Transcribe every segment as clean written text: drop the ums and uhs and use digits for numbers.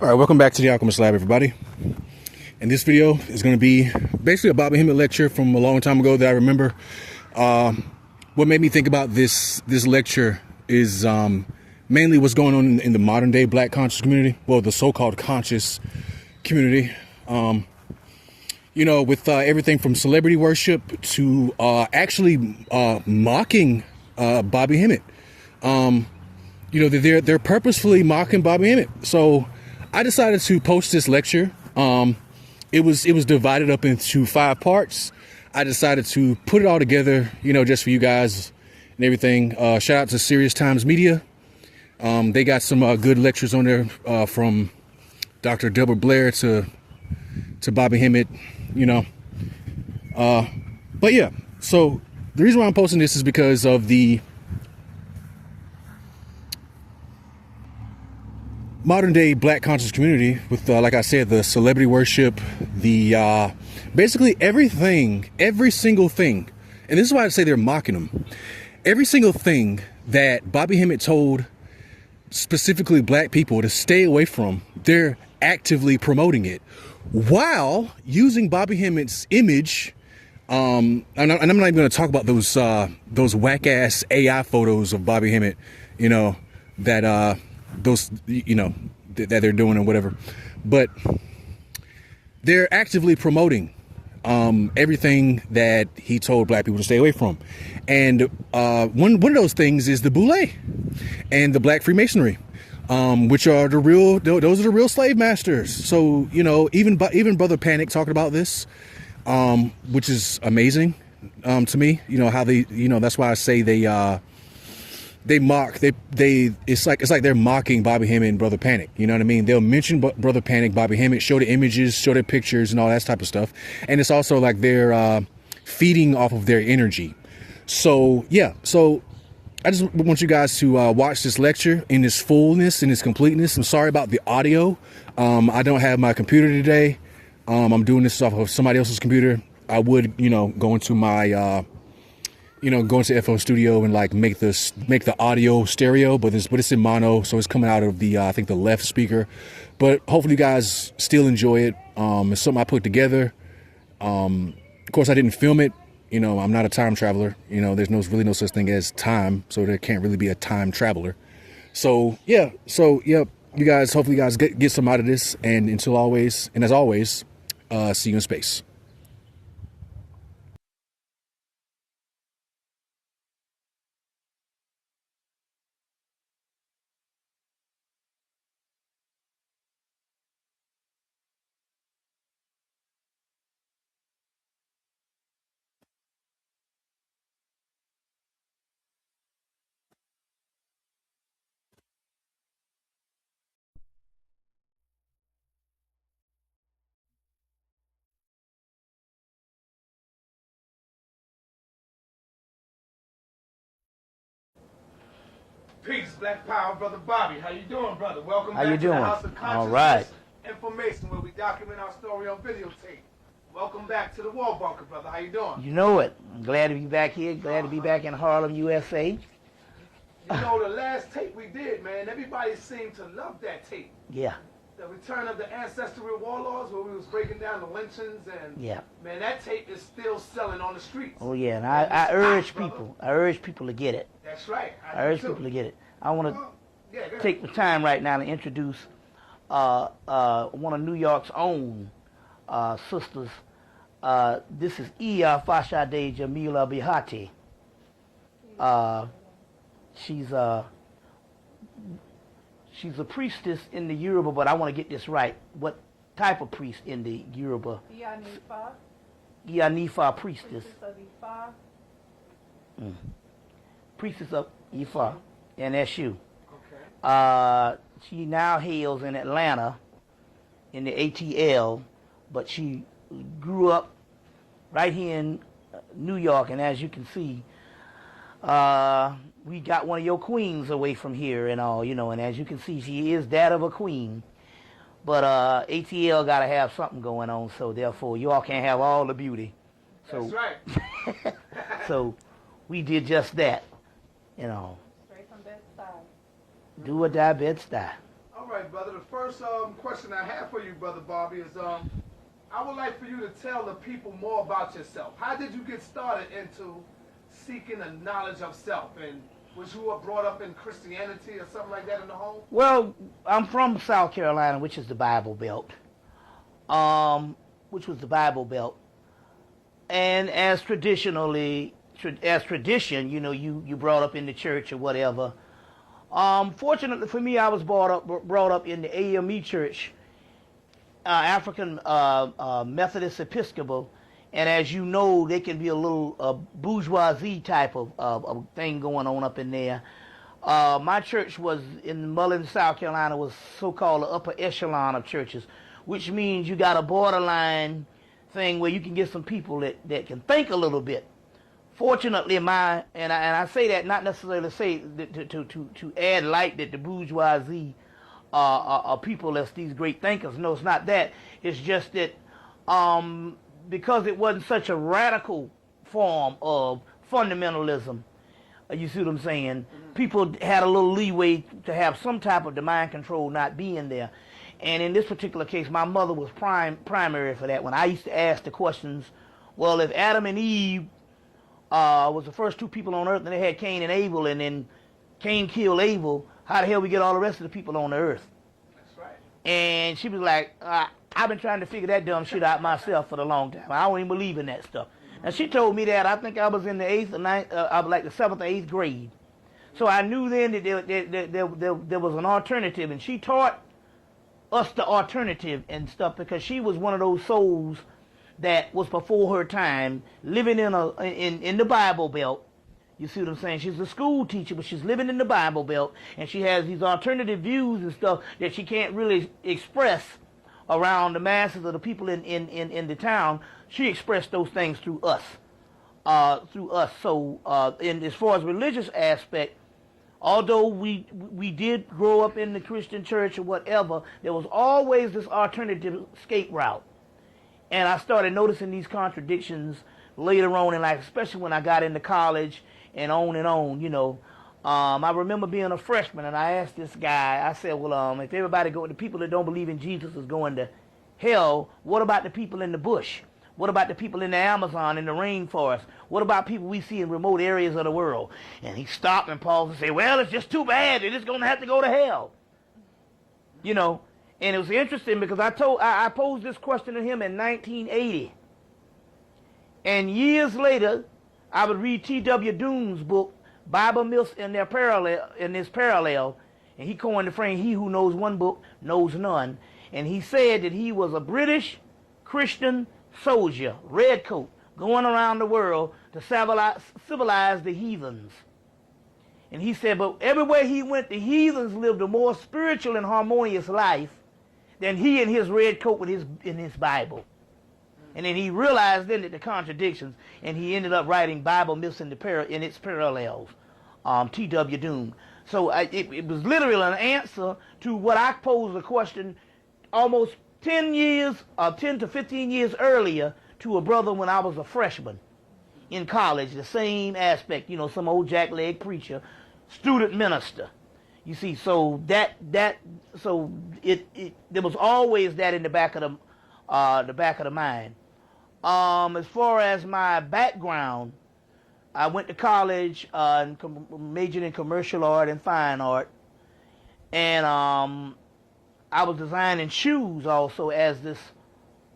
All right, welcome back to the Alchemist Lab, everybody. And this video is going to be basically a Bobby Hemmitt lecture from a long time ago that I remember. What made me think about this lecture is mainly what's going on in the modern day Black conscious community. Well, the so-called conscious community. With everything from celebrity worship to actually mocking Bobby Hemmitt. They're purposefully mocking Bobby Hemmitt. So I decided to post this lecture. It was divided up into 5 parts. I decided to put it all together, just for you guys and everything. Shout out to Serious Times Media. They got some good lectures on there from Dr. Deborah Blair to Bobby Hemmitt, But yeah, so the reason why I'm posting this is because of the modern day Black conscious community with, like I said, the celebrity worship, the basically everything, every single thing. And this is why I say they're mocking him. Every single thing that Bobby Hemmitt told specifically Black people to stay away from, they're actively promoting it while using Bobby Hemmitt's image. And I'm not even going to talk about those whack ass AI photos of Bobby Hemmitt, that that they're doing or whatever, but they're actively promoting everything that he told Black people to stay away from. And one of those things is the Boule and the Black Freemasonry, which are those are the real slave masters. So even Brother Panic talked about this, which is amazing to me. How they that's why I say they mock, it's like they're mocking Bobby Hemmitt and Brother Panic. You know what I mean? They'll mention Brother Panic, Bobby Hemmitt, show the images, show their pictures and all that type of stuff. And it's also like they're feeding off of their energy. So yeah, so I just want you guys to watch this lecture in its fullness, in its completeness. I'm sorry about the audio. I don't have my computer today. I'm doing this off of somebody else's computer. I would, go into my go into FL Studio and make the audio stereo, but it's in mono, so it's coming out of the I think the left speaker. But hopefully you guys still enjoy it. It's something I put together. Of course, I didn't film it. I'm not a time traveler. There's really no such thing as time, so there can't really be a time traveler. So yeah, you guys, hopefully you guys get some out of this. And as always, see you in space. Peace, Black Power, Brother Bobby. How you doing, brother? Welcome back to the House of Consciousness. All right. Information, where we document our story on videotape. Welcome back to the War Bunker, brother. How you doing? You know it. I'm glad to be back here. Glad to be back in Harlem, USA. You know, the last tape we did, man, everybody seemed to love that tape. Yeah. The return of the ancestral warlords, where we was breaking down the lynchings, and yeah, man, that tape is still selling on the streets. Oh yeah, and I urge people to get it. That's right. I urge people to get it. I want to take the time right now to introduce one of New York's own sisters. This is Iya Fashade Jamila Bihati. She's a priestess in the Yoruba, but I want to get this right. What type of priest in the Yoruba? Iyanifa priestess. Priestess of Ifa, and that's you. Okay. She now hails in Atlanta in the ATL, but she grew up right here in New York, and as you can see, we got one of your queens away from here and all, and as you can see, she is that of a queen. But ATL got to have something going on, so therefore, you all can't have all the beauty. So, that's right. So, we did just that, Straight from Bed-Stuy. Do or die, Bed-Stuy. All right, brother. The first question I have for you, Brother Bobby, is I would like for you to tell the people more about yourself. How did you get started into seeking the knowledge of self? And was you brought up in Christianity or something like that in the home? Well, I'm from South Carolina, which is the Bible Belt. And as tradition, you know, you brought up in the church or whatever. Fortunately for me, I was brought up in the AME church, African Methodist Episcopal, and as you know, they can be a little bourgeoisie type of thing going on up in there. My church was in MULLINS, South Carolina, was so-called the upper echelon of churches, which means you got a borderline thing where you can get some people that can think a little bit. Fortunately, and I say that not necessarily to add light that the bourgeoisie are people that's these great thinkers. No, it's not that. It's just that because it wasn't such a radical form of fundamentalism, you see what I'm saying? People had a little leeway to have some type of the mind control not being there. And in this particular case, my mother was primary for that. When I used to ask the questions, well, if Adam and Eve was the first two people on earth, and they had Cain and Abel, and then Cain killed Abel, how the hell we get all the rest of the people on the earth? That's right. And she was like, I've been trying to figure that dumb shit out myself for a long time. I don't even believe in that stuff. And she told me that, I think I was in the 8th or 9th, I was like the 7th or 8th grade. So I knew then that there was an alternative, and she taught us the alternative and stuff because she was one of those souls that was before her time, living in the Bible Belt. You see what I'm saying? She's a school teacher, but she's living in the Bible Belt, and she has these alternative views and stuff that she can't really express around the masses of the people in the town. She expressed those things through us. So, and as far as religious aspect, although we did grow up in the Christian church or whatever, there was always this alternative escape route. And I started noticing these contradictions later on in life, especially when I got into college and on, you know. I remember being a freshman, and I asked this guy, I said, well, if everybody the people that don't believe in Jesus is going to hell, what about the people in the bush? What about the people in the Amazon, in the rainforest? What about people we see in remote areas of the world? And he stopped and paused and said, well, it's just too bad. They're just going to have to go to hell. You know, and it was interesting because I posed this question to him in 1980. And years later, I would read T.W. Doone's book, Bible Myths and Their Parallel, and he coined the phrase, he who knows one book knows none. And he said that he was a British Christian soldier, red coat, going around the world to civilize the heathens. And he said, but everywhere he went, the heathens lived a more spiritual and harmonious life than he in his red coat in his Bible. And then he realized then that the contradictions, and he ended up writing Bible Myths in its parallels, T.W. Doone. So it was literally an answer to what I posed a question almost 10 to 15 years earlier to a brother when I was a freshman in college, the same aspect, you know, some old jackleg preacher, student minister. You see, so there was always that in the back of the mind. As far as my background, I went to college and majored in commercial art and fine art, and I was designing shoes also as this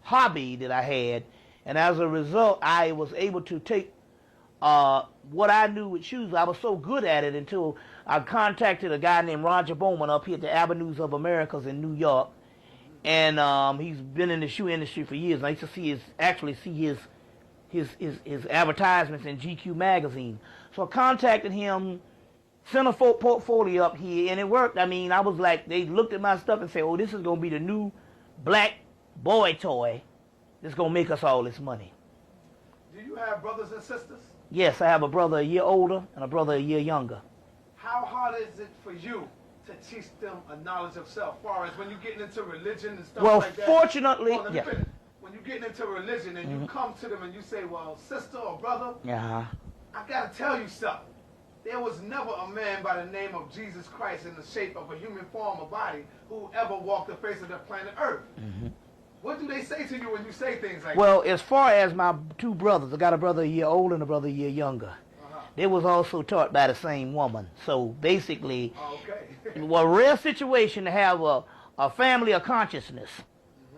hobby that I had, and as a result, I was able to take what I knew with shoes. I was so good at it until I contacted a guy named Roger Bowman up here at the Avenues of Americas in New York, and he's been in the shoe industry for years. I used to see his advertisements in GQ magazine. So I contacted him, sent a portfolio up here, and it worked. I mean, I was like, they looked at my stuff and said, oh, this is going to be the new black boy toy that's going to make us all this money. Do you have brothers and sisters? Yes, I have a brother a year older and a brother a year younger. How hard is it for you to teach them a knowledge of self, as far as when you're getting into religion and stuff like that? Well, fortunately, yeah. When you're getting into religion and you come to them and you say, well, sister or brother, I got to tell you something. there was never a man by the name of Jesus Christ in the shape of a human form or body who ever walked the face of the planet Earth. What do they say to you when you say things like that? Well, as far as my two brothers, I got a brother a year older and a brother a year younger. They was also taught by the same woman. So basically, well, a rare situation to have a family of consciousness.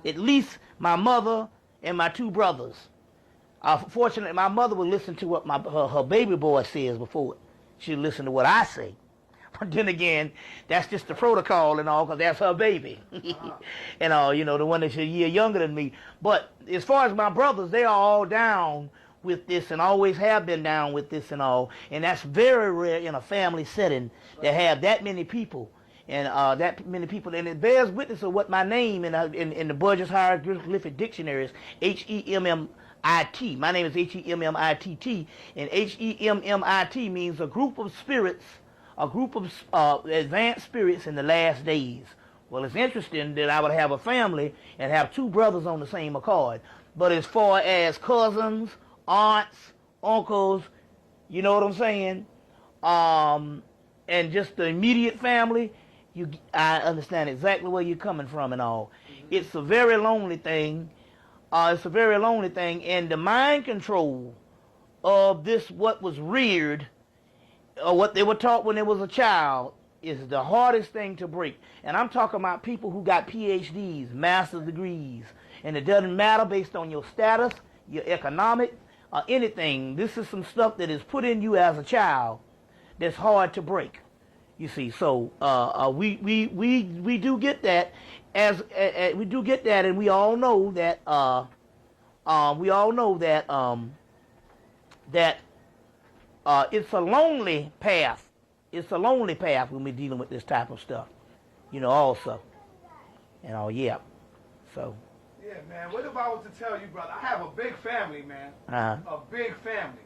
At least my mother and my two brothers. Fortunately, my mother would listen to what her baby boy says before she'd listen to what I say. But then again, that's just the protocol and all, because that's her baby. And all, you know, the one that's a year younger than me. But as far as my brothers, they are all down with this and always have been down with this and all. And that's very rare in a family setting to have that many people. And that many people, and it bears witness of what my name in the Burgess Hieroglyphic Dictionary is, H-E-M-M-I-T. My name is H-E-M-M-I-T-T, and H-E-M-M-I-T means a group of spirits, a group of advanced spirits in the last days. Well, it's interesting that I would have a family and have two brothers on the same accord. But as far as cousins, aunts, uncles, you know what I'm saying, and just the immediate family, I understand exactly where you're coming from and all. It's a very lonely thing. It's a very lonely thing. And the mind control of this, what was reared, or what they were taught when they was a child, is the hardest thing to break. And I'm talking about people who got PhDs, master's degrees. And it doesn't matter based on your status, your economic, or anything. This is some stuff that is put in you as a child that's hard to break. You see, so we do get that, we do get that, and we all know that it's a lonely path. It's a lonely path when we're dealing with this type of stuff, you know. Also, you know, yeah. So. Yeah, man. What if I was to tell you, brother? I have a big family, man. A big family,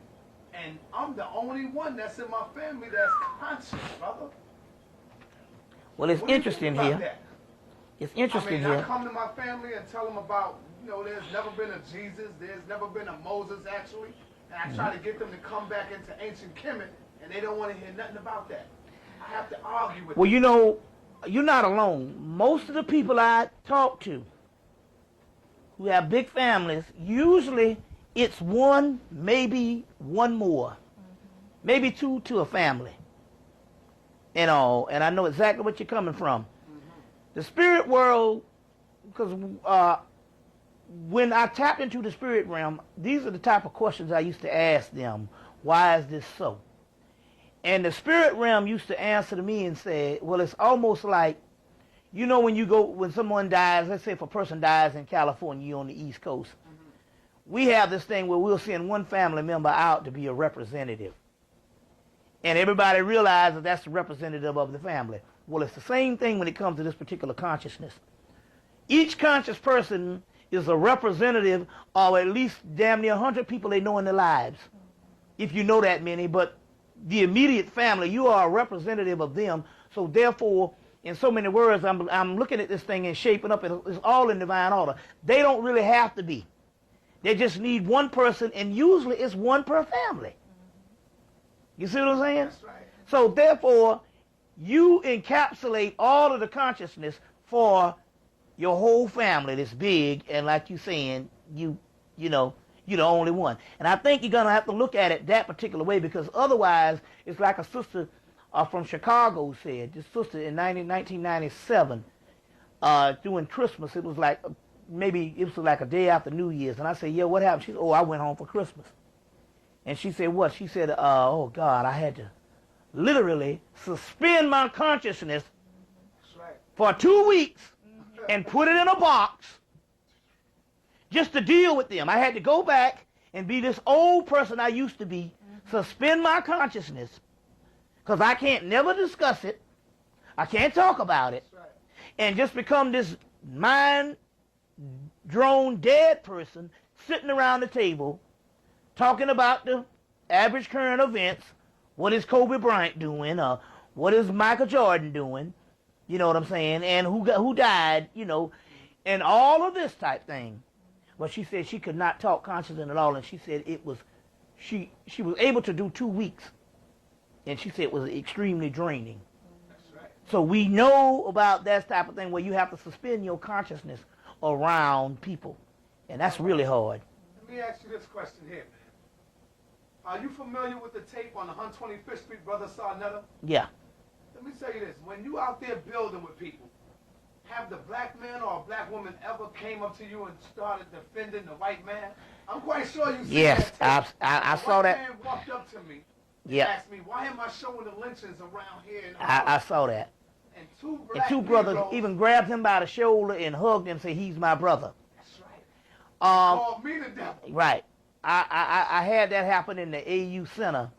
and I'm the only one that's in my family that's conscious, brother. Well, it's interesting here. That? It's interesting here. here. I come to my family and tell them about, you know, there's never been a Jesus, there's never been a Moses, actually. And I try to get them to come back into ancient Kemet, and they don't want to hear nothing about that. I have to argue with them. Well, you know, you're not alone. Most of the people I talk to who have big families, usually it's one, maybe one more. Maybe two to a family. And all, and I know exactly what you're coming from. The spirit world, because when I tapped into the spirit realm, these are the type of questions I used to ask them. Why is this so? And the spirit realm used to answer to me and say, well, it's almost like, you know, when someone dies, let's say if a person dies in California, you're on the East Coast, we have this thing where we'll send one family member out to be a representative. And everybody realizes that's the representative of the family. Well, it's the same thing when it comes to this particular consciousness. Each conscious person is a representative of at least damn near 100 people they know in their lives, if you know that many. But the immediate family, you are a representative of them. So therefore, in so many words, I'm looking at this thing and shaping up. It's all in divine order. They don't really have to be. They just need one person, and usually it's one per family. You see what I'm saying? That's right. So therefore, you encapsulate all of the consciousness for your whole family that's big, and like you saying, you know, you're the only one. And I think you're going to have to look at it that particular way, because otherwise, it's like a sister from Chicago said, this sister in 1997, during Christmas, it was like, maybe it was like a day after New Year's, and I said, yeah, what happened? She said, oh, I went home for Christmas. And she said, what? She said, oh, God, I had to literally suspend my consciousness for 2 weeks and put it in a box just to deal with them. I had to go back and be this old person I used to be, suspend my consciousness, because I can't never discuss it. I can't talk about it. And just become this mind-drone dead person sitting around the table talking about the average current events. What is Kobe Bryant doing? What is Michael Jordan doing? You know what I'm saying? And who died, you know, and all of this type thing. But she said she could not talk consciously at all, and she said it was, she was able to do 2 weeks. And she said it was extremely draining. That's right. So we know about that type of thing where you have to suspend your consciousness around people. And that's really hard. Let me ask you this question here, man. Are you familiar with the tape on the 125th Street, Brother Sarnetta? Yeah. Let me tell you this. When you out there building with people, have the black man or a black woman ever came up to you and started defending the white man? I'm quite sure you see Yes, that tape. I saw that. A white man walked up to me and Yeah. asked me, why am I showing the lynchings around here? In I saw that. And two And black two brothers Negroes, even grabbed him by the shoulder and hugged him and said, he's my brother. that's right, Um, called me the devil. right. I had that happen in the AU Center.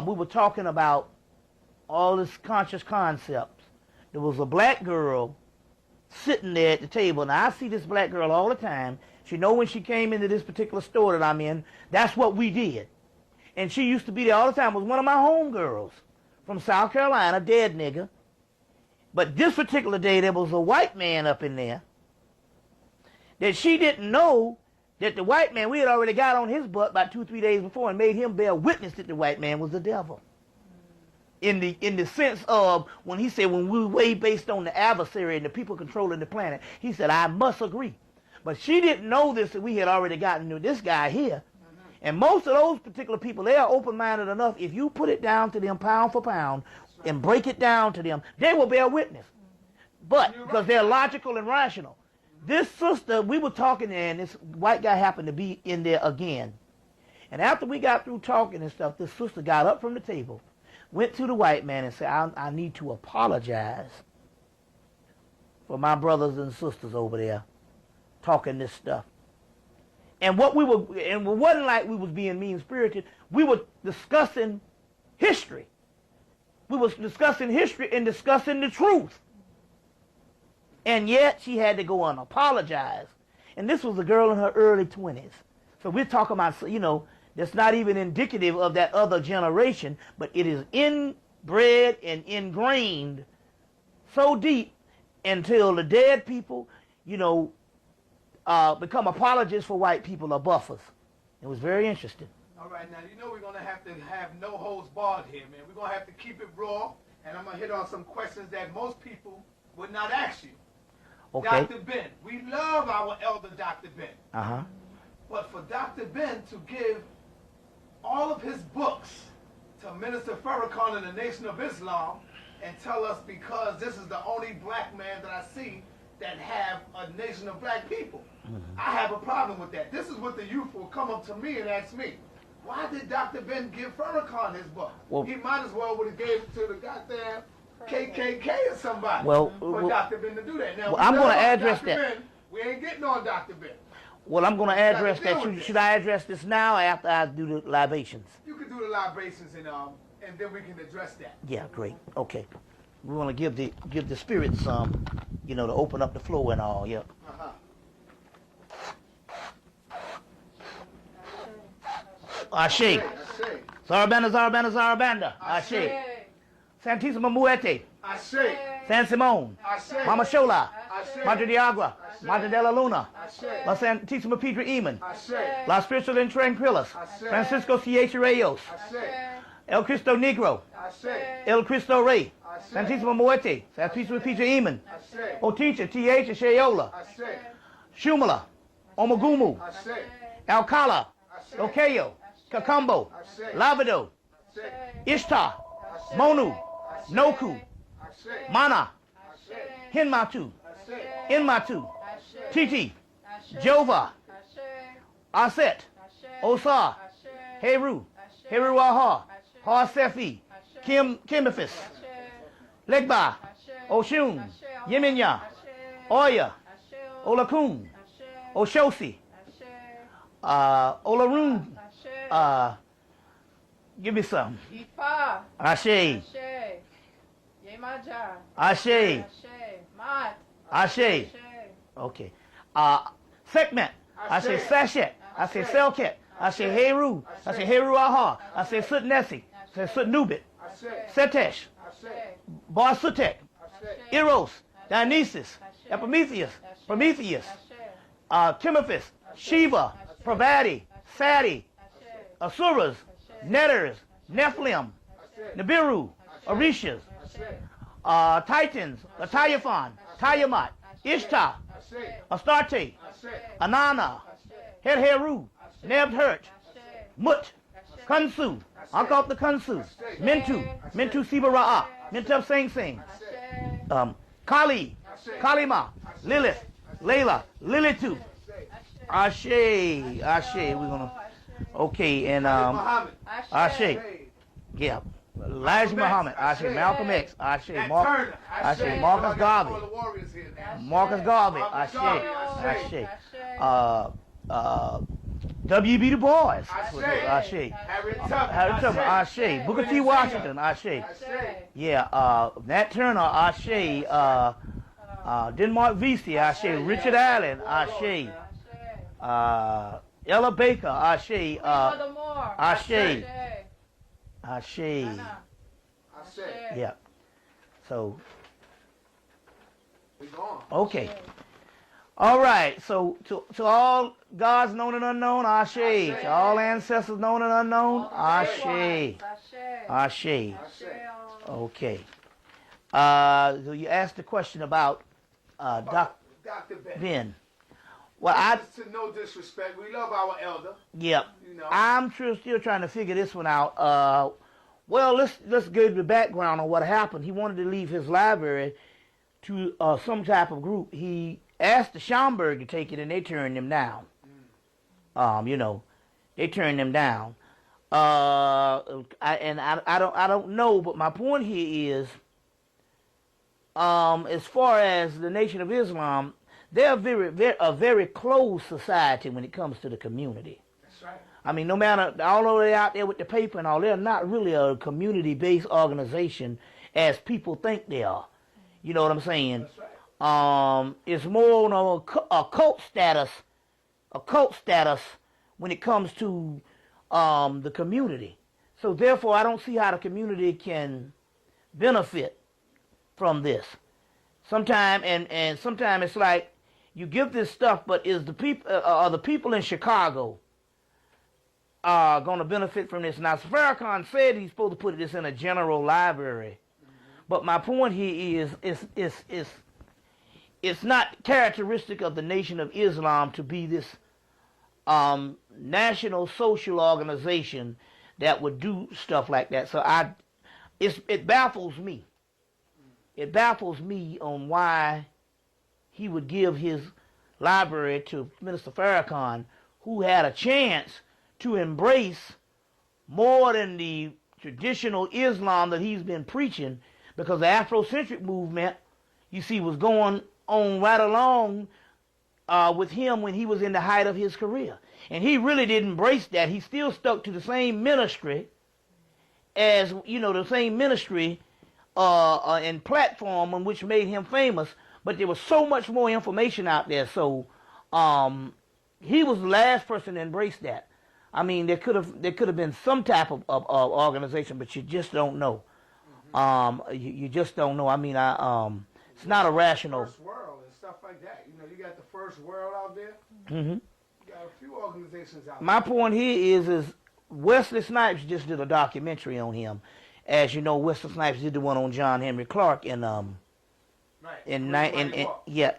We were talking about all this conscious concepts. There was a black girl sitting there at the table. Now, I see this black girl all the time. She know when she came into this particular store that I'm in, that's what we did. And she used to be there all the time. It was one of my homegirls from South Carolina, dead nigga. But this particular day, there was a white man up in there that she didn't know that the white man, we had already got on his butt about 2 or 3 days before and made him bear witness that the white man was the devil. In the sense of when he said, when we weigh based on the adversary and the people controlling the planet, he said, I must agree. But she didn't know this, that we had already gotten to this guy here. And most of those particular people, they are open-minded enough. If you put it down to them pound for pound and break it down to them, they will bear witness. But because they're logical and rational. This sister, we were talking and this white guy happened to be in there again. And after we got through talking and stuff, this sister got up from the table, went to the white man and said, I need to apologize for my brothers and sisters over there talking this stuff. And what we were, and it wasn't like we was being mean-spirited. We were discussing history. We was discussing history and discussing the truth. And yet she had to go and apologize. And this was a girl in her early 20s. So we're talking about, you know, that's not even indicative of that other generation, but it is inbred and ingrained so deep until the dead people, you know, become apologists for white people or buffers. It was very interesting. All right, now, you know we're going to have no holds barred here, man. We're going to have to keep it raw, and I'm going to hit on some questions that most people would not ask you. Okay. Dr. Ben, we love our elder Dr. Ben. Uh-huh. But for Dr. Ben to give all of his books to Minister Farrakhan in the Nation of Islam and tell us because this is the only black man that I see that have a nation of black people. I have a problem with that. This is what the youth will come up to me and ask me, why did Dr. Ben give Farrakhan his book? Well, he might as well would have gave it to the goddamn KKK or somebody for Dr. Ben to do that. Now, I'm going to address Dr. that. Ben, we ain't getting on Dr. Ben. Well, I'm going to address that. Should I address this now or after I do the libations? You can do the libations and then we can address that. Yeah, great. Okay. We want to give the spirits some, you know, to open up the flow and all. Yep. Ashe. Zarabanda, Zarabanda, Zarabanda. Ashe. Santissima Muerte. Ashe. San Simone. Ashe. Mama Shola. Ashe. Madre de Agua. Ashe. Madre de la Luna. Ashe. La Santissima Pedra Iman. Ashe. La Spiritual and Tranquilos. Ashe. Francisco C.H. Reyes. Ashe. El Cristo Negro. Ashe. El Cristo Rey. Ashe. Santissima Muerte. Santissima Pedra Iman. Ashe. O Teacher T.H. Sheola. Ashe. Shumala. Omagumu. Ashe. Alcala. Locayo. Kakambo. Ashe. Lavado. Ashe. Ishtar. Monu. Noku. Ashe. Mana. Ashe. Hinmatu. Ashe. Inmatu. Titi. Jova. Aset. Osar. Heru. Heruaha. Harsefi. Kimifis. Legba. Oshun. Yeminya. Oya. Olakun. Oshosi. Olarun. Give me some. Ifa. Ashe. Ashe. Yemaja. Ashe. Ashe. Mat. Ashe. Okay. Segment. I say sachet. I say selket. I say heru. I say heru aha. I say sutnesi. I say sutnubit. Setesh. Bar sutek. Eros. Dionysus. Epimetheus. Prometheus. Timothus. Shiva. Pravati. Sati. Asuras. Netters. Nephilim. Nibiru, Orishas, Titans, Latayafan, Tiamat, Ishtar, Astarte, Anana, Herheru, Nebhert, Mut, Kansu, Ankop the Kansu, Mintu Sibara'a, Mintup Sing Sing, Kali, Kalima, Lilith, Layla, Lilitu, Ashe, we're gonna, okay, and Ashe, yeah, Elijah Muhammad, Ashe, Malcolm X, Ashe, Ashe, Marcus Garvey, Ashe, W.B. Du Bois, Ashe, Harriet Tubman, Ashe, Booker T. Washington, Ashe, yeah, Nat Turner, Ashe, Denmark Vesey, Ashe, Richard Allen, Ashe, Ella Baker, Ashe, Ashe, yeah, so, okay. All right, so to all gods known and unknown, Ashe. To all ancestors known and unknown, Ashe. Ashe. Okay. So you asked the question about Dr. Ben. Well, to no disrespect, we love our elder. Yep. You know. I'm still trying to figure this one out. Well, let's give the background on what happened. He wanted to leave his library to some type of group. He asked the Schomburg to take it, and they turned him down. You know, they turned him down. I don't know, but my point here is, as far as the Nation of Islam, they're a very closed society when it comes to the community. That's right. I mean, no matter, although they're out there with the paper and all, they're not really a community-based organization as people think they are. You know what I'm saying? That's right. It's more on a cult status when it comes to the community. So therefore, I don't see how the community can benefit from this. Sometimes and sometimes it's like you give this stuff, but is the people are the people in Chicago going to benefit from this? Now, Farrakhan said he's supposed to put this in a general library, but my point here is it's not characteristic of the Nation of Islam to be this national social organization that would do stuff like that. So it baffles me. It baffles me on why he would give his library to Minister Farrakhan, who had a chance to embrace more than the traditional Islam that he's been preaching, because the Afrocentric movement, you see, was going on right along with him when he was in the height of his career. And he really didn't embrace that. He still stuck to the same ministry as, the same ministry and platform on which made him famous, but there was so much more information out there. So he was the last person to embrace that. I mean, there could have been some type of organization, but you just don't know. You just don't know. I mean, it's not a rational. First World and stuff like that. You got the First World out there. Mm-hmm. You got a few organizations out there. My point here is Wesley Snipes just did a documentary on him. As you know, Wesley Snipes did the one on John Henry Clark in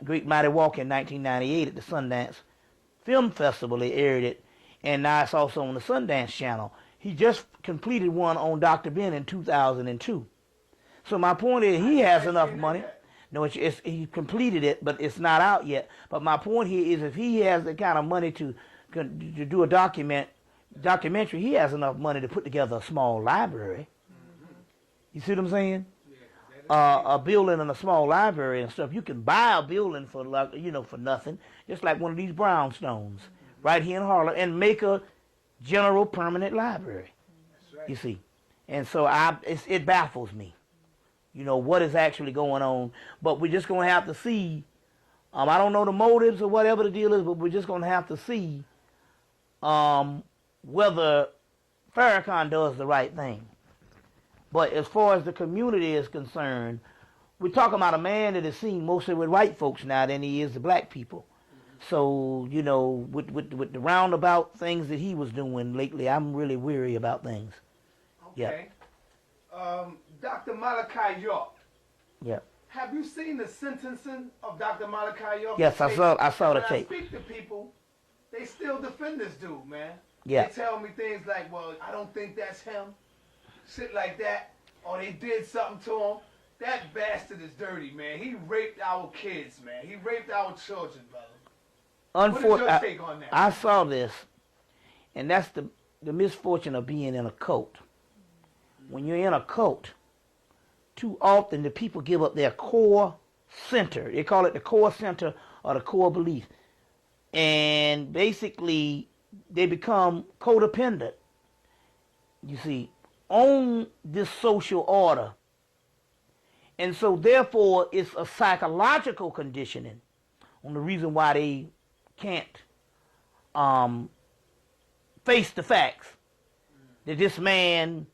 Greek Mighty Walk in 1998 at the Sundance Film Festival. They aired it, and now it's also on the Sundance Channel. He just completed one on Dr. Ben in 2002. So my point is, he has enough money. No, he completed it, but it's not out yet. But my point here is, if he has the kind of money to do a documentary, he has enough money to put together a small library. You see what I'm saying? A building and a small library and stuff. You can buy a building for for nothing, just like one of these brownstones right here in Harlem, and make a general permanent library. Right. You see, and so it baffles me. What is actually going on, but we're just going to have to see. I don't know the motives or whatever the deal is, but we're just going to have to see whether Farrakhan does the right thing. But as far as the community is concerned, we're talking about a man that is seen mostly with white folks now than he is the black people. So, with the roundabout things that he was doing lately, I'm really weary about things. Okay. Dr. Malachi York. Yeah. Have you seen the sentencing of Dr. Malachi York? Yes, I saw the tape. When I speak to people, they still defend this dude, man. Yeah. They tell me things like, well, I don't think that's him. Shit like that. Or they did something to him. That bastard is dirty, man. He raped our kids, man. He raped our children, brother. What is your take on that? I saw this, and that's the misfortune of being in a cult. When you're in a cult, too often the people give up their core center. They call it the core center or the core belief. And basically, they become codependent, you see, on this social order. And so, therefore, it's a psychological conditioning on the reason why they can't face the facts that this man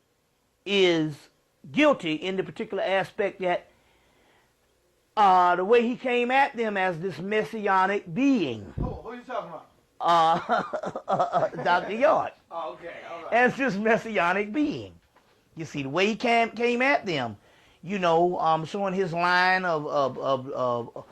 is guilty in the particular aspect that the way he came at them as this messianic being. Who are you talking about? Dr. York. Oh, okay. All right. As this messianic being. You see, the way he came at them, you know, showing his line of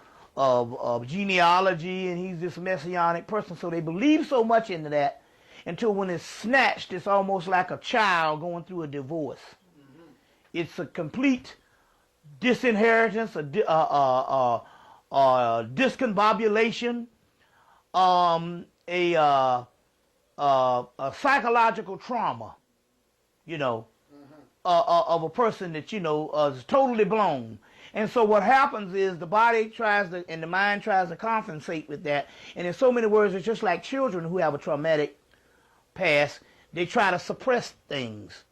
genealogy, and he's this messianic person. So they believe so much into that until when it's snatched, it's almost like a child going through a divorce. Mm-hmm. It's a complete disinheritance, a discombobulation, a psychological trauma, you know, of a person that, you know, is totally blown. And so what happens is the body tries to, and the mind tries to compensate with that. And in so many words, it's just like children who have a traumatic past. They try to suppress things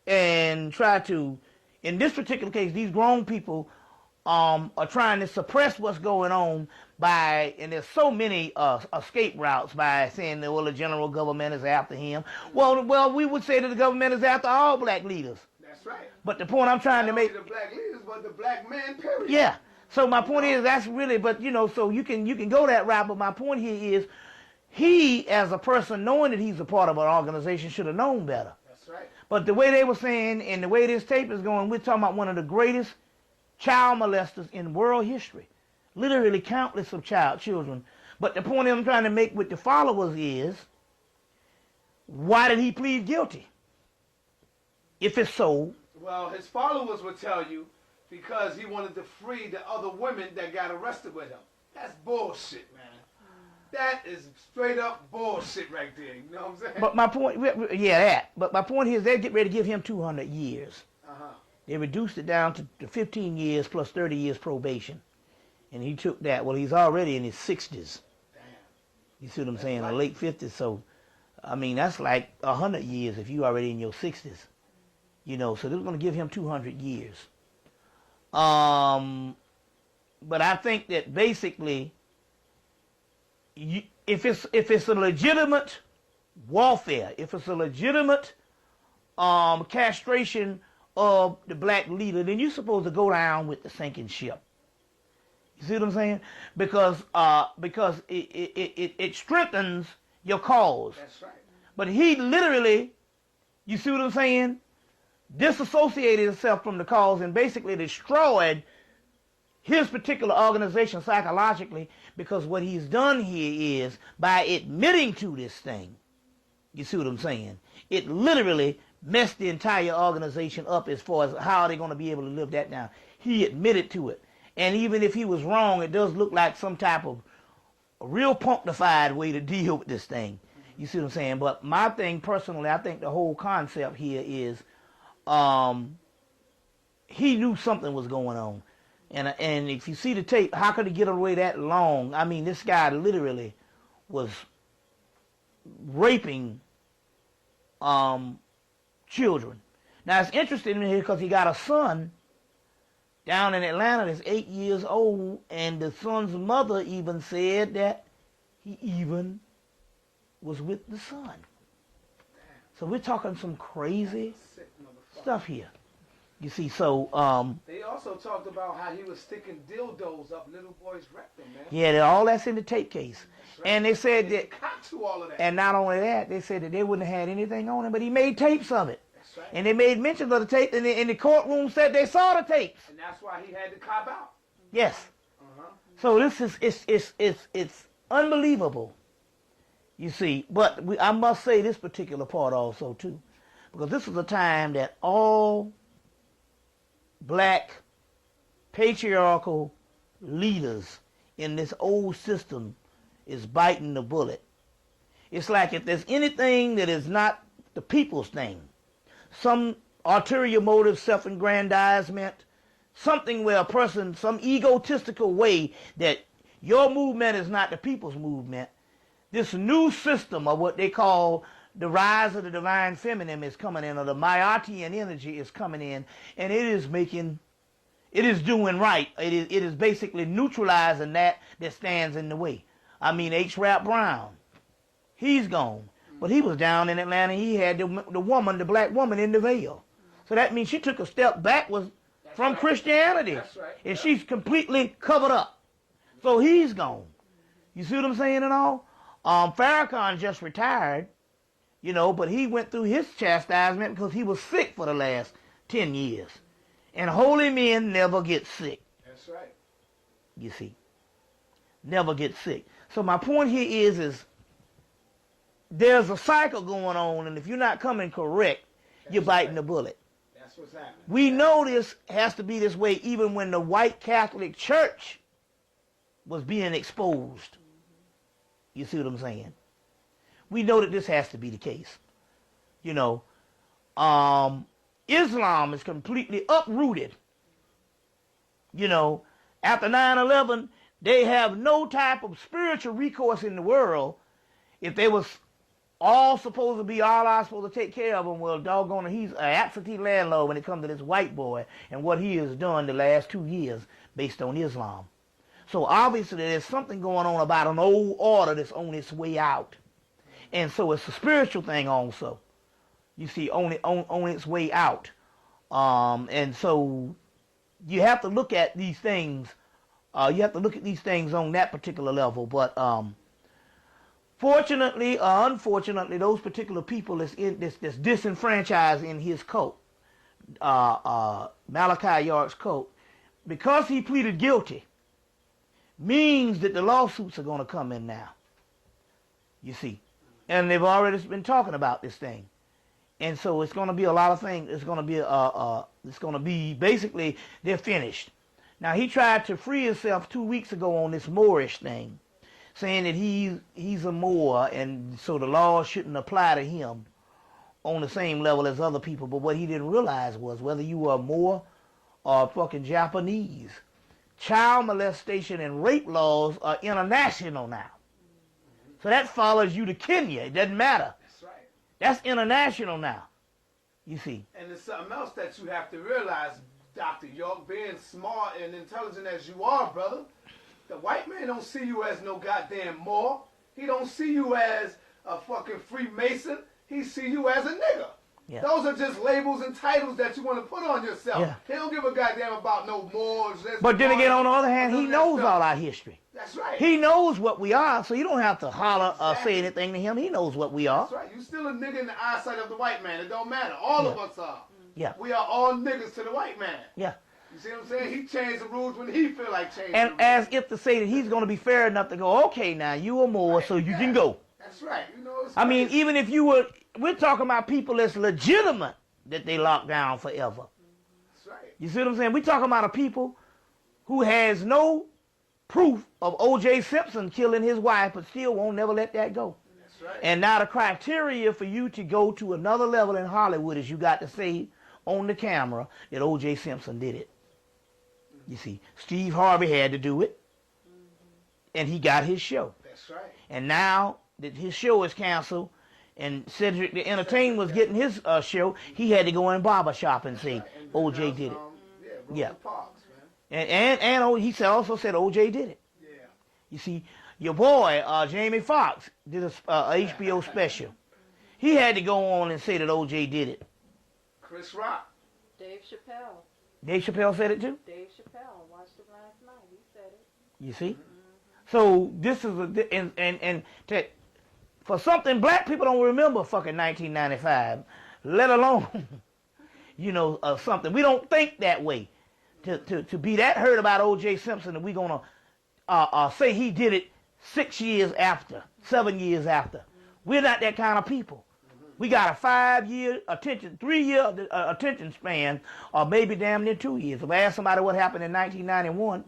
and try to, in this particular case, these grown people are trying to suppress what's going on by, and there's so many escape routes, by saying that, well, the general government is after him. Well, we would say that the government is after all black leaders. That's right. But the point I'm trying to make, not only the black leaders, but the black man, period. yeah. So my point is, that's really, but you know, so you can go that route. But my point here is, he, as a person, knowing that he's a part of an organization, should have known better. That's right. But the way they were saying, and the way this tape is going, we're talking about one of the greatest child molesters in world history. Literally countless of children. But the point I'm trying to make with the followers is, why did he plead guilty? If it's so. Well, his followers would tell you because he wanted to free the other women that got arrested with him. That's bullshit, man. That is straight up bullshit right there. You know what I'm saying? But my point, yeah, that. But my point is, they get ready to give him 200 years. They reduced it down to 15 years plus 30 years probation. And he took that. Well, he's already in his 60s. Damn. You see what I'm saying? Right. Late 50s. So, I mean, that's like 100 years if you already in your 60s. You know, so they're going to give him 200 years. But I think that basically, if it's a legitimate warfare, if it's a legitimate castration of the black leader, then you're supposed to go down with the sinking ship. You see what I'm saying? Because it strengthens your cause. That's right. But he literally, you see what I'm saying, disassociated himself from the cause and basically destroyed his particular organization psychologically, because what he's done here is, by admitting to this thing, you see what I'm saying, it literally messed the entire organization up as far as how they're going to be able to live that down. He admitted to it. And even if he was wrong, it does look like some type of a real punctified way to deal with this thing. You see what I'm saying? But my thing personally, I think the whole concept here is he knew something was going on. And if you see the tape, how could he get away that long? I mean, this guy literally was raping children. Now, it's interesting here because he got a son down in Atlanta that's 8 years old, and the son's mother even said that he even was with the son. So we're talking some crazy stuff here. You see, so they also talked about how he was sticking dildos up little boys' rectum, man. Yeah, all that's in the tape case. Right. And they said that, to all of that. And not only that, they said that they wouldn't have had anything on him, but he made tapes of it. That's right. And they made mention of the tape, and the courtroom said they saw the tapes. And that's why he had to cop out. Yes. Uh-huh. So this is it's unbelievable. You see, but I must say this particular part also too, because this is a time that all black patriarchal leaders in this old system is biting the bullet. It's like if there's anything that is not the people's thing, some ulterior motive, self-aggrandizement, something where a person, some egotistical way that your movement is not the people's movement, this new system of what they call the rise of the divine feminine is coming in, or the Mayatean energy is coming in, and it is doing right. It is basically neutralizing that stands in the way. I mean, H. Rap Brown, he's gone. But he was down in Atlanta. He had the woman, the black woman in the veil. So that means she took a step backwards from Christianity. That's right. And she's completely covered up. So he's gone. You see what I'm saying and all? Farrakhan just retired, you know, but he went through his chastisement because he was sick for the last 10 years. And holy men never get sick. That's right. You see. Never get sick. So my point here is there's a cycle going on, and if you're not coming correct, you're biting the bullet. That's what's happening. We know this has to be this way even when the white Catholic Church was being exposed. You see what I'm saying? We know that this has to be the case. You know, Islam is completely uprooted. You know, after 9/11, they have no type of spiritual recourse in the world. If they was all supposed to be Allah supposed to take care of him, well, doggone it, he's an absentee landlord when it comes to this white boy and what he has done the last 2 years based on Islam. So obviously there's something going on about an old order that's on its way out. And so it's a spiritual thing also. You see, on its way out. And so you have to look at these things. You have to look at these things on that particular level. But fortunately or unfortunately, those particular people that's disenfranchised in his cult, Malachi York's cult, because he pleaded guilty, means that the lawsuits are going to come in now. You see, and they've already been talking about this thing, and so it's going to be a lot of things. It's going to be basically they're finished. Now he tried to free himself 2 weeks ago on this Moorish thing, saying that he's a Moor, and so the law shouldn't apply to him on the same level as other people. But what he didn't realize was whether you were a Moor or fucking Japanese, child molestation and rape laws are international now. So that follows you to Kenya. It doesn't matter. That's right. That's international now. You see. And there's something else that you have to realize, Dr. York, being smart and intelligent as you are, brother, the white man don't see you as no goddamn Moor. He don't see you as a fucking Freemason. He see you as a nigga. Yeah. Those are just labels and titles that you want to put on yourself. Yeah. He don't give a goddamn about no Moors. But then again, on the other hand, he knows all our history. That's right. He knows what we are, so you don't have to holler or say anything to him. He knows what we are. That's right. You still a nigga in the eyesight of the white man. It don't matter. All of us are. Yeah. We are all niggas to the white man. Yeah. You see what I'm saying? He changed the rules when he feel like changing and the rules. as if to say that he's going to be fair enough to go, okay, now you are Moor, so you can go. That's right. You know, I mean, even if you were, we're talking about people that's legitimate that they locked down forever. That's right. You see what I'm saying? We're talking about a people who has no proof of O.J. Simpson killing his wife, but still won't never let that go. That's right. And now the criteria for you to go to another level in Hollywood is you got to say on the camera that O.J. Simpson did it. You see, Steve Harvey had to do it, and he got his show. That's right. And now that his show is canceled, and Cedric the Entertainer was getting his show, he had to go in barber shop and say, And O.J. did it. Yeah, Rosa Parks, man. And he also said O.J. did it. Yeah. You see, your boy, Jamie Foxx, did a HBO special. He had to go on and say that O.J. did it. Chris Rock. Dave Chappelle. Dave Chappelle said it too? Dave Chappelle. Watched it last night. He said it. You see? So this is for something black people don't remember fucking 1995, let alone you know, something. We don't think that way. To be that hurt about O.J. Simpson, and we're going to say he did it 6 years after, 7 years after. We're not that kind of people. We got a 5-year attention, 3-year attention span, or maybe damn near 2 years. If I ask somebody what happened in 2001,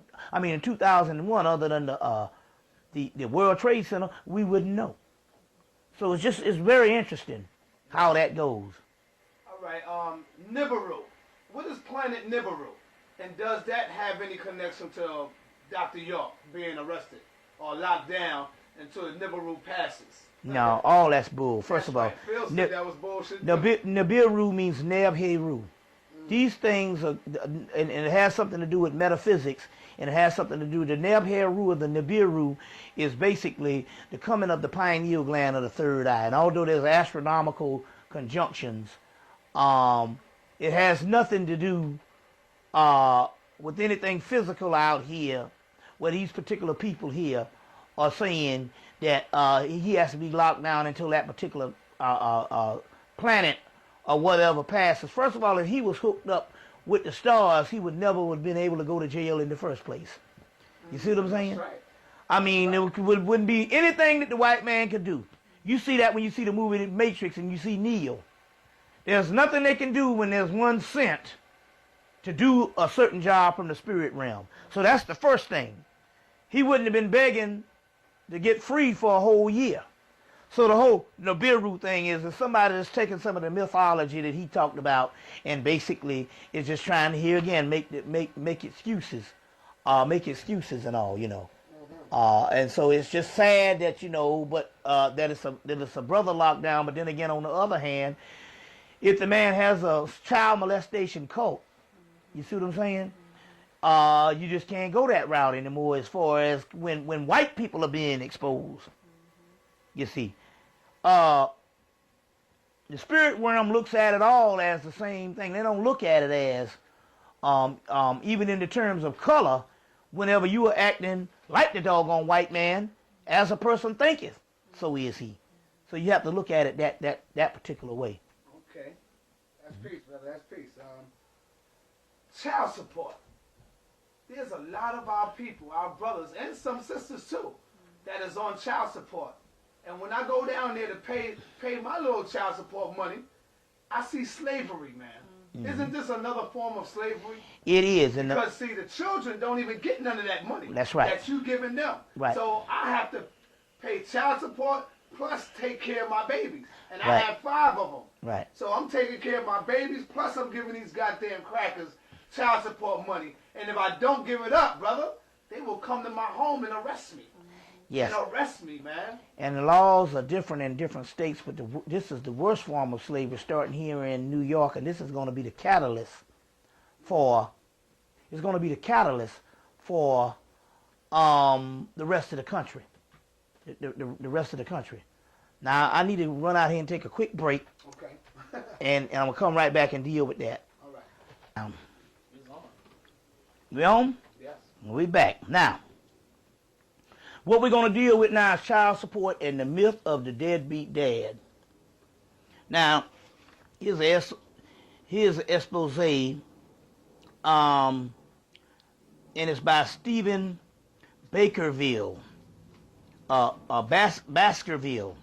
other than the World Trade Center, we wouldn't know. So it's very interesting how that goes. All right, Nibiru. What is planet Nibiru? And does that have any connection to Dr. York being arrested or locked down until the Nibiru passes? No, all that's bull. First of all, right. Phil said that was bullshit. Nibiru means Neb Heru. These things are, and it has something to do with metaphysics, and it has something to do with the Neb Heru or the Nibiru is basically the coming of the pineal gland of the third eye. And although there's astronomical conjunctions, it has nothing to do with anything physical out here, where these particular people here are saying that he has to be locked down until that particular planet or whatever passes. First of all, if he was hooked up with the stars, he would never have been able to go to jail in the first place. You see what I'm saying? That's right. I mean, there wouldn't be anything that the white man could do. You see that when you see the movie The Matrix and you see Neo. There's nothing they can do when there's one sent to do a certain job from the spirit realm. So that's the first thing. He wouldn't have been begging to get free for a whole year. So the whole Nibiru thing is that somebody that's taken some of the mythology that he talked about and basically is just trying to, here again, make excuses, and all, you know. And so it's just sad that, you know, but that it's a brother lockdown. But then again, on the other hand, if the man has a child molestation cult, you see what I'm saying? You just can't go that route anymore as far as when white people are being exposed. You see. The spirit realm looks at it all as the same thing. They don't look at it as, even in the terms of color, whenever you are acting like the doggone white man, as a person thinketh, so is he. So you have to look at it that particular way. Okay. That's peace, brother. That's peace. Child support. There's a lot of our people, our brothers, and some sisters too, that is on child support. And when I go down there to pay my little child support money, I see slavery, man. Isn't this another form of slavery? It is. Because, see, the children don't even get none of that money. That's right. That you giving them. Right. So I have to pay child support plus take care of my babies. And I Right. have 5 of them. Right. So I'm taking care of my babies, plus I'm giving these goddamn crackers child support money. And if I don't give it up, brother, they will come to my home and arrest me. Yes. And arrest me, man. And the laws are different in different states, but this is the worst form of slavery starting here in New York, and this is going to be the catalyst for, the rest of the country. The rest of the country. Now, I need to run out here and take a quick break. Okay. and I'm going to come right back and deal with that. All right. We on? Yes. We back. Now, what we're going to deal with now is child support and the myth of the deadbeat dad. Now, here's an expose, and it's by Stephen Baskerville. Baskerville.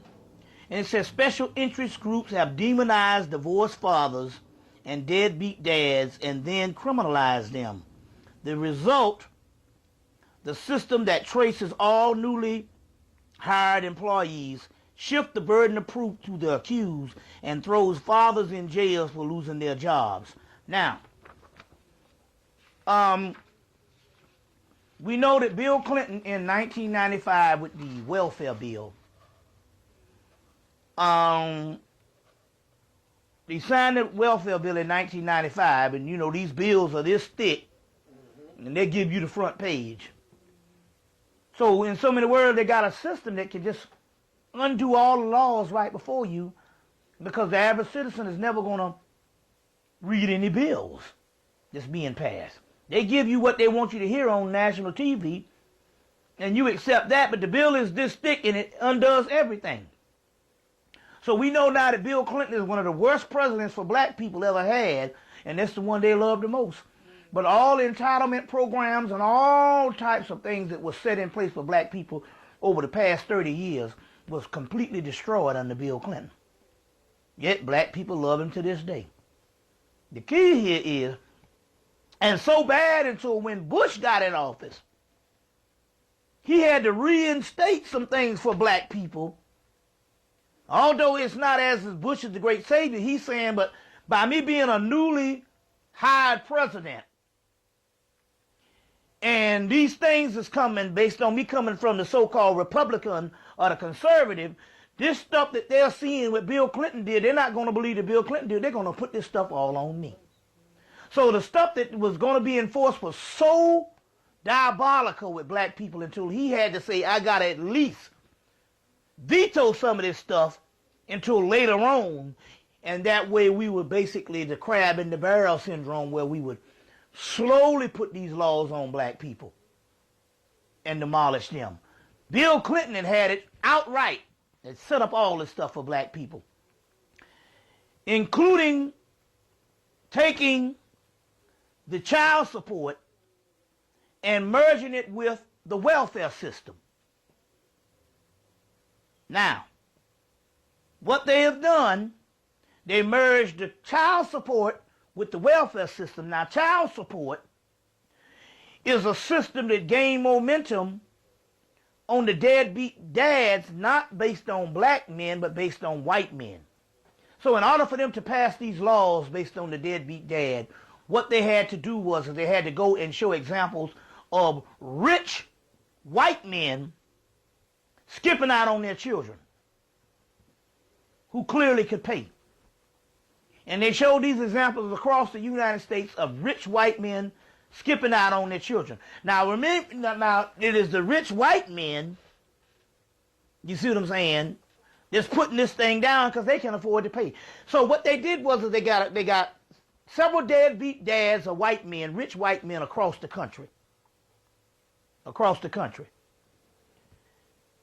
And it says special interest groups have demonized divorced fathers and deadbeat dads and then criminalized them. The result, the system that traces all newly hired employees, shift the burden of proof to the accused, and throws fathers in jails for losing their jobs. Now, we know that Bill Clinton in 1995 with the welfare bill, he signed the welfare bill in 1995, and you know these bills are this thick, and they give you the front page. So in so many words, they got a system that can just undo all the laws right before you, because the average citizen is never going to read any bills that's being passed. They give you what they want you to hear on national TV, and you accept that, but the bill is this thick and it undoes everything. So we know now that Bill Clinton is one of the worst presidents for black people ever had, and that's the one they love the most. But all entitlement programs and all types of things that were set in place for black people over the past 30 years was completely destroyed under Bill Clinton. Yet black people love him to this day. The key here is, and so bad until when Bush got in office, he had to reinstate some things for black people. Although it's not as Bush is the great savior, he's saying, but by me being a newly hired president, and these things is coming based on me coming from the so-called Republican or the conservative, this stuff that they're seeing what Bill Clinton did, they're not going to believe that Bill Clinton did. They're going to put this stuff all on me. So the stuff that was going to be enforced was so diabolical with black people until he had to say, I got to at least veto some of this stuff until later on. And that way we would basically, the crab in the barrel syndrome, where we would slowly put these laws on black people and demolish them. Bill Clinton had it outright and set up all this stuff for black people, including taking the child support and merging it with the welfare system. Now, what they have done, they merged the child support with the welfare system. Now, child support is a system that gained momentum on the deadbeat dads, not based on black men, but based on white men. So in order for them to pass these laws based on the deadbeat dad, what they had to do was they had to go and show examples of rich white men skipping out on their children who clearly could pay. And they showed these examples across the United States of rich white men skipping out on their children. Now remember, now it is the rich white men, you see what I'm saying, that's putting this thing down because they can afford to pay. So what they did was that they got several deadbeat dads of white men, rich white men across the country.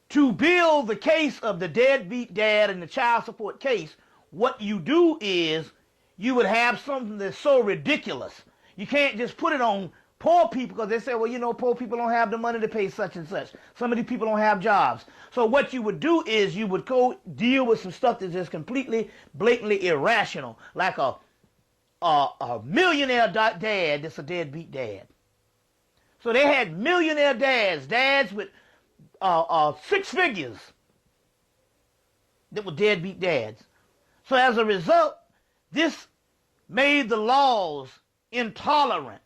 To build the case of the deadbeat dad and the child support case, what you do is you would have something that's so ridiculous. You can't just put it on poor people because they say, well, you know, poor people don't have the money to pay such and such. Some of these people don't have jobs. So what you would do is you would go deal with some stuff that's just completely, blatantly irrational, like a millionaire dad that's a deadbeat dad. So they had millionaire dads with 6 figures that were deadbeat dads. So as a result, this made the laws intolerant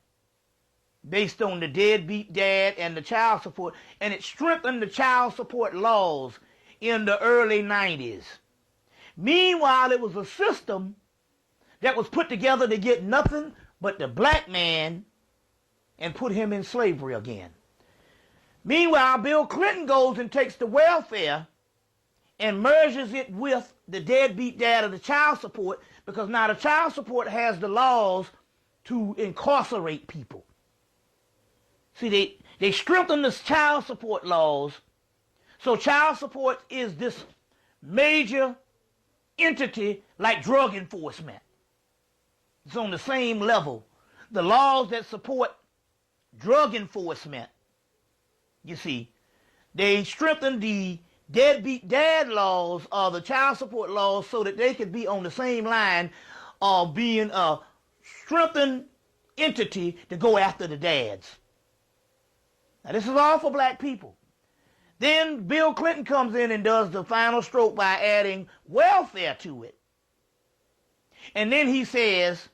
based on the deadbeat dad and the child support, and it strengthened the child support laws in the early 90s. Meanwhile, it was a system that was put together to get nothing but the black man and put him in slavery again. Meanwhile, Bill Clinton goes and takes the welfare and merges it with the deadbeat dad of the child support, because now the child support has the laws to incarcerate people. See, they strengthen the child support laws, so child support is this major entity like drug enforcement. It's on the same level. The laws that support drug enforcement, you see, they strengthen the deadbeat dad laws or the child support laws so that they could be on the same line of being a strengthened entity to go after the dads. Now this is all for black people. Then Bill Clinton comes in and does the final stroke by adding welfare to it. And then he says,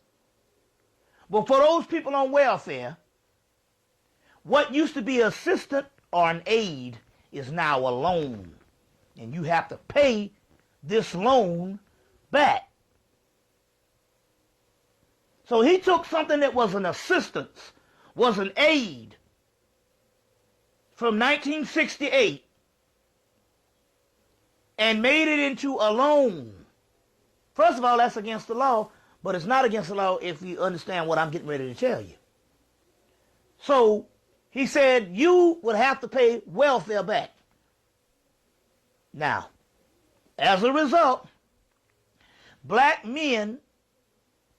well, for those people on welfare, what used to be an assistant or an aid is now a loan. And you have to pay this loan back. So he took something that was an assistance, was an aid, from 1968 and made it into a loan. First of all, that's against the law, but it's not against the law if you understand what I'm getting ready to tell you. So he said you would have to pay welfare back. Now, as a result, black men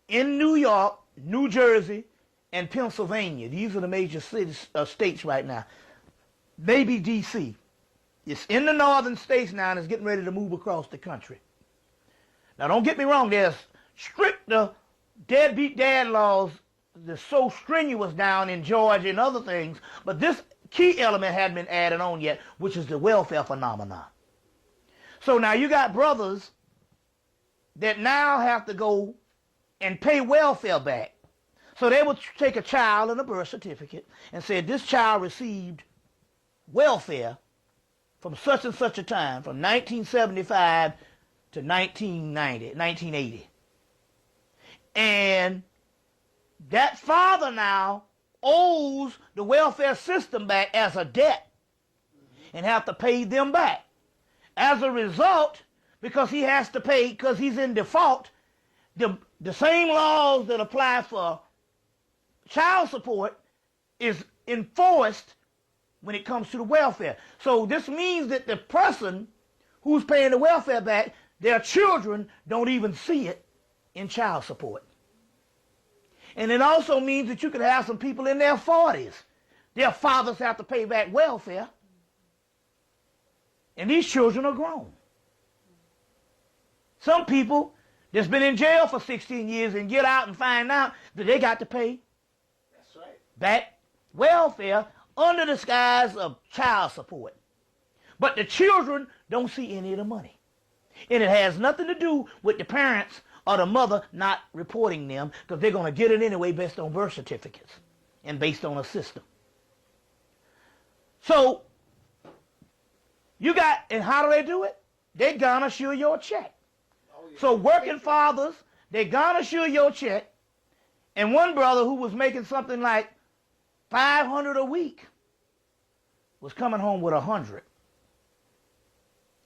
in New York New Jersey, and Pennsylvania. These are the major cities, states right now. Maybe D.C. It's in the northern states now, and it's getting ready to move across the country. Now, don't get me wrong. There's stricter deadbeat dad laws that's so strenuous down in Georgia and other things, but this key element hadn't been added on yet, which is the welfare phenomenon. So now you got brothers that now have to go and pay welfare back. So they would take a child and a birth certificate and say this child received welfare from such and such a time, from 1975 to 1980. And that father now owes the welfare system back as a debt and have to pay them back. As a result, because he has to pay, because he's in default, the same laws that apply for child support is enforced when it comes to the welfare. So this means that the person who's paying the welfare back, their children don't even see it in child support. And it also means that you could have some people in their 40s. Their fathers have to pay back welfare. And these children are grown. Some people that's been in jail for 16 years and get out and find out that they got to pay back welfare under the guise of child support. But the children don't see any of the money. And it has nothing to do with the parents or the mother not reporting them, because they're going to get it anyway based on birth certificates and based on a system. So you got, and how do they do it? They garnish you your check. So working fathers, they garnish you your check. And one brother who was making something like $500 a week was coming home with $100.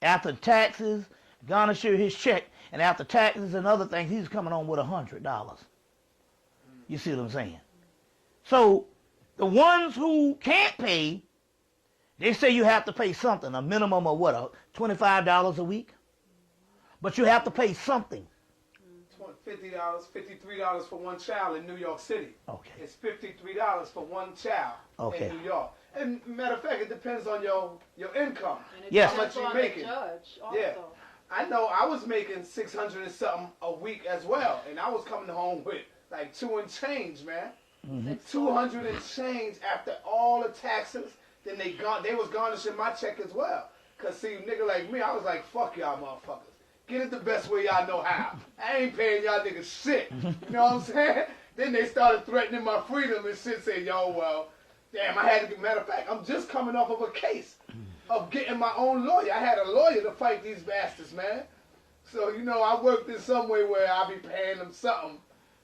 After taxes, garnish you his check, and after taxes and other things, he's coming home with $100. You see what I'm saying? So the ones who can't pay, they say you have to pay something, a minimum of what, $25 a week? But you have to pay something. $50, $53 for one child in New York City. Okay. It's $53 for one child in New York. And matter of fact, it depends on your income. And it Yes. How much depends you on making. the judge also. Yeah. I know I was making 600 and something a week as well, and I was coming home with like 2 and change, man. 200 and change after all the taxes. Then they was garnishing my check as well. Cause see, nigga like me, I was like, fuck y'all motherfuckers. Get it the best way y'all know how. I ain't paying y'all niggas shit. You know what I'm saying? Then they started threatening my freedom and shit, saying, yo, well, damn, I had to get, matter of fact, I'm just coming off of a case of getting my own lawyer. I had a lawyer to fight these bastards, man. So, you know, I worked in some way where I be paying them something.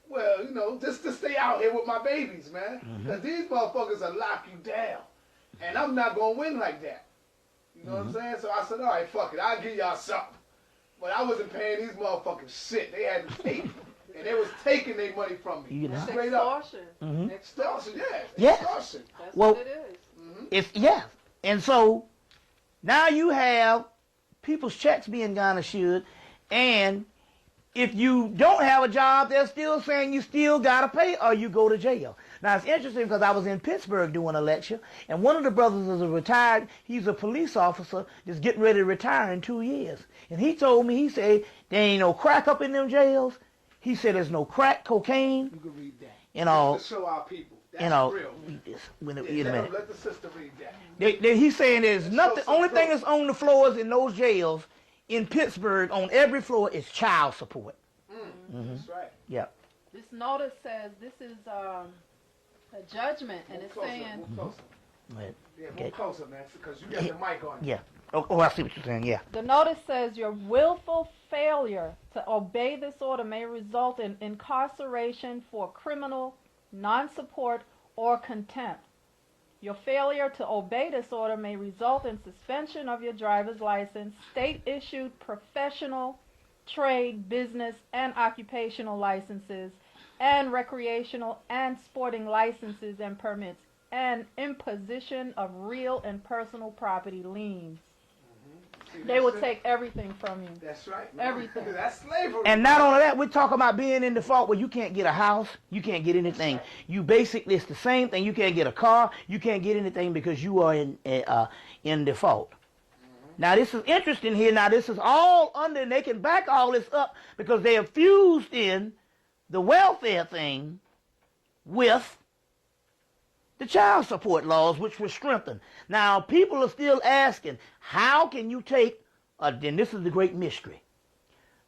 Well, you know, just to stay out here with my babies, man. Because these motherfuckers will lock you down. And I'm not going to win like that. You know what I'm saying? So I said, all right, fuck it. I'll give y'all something. But I wasn't paying these motherfuckers shit. They had to take. And they was taking their money from me. You know. Straight up. Extortion. Extortion, yeah. Yes. Extortion. That's Well, what it is. It's, yeah. And so now you have people's checks being garnished, and if you don't have a job, they're still saying you still got to pay or you go to jail. Now, it's interesting because I was in Pittsburgh doing a lecture, and one of the brothers is a retired, he's a police officer that's getting ready to retire in 2 years. And he told me, he said, there ain't no crack up in them jails. He said there's no crack, cocaine. You can read that. You know, To show our people. That's you know, real. read this. Wait a Let minute. the sister read that. He's saying there's nothing, some only thing proof. that's on the floors in those jails in Pittsburgh on every floor is child support. That's right. Yeah. This notice says this is a judgment, and Move it's closer, saying move closer. Right. Yeah, Okay. move closer, man, because you got the mic on. Yeah. Oh, I see what you're saying. Yeah. the notice says your willful failure to obey this order may result in incarceration for criminal non-support or contempt. Your failure to obey this order may result in suspension of your driver's license, state-issued professional, trade, business, and occupational licenses, and recreational and sporting licenses and permits, and imposition of real and personal property liens. They will take everything from you. That's right. Everything. That's slavery. And not only that, we're talking about being in default where you can't get a house, you can't get anything. You basically, it's the same thing. You can't get a car, you can't get anything because you are in default. Now this is interesting here. Now this is all under, and they can back all this up because they have fused in the welfare thing with the child support laws, which were strengthened. Now people are still asking, how can you take, and this is the great mystery,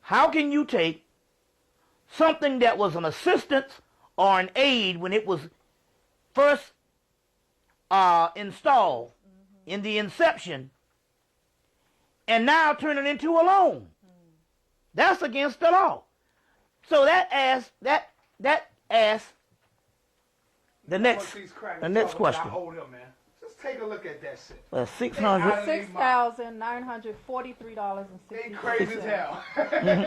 how can you take something that was an assistance or an aid when it was first installed in the inception, and now turn it into a loan? That's against the law. So that asks the next question. Hold up, man. Just take a look at that shit. $6,943.60. They crazy as hell.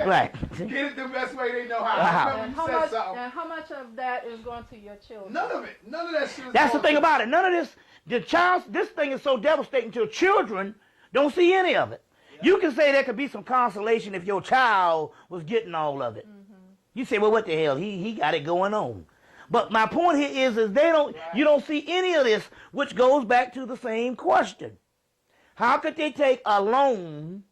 Right. Get it the best way they know how. Wow. I And remember you said something. how much of that is going to your children? None of it. None of that shit is That's the going thing to- about it. None of this, this thing is so devastating to children, don't see any of it. You can say there could be some consolation if your child was getting all of it. You say, well, what the hell? He got it going on. But my point here is you don't see any of this, which goes back to the same question. How could they take a loan,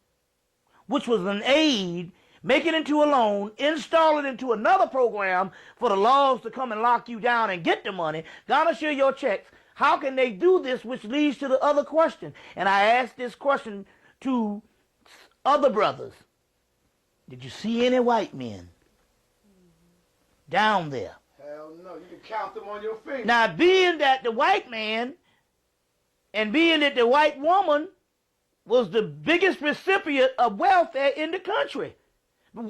which was an aid, make it into a loan, install it into another program for the laws to come and lock you down and get the money, garnish your checks? How can they do this, which leads to the other question? And I asked this question to other brothers. Did you see any white men down there? Hell no. You can count them on your fingers. Now, being that the white man and being that the white woman was the biggest recipient of welfare in the country,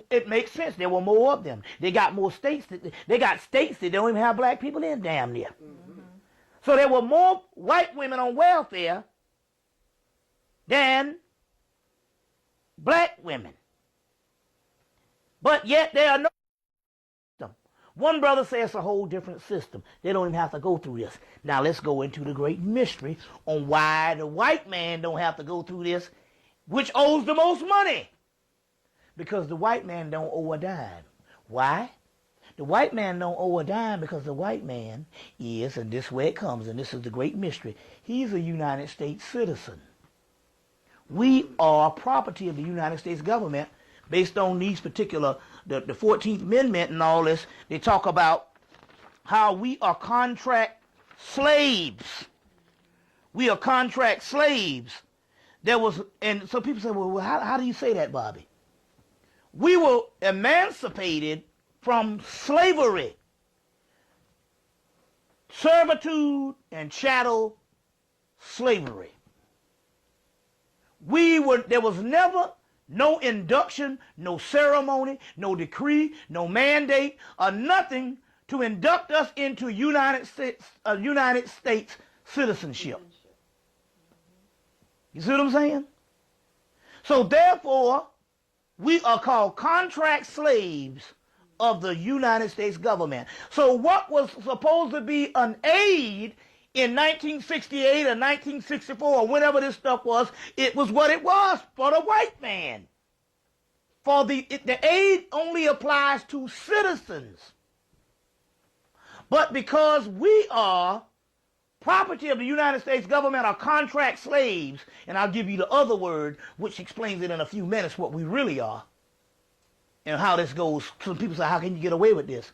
it makes sense. There were more of them. They got more states. They got states that don't even have black people in damn near. So there were more white women on welfare than black women. But yet there are no system. One brother says it's a whole different system. They don't even have to go through this. Now let's go into the great mystery on why the white man don't have to go through this, which owes the most money. Because the white man don't owe a dime. Why? The white man don't owe a dime because the white man is, and this is where it comes, and this is the great mystery, he's a United States citizen. We are property of the United States government based on these particular, the 14th Amendment and all this. They talk about how we are contract slaves. We are contract slaves. And so people say, well, how do you say that, Bobby? We were emancipated from slavery, servitude, and chattel slavery. There was never no induction, no ceremony, no decree, no mandate, or nothing to induct us into United States citizenship. You see what I'm saying? So therefore, we are called contract slaves of the United States government. So what was supposed to be an aid in 1968 or 1964 or whenever this stuff was, it was what it was for the white man. For the aid only applies to citizens. But because we are property of the United States government, or contract slaves, and I'll give you the other word, which explains it in a few minutes what we really are and how this goes. Some people say, how can you get away with this?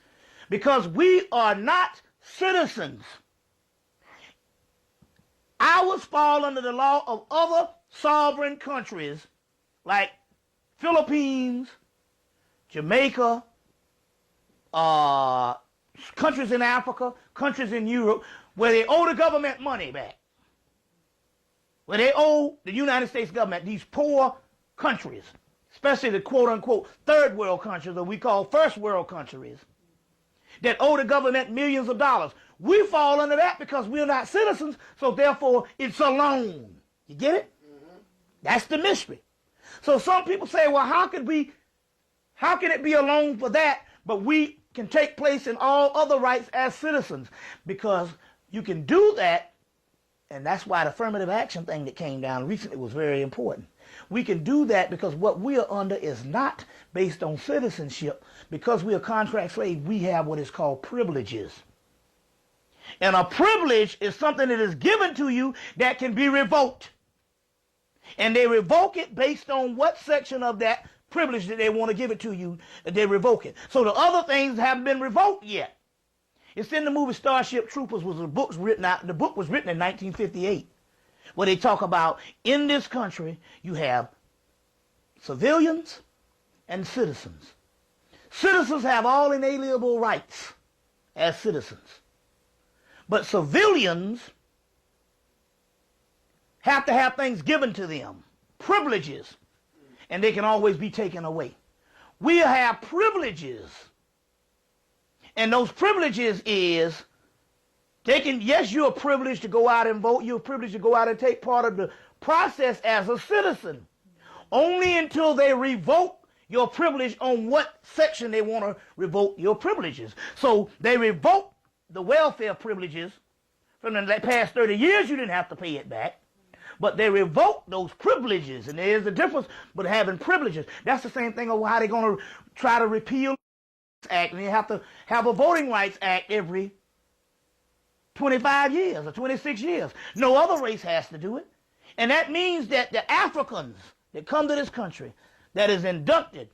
Because we are not citizens. Ours fall under the law of other sovereign countries like Philippines, Jamaica, countries in Africa, countries in Europe, where they owe the government money back. Where they owe the United States government, these poor countries, especially the quote-unquote third world countries that we call first world countries, that owe the government millions of dollars. We fall under that because we're not citizens, so therefore it's a loan. You get it? That's the mystery. So some people say, well, how can it be a loan for that, but we can take place in all other rights as citizens? Because you can do that And that's why the affirmative action thing that came down recently was very important. We can do that because what we are under is not based on citizenship. Because we are contract slaves, we have what is called privileges. And a privilege is something that is given to you that can be revoked. And they revoke it based on what section of that privilege that they want to give it to you, they revoke it. So the other things haven't been revoked yet. It's in the movie Starship Troopers. The book was written in 1958, where they talk about in this country you have civilians and citizens. Citizens have all inalienable rights as citizens. But civilians have to have things given to them, privileges, and they can always be taken away. We have privileges, and those privileges is yes, you're privileged to go out and vote, you're privileged to go out and take part of the process as a citizen, only until they revoke your privilege on what section they want to revoke your privileges. So they revoke the welfare privileges. From the past 30 years, you didn't have to pay it back. But they revoke those privileges, and there's a difference with having privileges. That's the same thing of how they're going to try to repeal the act, and you have to have a voting rights act every 25 years or 26 years. No other race has to do it. And that means that the Africans that come to this country that is inducted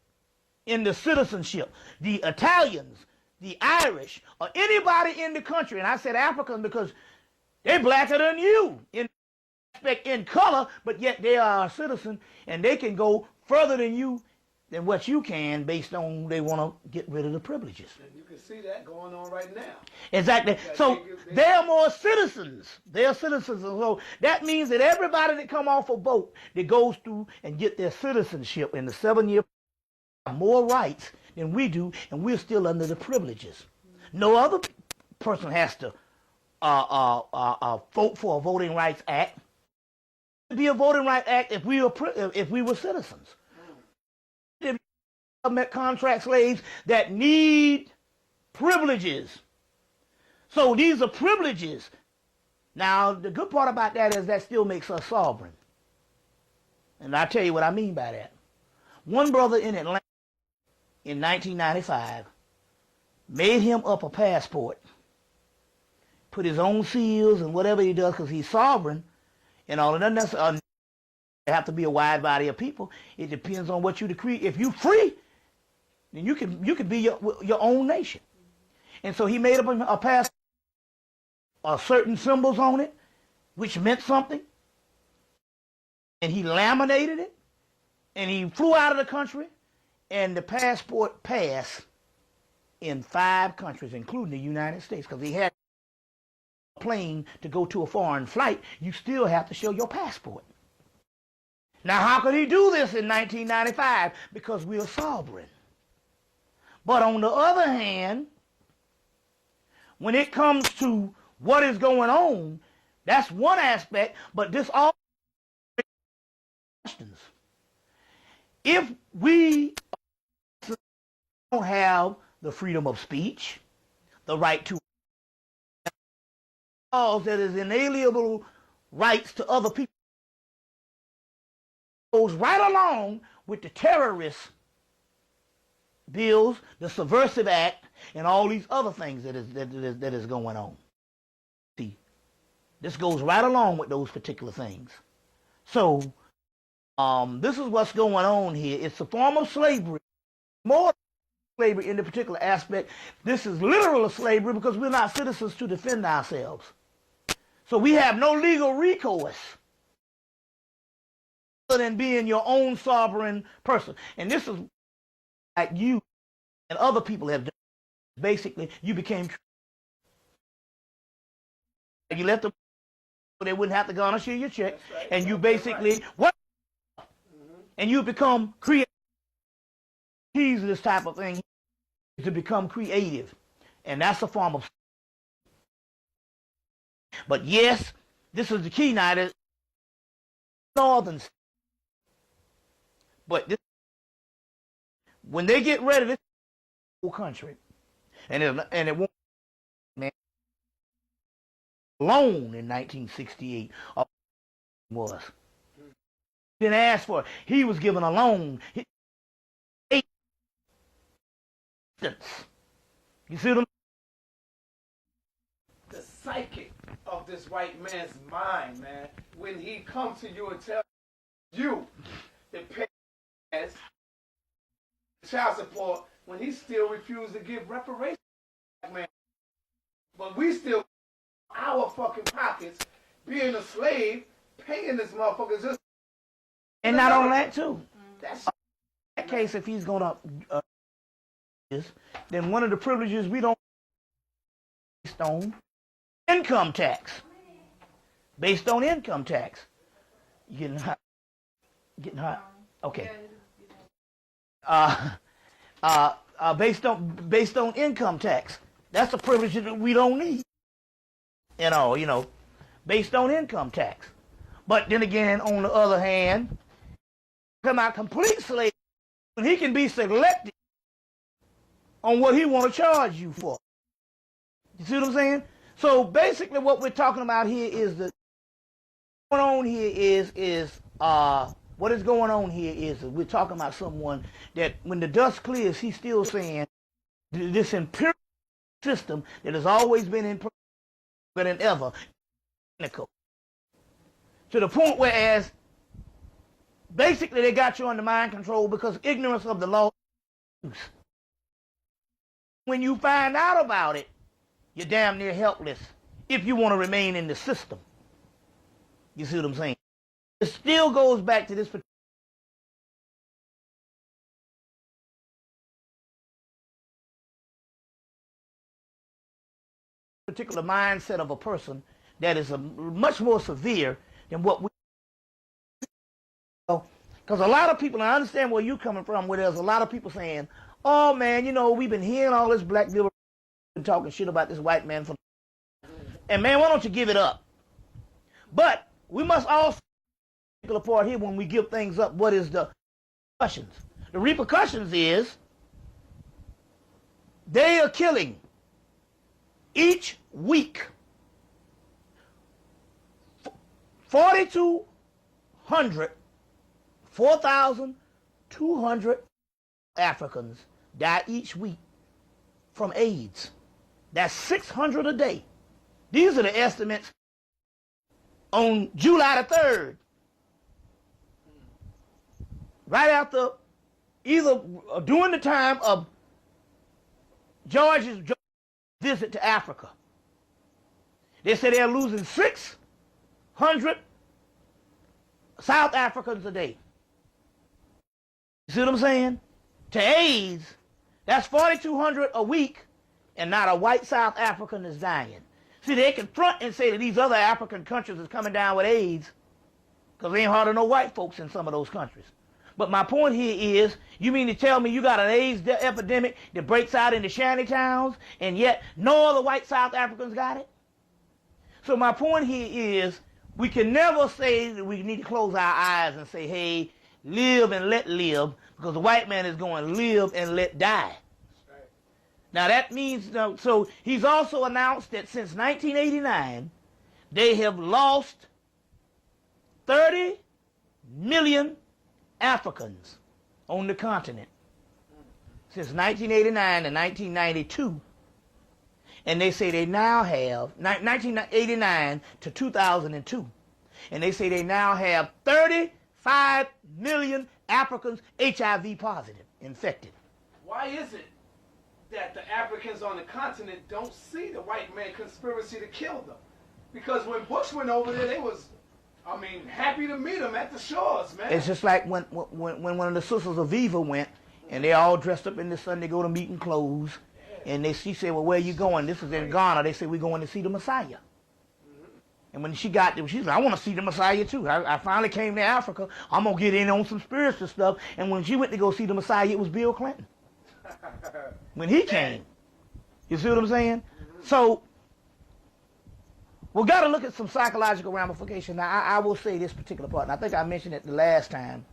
into citizenship, the Italians, the Irish, or anybody in the country, and I said African because they're blacker than you in color, but yet they are a citizen, and they can go further than you than what you can based on they want to get rid of the privileges. And you can see that going on right now. Exactly. So they're more citizens. They're citizens. And so that means that everybody that come off a boat that goes through and get their citizenship in the 7-year have more rights than we do, and we're still under the privileges. No other person has to vote for a voting rights act. It'd be a voting rights act if we were citizens. Contract slaves that need privileges. So these are privileges. Now, the good part about that is that still makes us sovereign. And I'll tell you what I mean by that. One brother in Atlanta in 1995 made him up a passport, put his own seals and whatever he does because he's sovereign and all of that. That's have to be a wide body of people. It depends on what you decree. If you're free, then you can be your own nation. And so he made up a passport, certain symbols on it, which meant something. And he laminated it, and he flew out of the country, and the passport passed in 5 countries, including the United States, because he had a plane to go to a foreign flight. You still have to show your passport. Now, how could he do this in 1995? Because we are sovereign. But on the other hand, when it comes to what is going on, that's one aspect, but this all questions. If we don't have the freedom of speech, the right to laws that is inalienable rights to other people, goes right along with the terrorist bills, the Subversive Act, and all these other things that is going on. See, this goes right along with those particular things. So, this is what's going on here. It's a form of slavery, more slavery in the particular aspect. This is literal slavery because we're not citizens to defend ourselves. So we have no legal recourse other than being your own sovereign person. And this is like you and other people have done. Basically, you became, you left them so they wouldn't have to garnish your check, right. And you basically what? And you become creative. Keys this type of thing to become creative, and that's a form of. But yes, this is the key now. That northern, but this, when they get rid of this whole country, and it won't, man, loan in 1968. Was. Didn't ask for it. He was given a loan. You see what I'm The psychic of this white man's mind, man, when he comes to you and tells you to pay child support when he still refused to give reparations, man. But we still, our fucking pockets, being a slave, paying this motherfucker just. And not only that too. That's in that case, if he's gonna then one of the privileges we don't based on income tax. Based on income tax. You getting hot? Getting hot? Okay. Based on income tax. That's a privilege that we don't need. You know, based on income tax. But then again, on the other hand, come out complete slave, and he can be selected on what he want to charge you for. You see what I'm saying? So basically, what we're talking about here is what is going on here is we're talking about someone that when the dust clears, he's still saying this imperial system that has always been in place better than ever, to the point whereas basically they got you under mind control because ignorance of the law. When you find out about it, you're damn near helpless if you want to remain in the system. You see what I'm saying? It still goes back to this particular mindset of a person that is much more severe than what we. Because a lot of people, I understand where you're coming from, where there's a lot of people saying, oh man, we've been hearing all this black people talking shit about this white man from, and man, why don't you give it up? But we must also take a part here when we give things up. What is the repercussions? The repercussions is they are killing each week 4,200 Africans die each week from AIDS. That's 600 a day. These are the estimates on July the 3rd. Right after, either during the time of George's visit to Africa. They say they're losing 600 South Africans a day. You see what I'm saying? To AIDS, that's 4,200 a week, and not a white South African is dying. See, they can front and say that these other African countries is coming down with AIDS, because there ain't hardly no white folks in some of those countries. But my point here is, you mean to tell me you got an AIDS epidemic that breaks out in the shanty towns, and yet no other white South Africans got it? So my point here is, we can never say that we need to close our eyes and say, hey, live and let live, because the white man is going to live and let die. Right. Now that means, so he's also announced that since 1989, they have lost 30 million Africans on the continent since 1989 to 1992. And they say they now have, 1989 to 2002, and they say they now have 35 million Africans HIV positive, infected. Why is it that the Africans on the continent don't see the white man conspiracy to kill them? Because when Bush went over there, they was, happy to meet him at the shores, man. It's just like when one of the sisters of Viva went, and they all dressed up in the Sunday go to meeting clothes, and she said, well, where are you going? This is in Ghana. They said, we're going to see the Messiah. And when she got there, she said, I want to see the Messiah too. I finally came to Africa. I'm going to get in on some spiritual stuff. And when she went to go see the Messiah, it was Bill Clinton. When he came. You see what I'm saying? So, we've got to look at some psychological ramifications. Now, I will say this particular part, and I think I mentioned it the last time.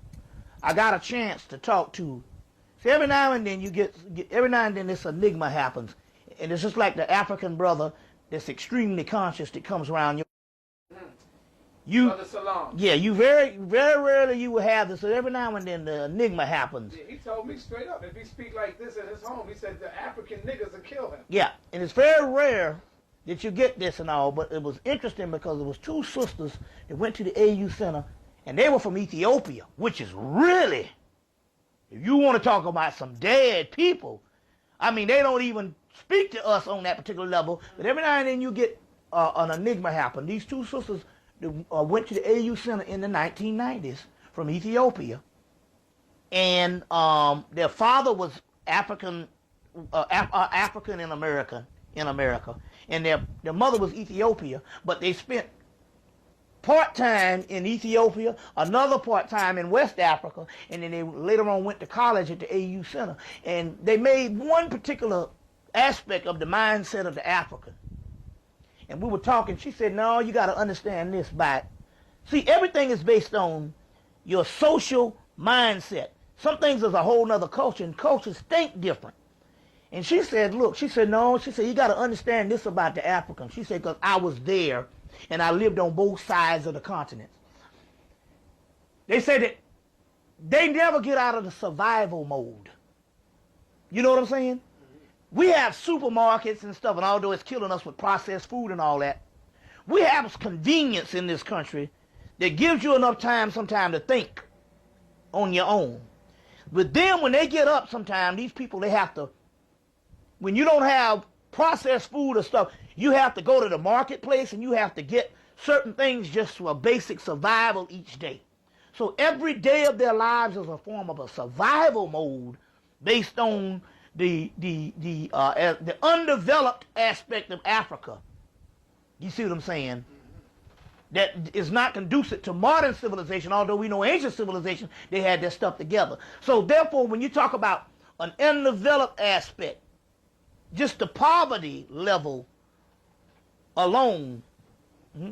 I got a chance to talk to, see, every now and then this enigma happens. And it's just like the African brother that's extremely conscious that comes around Brother Salam. yeah, you very rarely you will have this. So every now and then the enigma happens. Yeah, he told me straight up, if he speak like this in his home, he said the African niggas will kill him. Yeah, and it's very rare that you get this and all, but it was interesting because it was two sisters that went to the AU Center, and they were from Ethiopia, which is really, if you want to talk about some dead people, I mean, they don't even speak to us on that particular level, but every now and then you get an enigma happen. These two sisters went to the AU Center in the 1990s from Ethiopia, and their father was African in America, and their mother was Ethiopia, but they spent part-time in Ethiopia, another part-time in West Africa, and then they later on went to college at the AU Center, and they made one particular aspect of the mindset of the African. And we were talking, she said, no, you got to understand this see, everything is based on your social mindset. Some things is a whole nother culture, and cultures think different. And she said, look, she said, no, she said, you got to understand this about the Africans. She said, because I was there, and I lived on both sides of the continent. They said that they never get out of the survival mode. You know what I'm saying? We have supermarkets and stuff, and although it's killing us with processed food and all that, we have convenience in this country that gives you enough time sometime to think on your own. With them, when they get up sometime, these people, they have to, when you don't have processed food or stuff, you have to go to the marketplace and you have to get certain things just for a basic survival each day. So every day of their lives is a form of a survival mode based on the undeveloped aspect of Africa. You see what I'm saying? That is not conducive to modern civilization, although we know ancient civilization, they had their stuff together. So therefore, when you talk about an undeveloped aspect, just the poverty level alone, Yeah,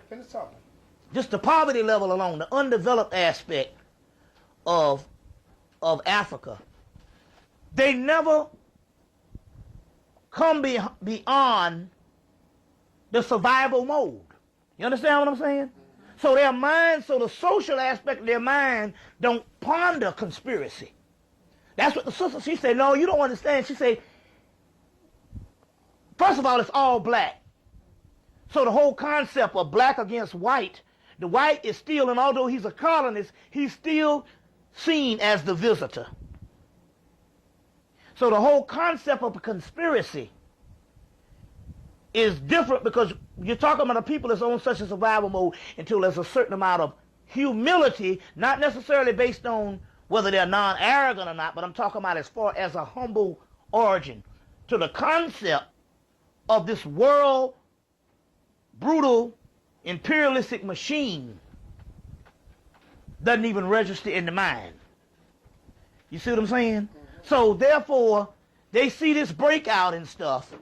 finish talking. just the poverty level alone, the undeveloped aspect of Africa, they never come beyond the survival mode. You understand what I'm saying? So their mind, so the social aspect of their mind don't ponder conspiracy. That's what the sister, she said, no, you don't understand. She said, first of all, it's all black. So the whole concept of black against white, the white is still, and although he's a colonist, he's still seen as the visitor. So the whole concept of a conspiracy is different because you're talking about a people that's on such a survival mode until there's a certain amount of humility, not necessarily based on whether they're non-arrogant or not, but I'm talking about as far as a humble origin to the concept of this world brutal imperialistic machine doesn't even register in the mind. You see what I'm saying? So therefore, they see this breakout and stuff.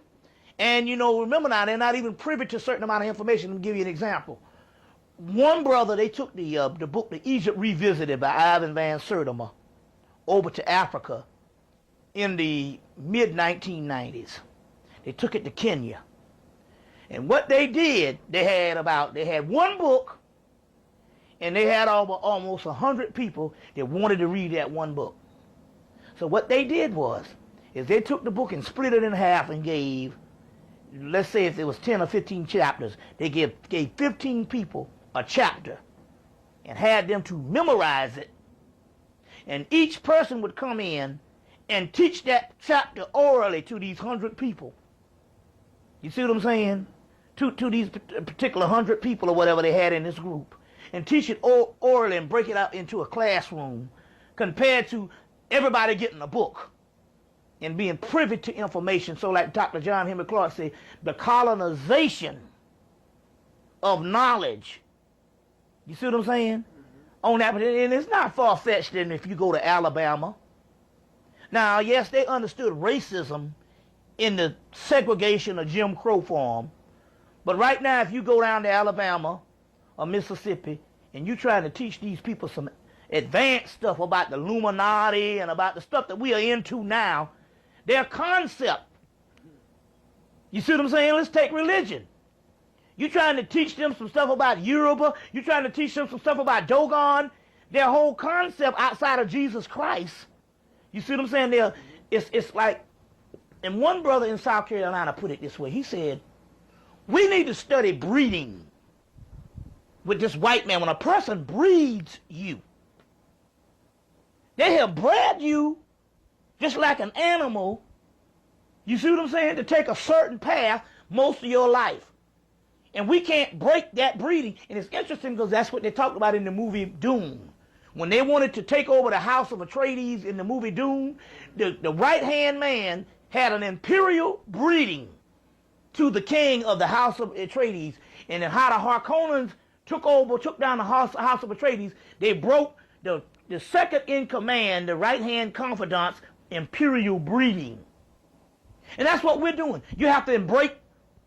And you know, remember now, they're not even privy to a certain amount of information. Let me give you an example. One brother, they took the book, The Egypt Revisited by Ivan Van Sertima, over to Africa in the mid-1990s. They took it to Kenya. And what they did, they had one book, and they had almost 100 people that wanted to read that one book. So what they did is they took the book and split it in half and gave, let's say if it was 10 or 15 chapters, they gave 15 people a chapter and had them to memorize it. And each person would come in and teach that chapter orally to these 100 people. You see what I'm saying? To these particular 100 people or whatever they had in this group. And teach it orally and break it out into a classroom compared to everybody getting a book and being privy to information. So like Dr. John Henry Clark said, the colonization of knowledge. You see what I'm saying? On that, and it's not far-fetched than if you go to Alabama. Now, yes, they understood racism in the segregation of Jim Crow form. But right now, if you go down to Alabama or Mississippi and you try to teach these people some advanced stuff about the Illuminati and about the stuff that we are into now, their concept, You see what I'm saying? Let's take religion. You're trying to teach them some stuff about Yoruba. You're trying to teach them some stuff about Dogon. Their whole concept outside of Jesus Christ. You see what I'm saying? It's like, and one brother in South Carolina put it this way. He said, we need to study breeding with this white man. When a person breeds you, they have bred you just like an animal. You see what I'm saying? To take a certain path most of your life. And we can't break that breeding. And it's interesting because that's what they talked about in the movie Doom. When they wanted to take over the House of Atreides in the movie Doom, the right-hand man had an imperial breeding to the king of the House of Atreides. And then how the Harkonnens took down the House of Atreides, they broke the second in command, the right-hand confidant's imperial breeding. And that's what we're doing. You have to embrace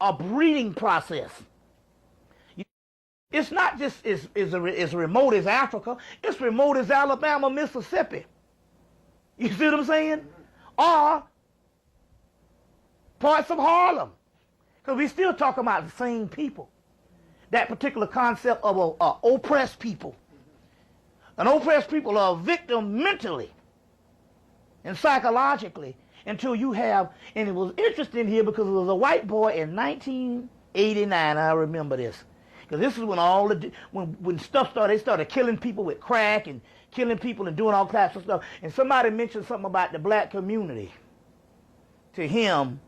a breeding process. It's not just as remote as Africa. It's remote as Alabama, Mississippi. You see what I'm saying? Or parts of Harlem. Because we still talking about the same people. That particular concept of a oppressed people. An oppressed people are a victim mentally and psychologically until you have, and it was interesting here because it was a white boy in 1989, I remember this. Because this is when when stuff started, they started killing people with crack and killing people and doing all types of stuff. And somebody mentioned something about the black community to him,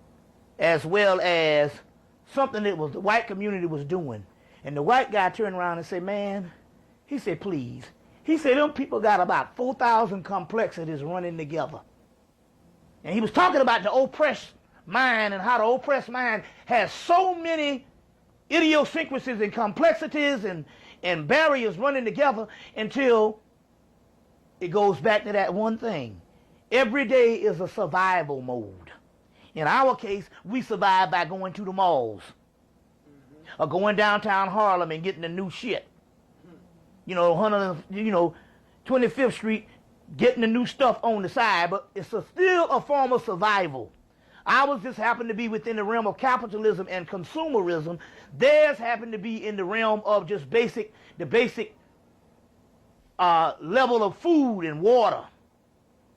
as well as something that was the white community was doing. And the white guy turned around and said, man, he said, please. He said, them people got about 4,000 complexities running together. And he was talking about the oppressed mind and how the oppressed mind has so many idiosyncrasies and complexities and barriers running together until it goes back to that one thing. Every day is a survival mode. In our case, we survive by going to the malls or going downtown Harlem and getting the new shit. 25th Street, getting the new stuff on the side, but it's still a form of survival. Ours just happened to be within the realm of capitalism and consumerism. Theirs happened to be in the realm of just the basic level of food and water.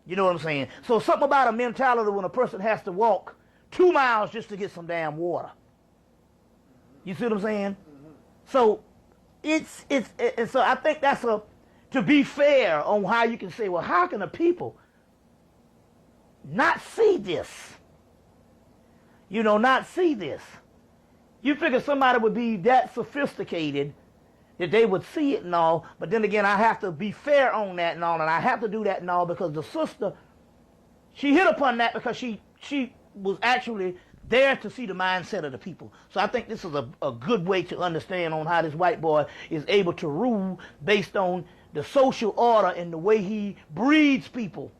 You know what I'm saying? So something about a mentality when a person has to walk 2 miles just to get some damn water. You see what I'm saying? So and so I think that's to be fair on how you can say, well, how can a people not see this? Not see this. You figure somebody would be that sophisticated that they would see it and all, but then again, I have to be fair on that and all, and I have to do that and all because the sister, she hit upon that because she was actually there to see the mindset of the people. So I think this is a good way to understand on how this white boy is able to rule based on the social order and the way he breeds people.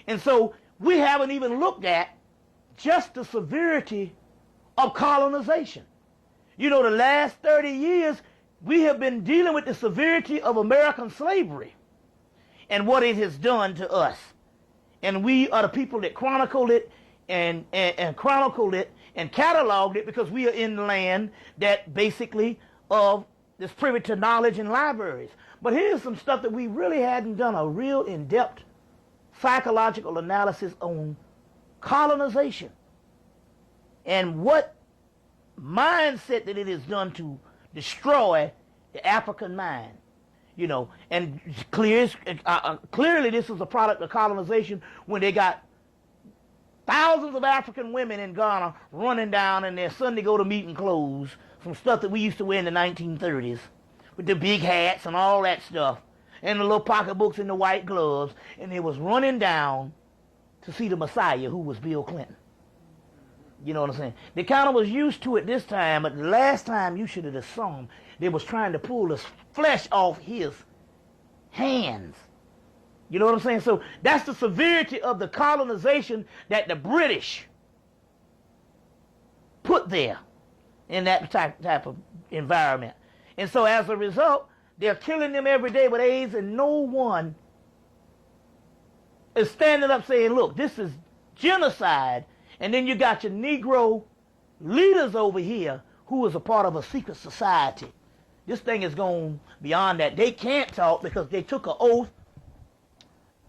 And so we haven't even looked at just the severity of colonization. The last 30 years, we have been dealing with the severity of American slavery and what it has done to us. And we are the people that chronicled it and chronicled it and cataloged it because we are in the land that basically is privy to knowledge and libraries. But here's some stuff that we really hadn't done a real in-depth psychological analysis on colonization and what mindset that it has done to destroy the African mind. And clearly this is a product of colonization when they got thousands of African women in Ghana running down in their Sunday go-to-meeting clothes, some stuff that we used to wear in the 1930s, with the big hats and all that stuff, and the little pocketbooks and the white gloves, and they was running down to see the Messiah, who was Bill Clinton. You know what I'm saying? They kind of was used to it this time, but the last time you should have saw him, they was trying to pull the flesh off his hands. You know what I'm saying? So that's the severity of the colonization that the British put there in that type of environment. And so as a result, they're killing them every day with AIDS, and no one is standing up saying, look, this is genocide. And then you got your Negro leaders over here who was a part of a secret society. This thing is going beyond that. They can't talk because they took an oath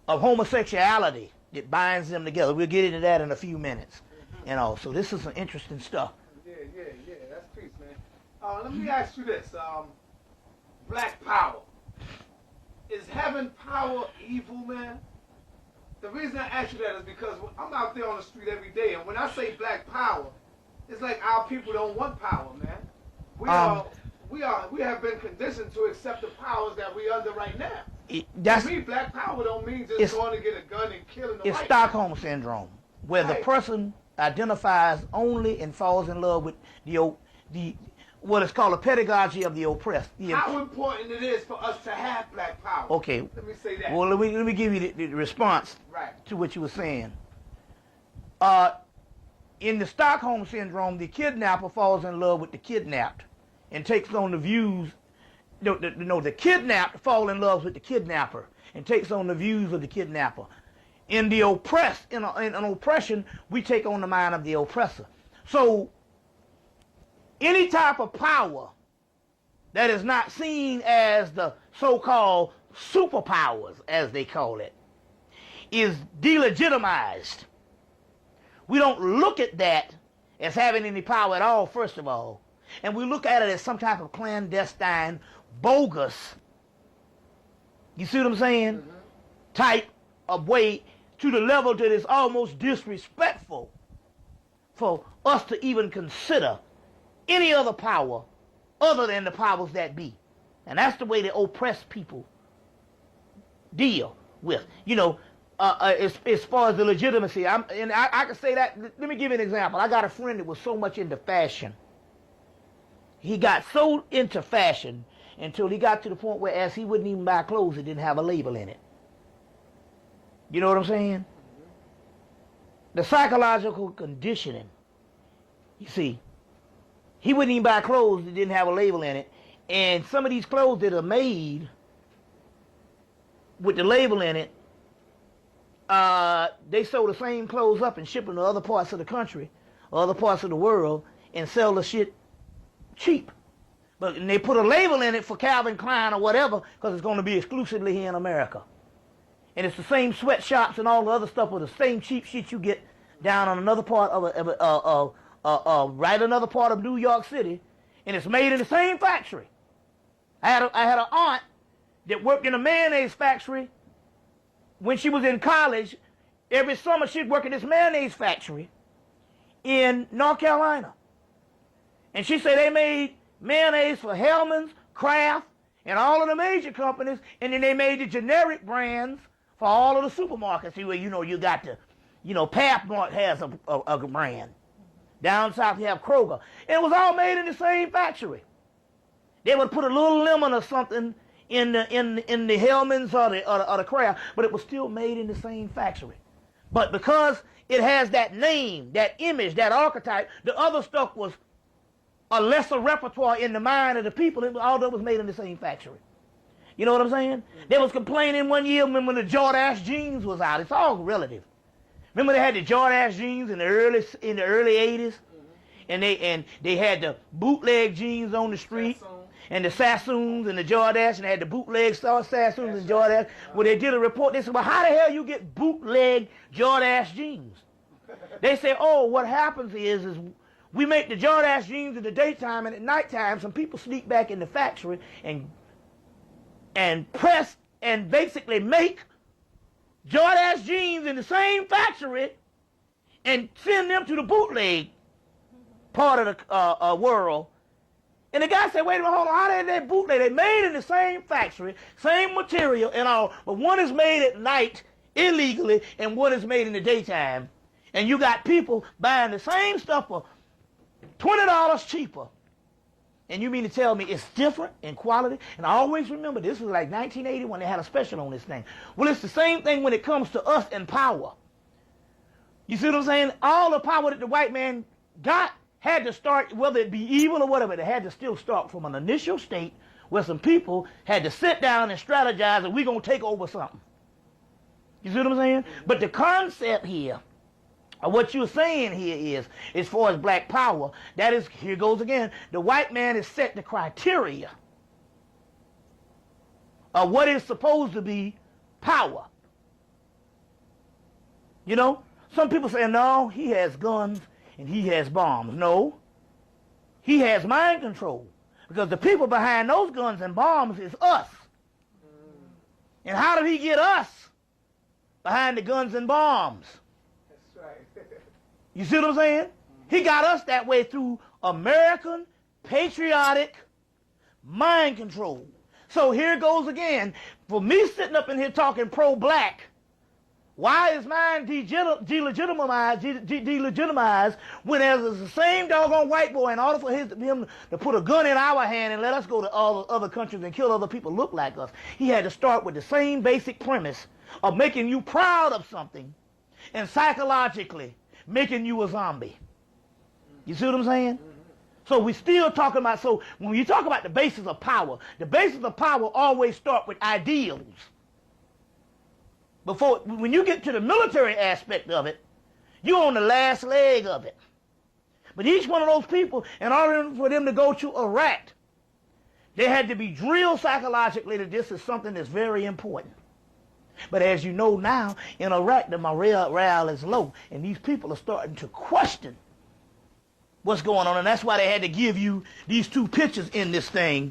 of homosexuality that binds them together. We'll get into that in a few minutes. You know, so this is some interesting stuff. Yeah. That's peace, man. Let me ask you this. Black power. Is having power evil, man? The reason I ask you that is because I'm out there on the street every day, and when I say black power, it's like our people don't want power, man. We have been conditioned to accept the powers that we under right now. To me, black power don't mean just going to get a gun and killing the It's white Stockholm syndrome, where the person identifies only and falls in love with the what is called a pedagogy of the oppressed. How important it is for us to have black power? Okay. Let me say that. Well, let me give you the response to what you were saying. In the Stockholm syndrome, the kidnapper falls in love with the kidnapped and takes on the views. The kidnapped fall in love with the kidnapper and takes on the views of the kidnapper. In the oppressed, in an oppression, we take on the mind of the oppressor. So any type of power that is not seen as the so-called superpowers, as they call it, is delegitimized. We don't look at that as having any power at all, first of all. And we look at it as some type of clandestine, bogus, you see what I'm saying, type of way, to the level that is almost disrespectful for us to even consider any other power other than the powers that be. And that's the way the oppressed people deal with, as far as the legitimacy. I can say that. Let me give you an example. I got a friend that was so much into fashion. He got so into fashion until he got to the point where as he wouldn't even buy clothes that didn't have a label in it. You know what I'm saying? The psychological conditioning. You see, he wouldn't even buy clothes that didn't have a label in it. And some of these clothes that are made with the label in it, they sew the same clothes up and ship them to other parts of the country, or other parts of the world, and sell the shit cheap. But and they put a label in it for Calvin Klein or whatever, because it's going to be exclusively here in America. And it's the same sweatshops and all the other stuff with the same cheap shit you get down on another part of another part of New York City, and it's made in the same factory. I had an aunt that worked in a mayonnaise factory when she was in college. Every summer she'd work in this mayonnaise factory in North Carolina. And she said they made mayonnaise for Hellman's, Kraft, and all of the major companies, and then they made the generic brands for all of the supermarkets. See where you got the, Pathmark has a brand. Down south you have Kroger. And it was all made in the same factory. They would put a little lemon or something in the Hellman's or the Kraft, but it was still made in the same factory. But because it has that name, that image, that archetype, the other stuff was a lesser repertoire in the mind of the people. All that was made in the same factory. You know what I'm saying? They was complaining one year when the Jordache jeans was out. It's all relative. Remember they had the Jordache jeans in the early 80s, and they had the bootleg jeans on the street, and the Sassoons and the Jordache, and they had the bootleg Sassoons and Jordache. Well, they did a report. They said, well, how the hell you get bootleg Jordache jeans? They said, oh, what happens is we make the Jordache jeans in the daytime, and at nighttime, some people sneak back in the factory and press and basically make Jordache jeans in the same factory and send them to the bootleg part of the world. And the guy said, wait a minute, hold on, how did they bootleg? They made in the same factory, same material and all, but one is made at night illegally and one is made in the daytime. And you got people buying the same stuff for $20 cheaper. And you mean to tell me it's different in quality? And I always remember, this was like 1981, they had a special on this thing. Well, it's the same thing when it comes to us and power. You see what I'm saying? All the power that the white man got had to start, whether it be evil or whatever, it had to still start from an initial state where some people had to sit down and strategize and we're going to take over something. You see what I'm saying? But the concept here What you're saying here is, as far as black power, that is, here goes again, the white man has set the criteria of what is supposed to be power. You know, some people say, no, he has guns and he has bombs. No, he has mind control, because the people behind those guns and bombs is us. And how did he get us behind the guns and bombs? That's right. You see what I'm saying? He got us that way through American patriotic mind control. So here goes again. For me sitting up in here talking pro-black, why is mine delegitimized when there's the same doggone white boy, in order for him to put a gun in our hand and let us go to all other countries and kill other people look like us, he had to start with the same basic premise of making you proud of something and psychologically making you a zombie. You see what I'm saying? So we still talking about, so when you talk about the basis of power always start with ideals. Before, when you get to the military aspect of it, you're on the last leg of it. But each one of those people, in order for them to go to Iraq, they had to be drilled psychologically that this is something that's very important. But as you know now, in Iraq, the morale is low, and these people are starting to question what's going on, and that's why they had to give you these two pictures in this thing,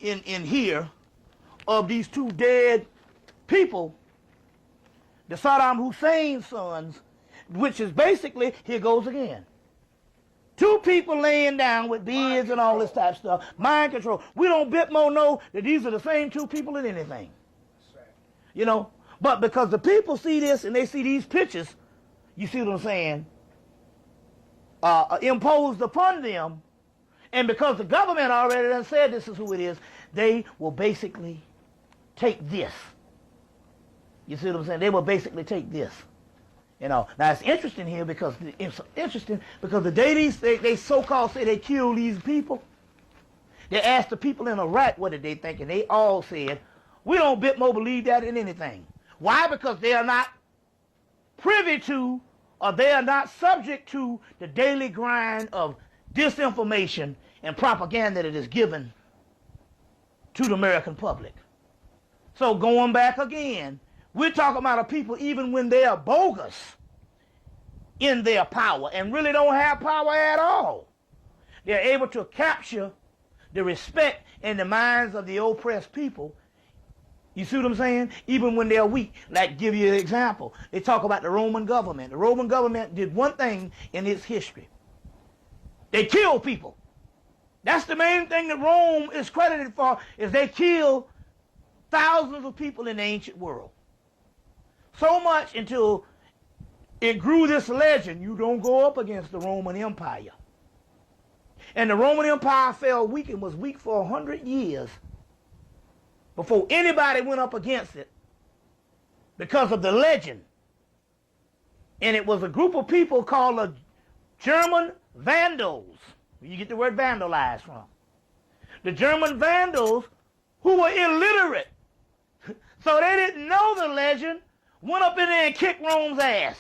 in here, of these two dead people, the Saddam Hussein's sons, which is basically, here goes again, two people laying down with beards and all this type of stuff, mind control. We don't bit more know that these are the same two people in anything. That's right. You know, but because the people see this and they see these pictures, you see what I'm saying, imposed upon them, and because the government already done said this is who it is, they will basically take this. You see what I'm saying? They will basically take this. You know, now it's interesting here because the day they so-called say they killed these people, they asked the people in Iraq what did they think, and they all said, we don't bit more believe that in anything. Why? Because they are not privy to, or they are not subject to the daily grind of disinformation and propaganda that is given to the American public. So going back again, we're talking about a people even when they are bogus in their power and really don't have power at all. They're able to capture the respect in the minds of the oppressed people. You see what I'm saying? Even when they're weak. Like, give you an example. They talk about the Roman government. The Roman government did one thing in its history. They killed people. That's the main thing that Rome is credited for, is they killed thousands of people in the ancient world. So much until it grew this legend, you don't go up against the Roman Empire. And the Roman Empire fell weak and was weak for 100 years before anybody went up against it because of the legend. And it was a group of people called the German Vandals. Where you get the word vandalize from. The German Vandals, who were illiterate, so they didn't know the legend, went up in there and kicked Rome's ass.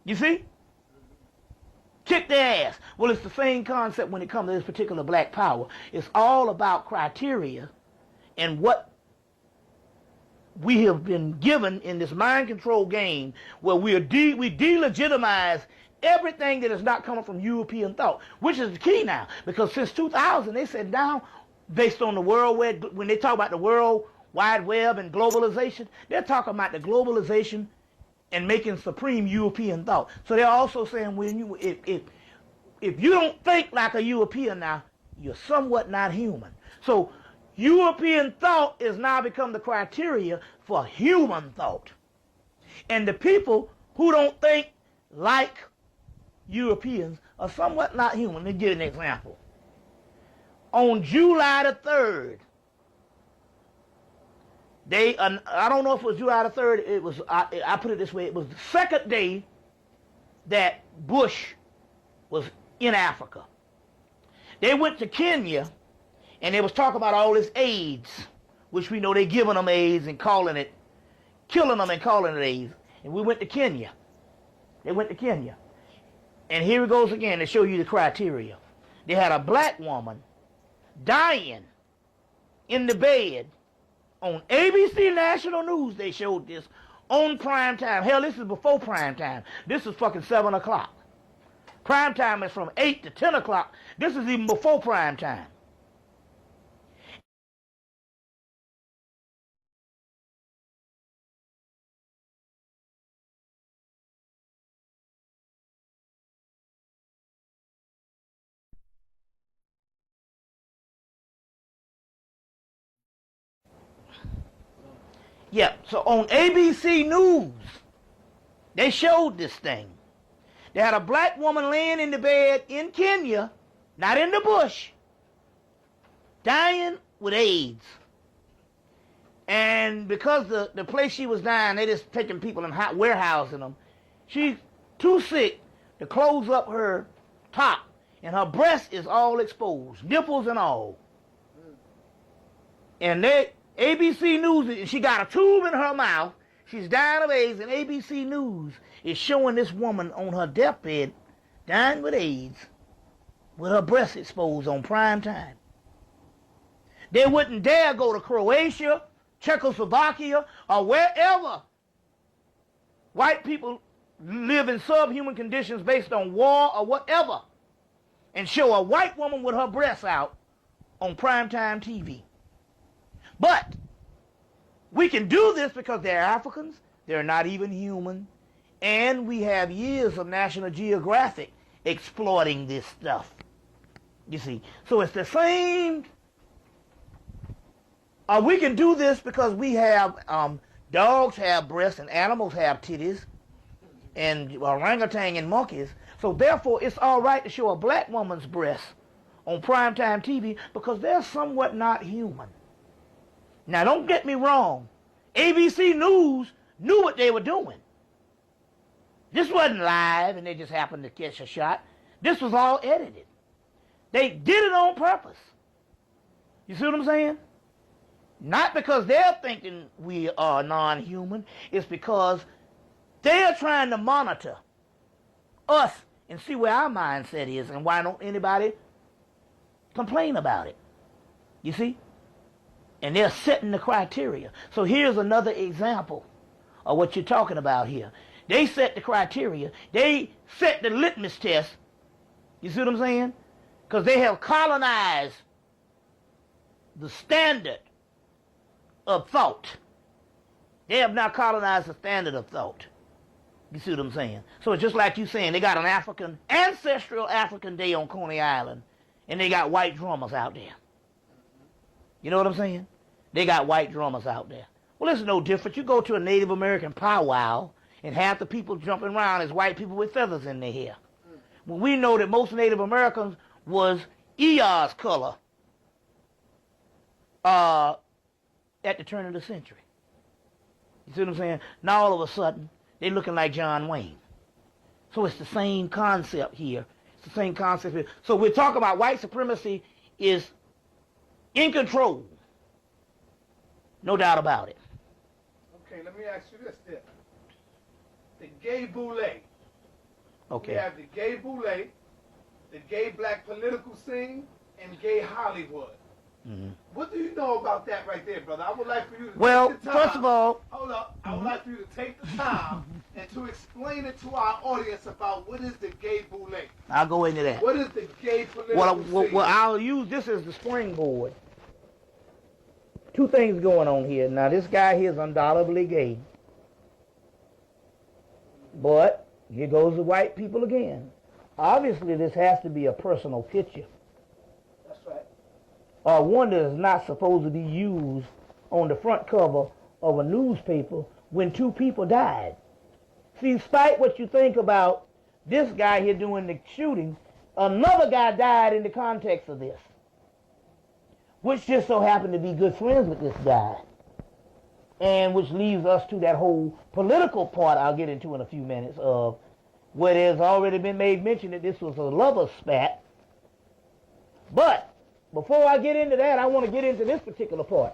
You see? Kicked their ass. Well, it's the same concept when it comes to this particular black power. It's all about criteria and what we have been given in this mind control game where we delegitimize everything that is not coming from European thought, which is the key now. Because since 2000, they said now, based on the world, when they talk about the World Wide Web and globalization, they're talking about the globalization and making supreme European thought. So they're also saying if you don't think like a European now, you're somewhat not human. So European thought is now become the criteria for human thought. And the people who don't think like Europeans are somewhat not human. Let me give you an example. On July the 3rd, I don't know if it was July the 3rd, it was, I put it this way, it was the second day that Bush was in Africa. They went to Kenya, and they was talking about all this AIDS, which we know they giving them AIDS and calling it, killing them and calling it AIDS. And we went to Kenya. They went to Kenya. And here it goes again to show you the criteria. They had a black woman dying in the bed on ABC National News. They showed this on prime time. Hell, this is before prime time. This is fucking 7 o'clock. Prime time is from 8 to 10 o'clock. This is even before prime time. Yeah, so on ABC News, they showed this thing. They had a black woman laying in the bed in Kenya, not in the bush, dying with AIDS. And because the place she was dying, they just taking people and warehousing them. She's too sick to close up her top, and her breast is all exposed, nipples and all. And ABC News, and she got a tube in her mouth. She's dying of AIDS, and ABC News is showing this woman on her deathbed dying with AIDS with her breast exposed on prime time. They wouldn't dare go to Croatia, Czechoslovakia, or wherever white people live in subhuman conditions based on war or whatever, and show a white woman with her breasts out on primetime TV. But we can do this because they're Africans, they're not even human, and we have years of National Geographic exploiting this stuff. You see, so it's the same. We can do this because we have, dogs have breasts and animals have titties, and orangutan and monkeys. So therefore, it's all right to show a black woman's breasts on primetime TV because they're somewhat not human. Now, don't get me wrong. ABC News knew what they were doing. This wasn't live and they just happened to catch a shot. This was all edited. They did it on purpose. You see what I'm saying? Not because they're thinking we are non-human. It's because they're trying to monitor us and see where our mindset is and why don't anybody complain about it. You see? And they're setting the criteria. So here's another example of what you're talking about here. They set the criteria. They set the litmus test. You see what I'm saying? Because they have colonized the standard of thought. They have now colonized the standard of thought. You see what I'm saying? So it's just like you saying, they got an ancestral African day on Coney Island, and they got white drummers out there. You know what I'm saying? They got white drummers out there. Well, it's no different. You go to a Native American powwow, and half the people jumping around is white people with feathers in their hair. When we know that most Native Americans was Eeyah's color at the turn of the century. You see what I'm saying? Now all of a sudden, they looking like John Wayne. So it's the same concept here. It's the same concept here. So we're talking about white supremacy is in control. No doubt about it. Okay, let me ask you this then. The gay Boule. Okay. We have the gay Boule, the gay black political scene, and gay Hollywood. Mm-hmm. What do you know about that right there, brother? I would like for you to take the time. First of all... Hold up. I would like for you to take the time and to explain it to our audience about what is the gay Boule. I'll go into that. What is the gay political scene? Well, I'll use this as the springboard. Two things going on here. Now, this guy here is undoubtedly gay. But here goes the white people again. Obviously, this has to be a personal picture. That's right. Or one that is not supposed to be used on the front cover of a newspaper when two people died. See, despite what you think about this guy here doing the shooting, another guy died in the context of this, which just so happened to be good friends with this guy. And which leads us to that whole political part I'll get into in a few minutes of where there's already been made mention that this was a lover spat. But before I get into that, I want to get into this particular part.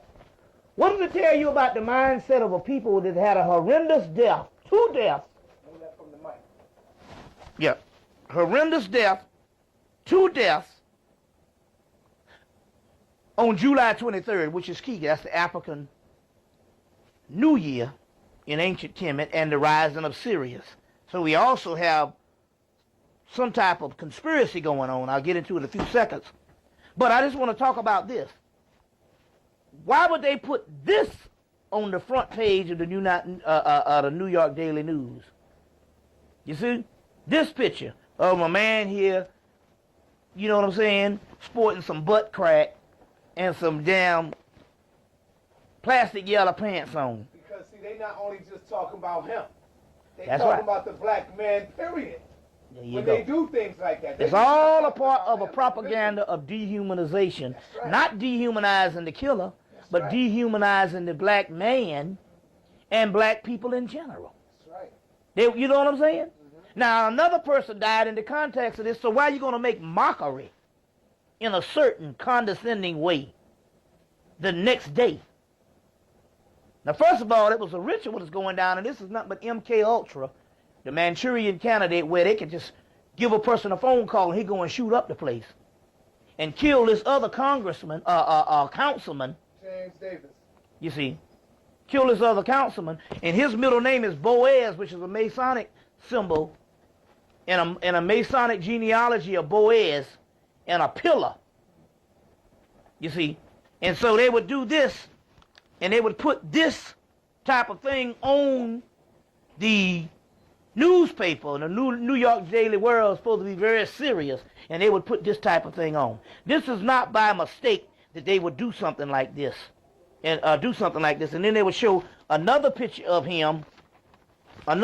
What does it tell you about the mindset of a people that had a horrendous death to death. Move that from the mic. Yeah, horrendous death, to death, on July 23rd, which is key. That's the African New Year in ancient Kemet and the rising of Sirius. So we also have some type of conspiracy going on. I'll get into it in a few seconds. But I just want to talk about this. Why would they put this on the front page of the New York Daily News? You see? This picture of a man here, you know what I'm saying, sporting some butt crack and some damn plastic yellow pants on. Because, see, they not only just talking about him. They That's talking right. about the black man, period. There you When go. they do things like that. It's all a part of a propaganda of dehumanization. That's right. Not dehumanizing the killer, That's but right. dehumanizing the black man and black people in general. That's right. You know what I'm saying? Now, another person died in the context of this, so why are you going to make mockery in a certain condescending way the next day? Now, first of all, it was a ritual that's going down, and this is nothing but MK Ultra, the Manchurian candidate, where they can just give a person a phone call and he go and shoot up the place and kill this other councilman, James Davis. you see, kill this other councilman, and his middle name is Boaz, which is a Masonic symbol and a Masonic genealogy of Boaz and a pillar, you see. And so they would do this, and they would put this type of thing on the newspaper, and the New York Daily World is supposed to be very serious, and they would put this type of thing on. This is not by mistake that they would do something like this, and and then they would show another picture of him, and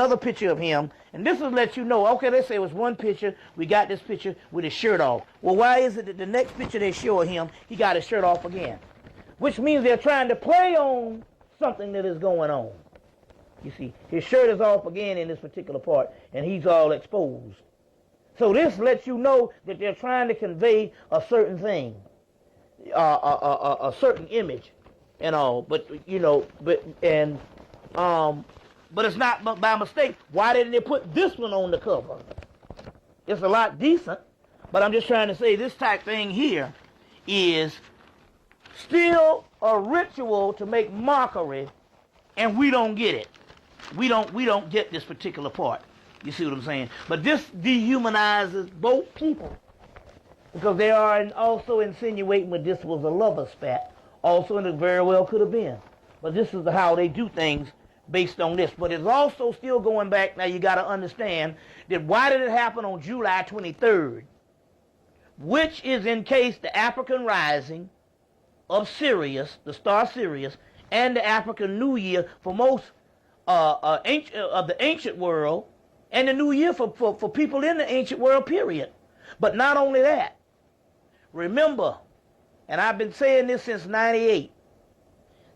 this will let you know, okay, they say it was one picture, we got this picture with his shirt off. Well, why is it that the next picture they show of him, he got his shirt off again? Which means they're trying to play on something that is going on. You see, his shirt is off again in this particular part, and he's all exposed. So this lets you know that they're trying to convey a certain thing, a certain image, and all. But you know, but it's not by mistake. Why didn't they put this one on the cover? It's a lot decent, but I'm just trying to say this type thing here is still a ritual to make mockery, and we don't get it. We don't get this particular part. You see what I'm saying? But this dehumanizes both people, because they are also insinuating that this was a lover spat. Also, and it very well could have been. But this is how they do things based on this. But it's also still going back. Now you got to understand that why did it happen on July 23rd, which is in case the African rising of Sirius, the star Sirius, and the African New Year for most of the ancient world, and the New Year for people in the ancient world, period. But not only that, remember, and I've been saying this since '98,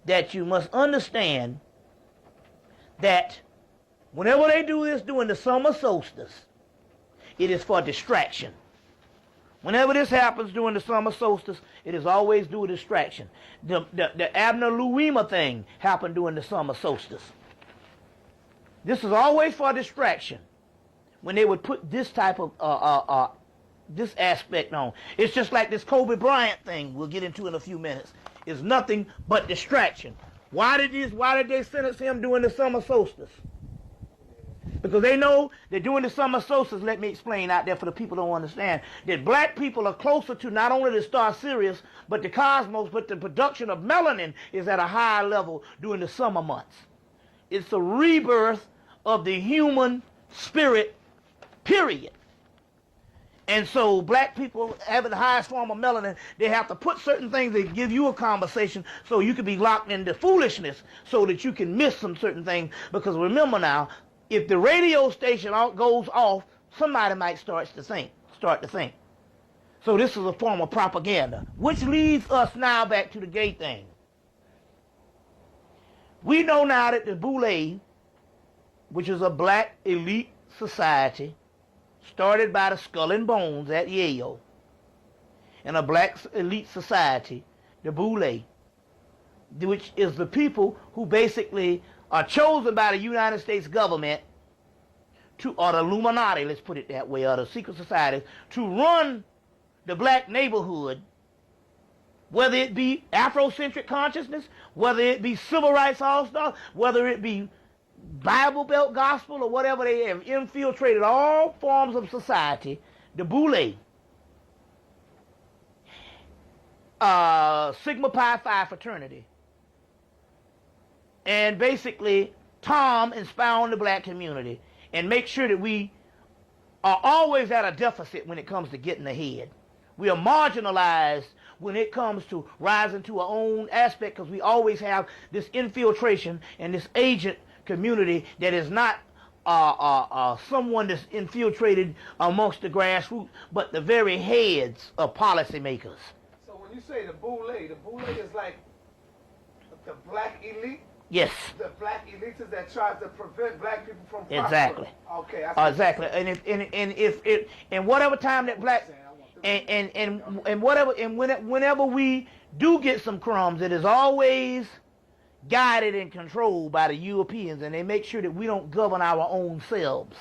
that you must understand that whenever they do this during the summer solstice, it is for distraction. Whenever this happens during the summer solstice, it is always due to distraction. The Abner Luima thing happened during the summer solstice. This is always for distraction when they would put this type of this aspect on. It's just like this Kobe Bryant thing we'll get into in a few minutes. It's nothing but distraction. Why did they sentence him during the summer solstice? Because they know that during the summer solstice, let me explain out there for the people who don't understand, that black people are closer to not only the star Sirius, but the cosmos, but the production of melanin is at a higher level during the summer months. It's a rebirth of the human spirit, period. And so black people having the highest form of melanin, they have to put certain things that give you a conversation so you can be locked into foolishness so that you can miss some certain things. Because remember now, if the radio station goes off, somebody might start to think. So this is a form of propaganda, which leads us now back to the gay thing. We know now that the Boule, which is a black elite society started by the Skull and Bones at Yale, and a black elite society, the Boule, which is the people who basically are chosen by the United States government or the Illuminati, let's put it that way, or the secret societies, to run the black neighborhood, whether it be Afrocentric consciousness, whether it be civil rights all-stars, whether it be Bible Belt gospel or whatever. They have infiltrated all forms of society. The Boule, Sigma Pi Phi fraternity, and basically Tom and expound the black community and make sure that we are always at a deficit when it comes to getting ahead. We are marginalized when it comes to rising to our own aspect, because we always have this infiltration and this agent community that is not someone that's infiltrated amongst the grassroots, but the very heads of policymakers. So when you say the Boule is like the black elite? Yes. The black elites that tries to prevent black people from prospering. Exactly. Okay. Exactly. And whatever time that black and whenever we do get some crumbs, it is always guided and controlled by the Europeans, and they make sure that we don't govern our own selves.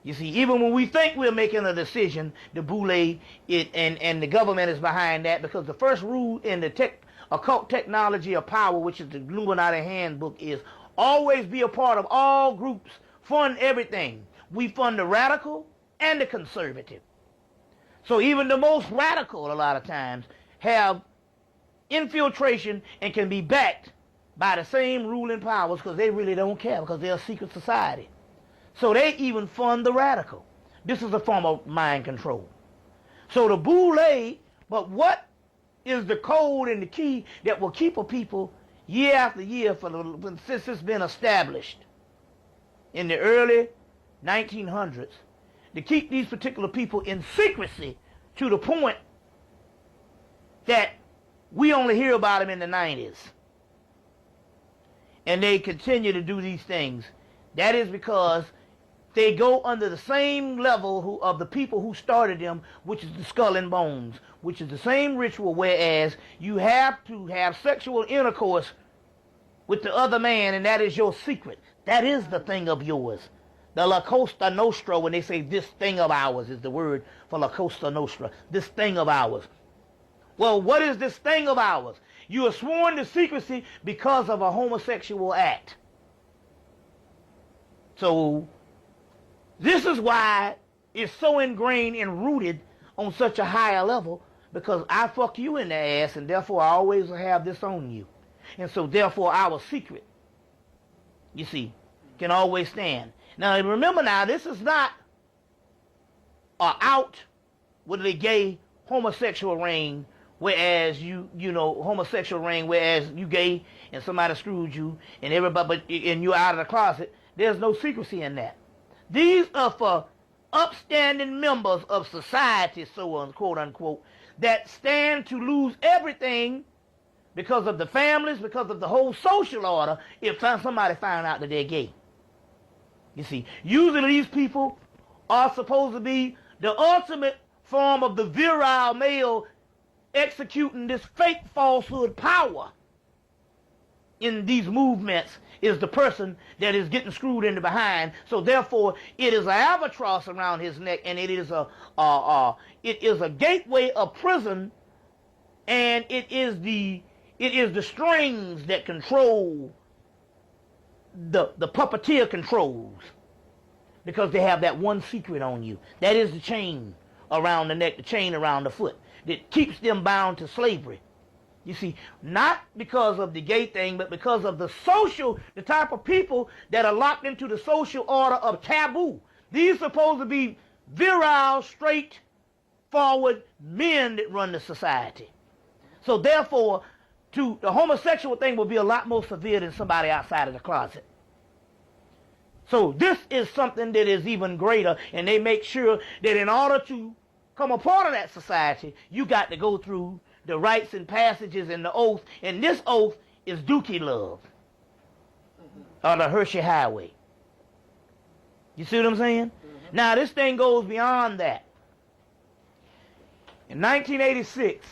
You see, even when we think we're making a decision, the Boule and the government is behind that, because the first rule in the occult technology of power, which is the Illuminati handbook, is always be a part of all groups, fund everything. We fund the radical and the conservative. So even the most radical, a lot of times, have infiltration and can be backed by the same ruling powers, because they really don't care, because they're a secret society. So they even fund the radical. This is a form of mind control. So the Boule, but is the code and the key that will keep a people year after year since it's been established in the early 1900s, to keep these particular people in secrecy to the point that we only hear about them in the 90s. And they continue to do these things. That is because they go under the same level of the people who started them, which is the skull and bones, which is the same ritual, whereas you have to have sexual intercourse with the other man, and that is your secret. That is the thing of yours. The La Costa Nostra, when they say this thing of ours, is the word for La Costa Nostra, this thing of ours. Well, what is this thing of ours? You are sworn to secrecy because of a homosexual act. So this is why it's so ingrained and rooted on such a higher level, because I fuck you in the ass, and therefore I always have this on you. And so therefore our secret, you see, can always stand. Now remember, now this is not out with a gay homosexual ring, whereas you know, homosexual ring, whereas you gay and somebody screwed you and everybody, and you're out of the closet. There's no secrecy in that. These are for upstanding members of society, so on, quote unquote, that stand to lose everything because of the families, because of the whole social order, if somebody found out that they're gay. You see, usually these people are supposed to be the ultimate form of the virile male executing this fake falsehood power in these movements, is the person that is getting screwed in the behind. So therefore it is an albatross around his neck, and it is a gateway of prison, and it is the strings that control the puppeteer controls, because they have that one secret on you. That is the chain around the neck, the chain around the foot, that keeps them bound to slavery. You see, not because of the gay thing, but because of the type of people that are locked into the social order of taboo. These are supposed to be virile, straightforward men that run the society. So therefore, the homosexual thing will be a lot more severe than somebody outside of the closet. So this is something that is even greater, and they make sure that in order to come a part of that society, you got to go through the rites and passages and the oath, and this oath is Dookie Love, or the Hershey Highway. You see what I'm saying? Mm-hmm. Now this thing goes beyond that. In 1986,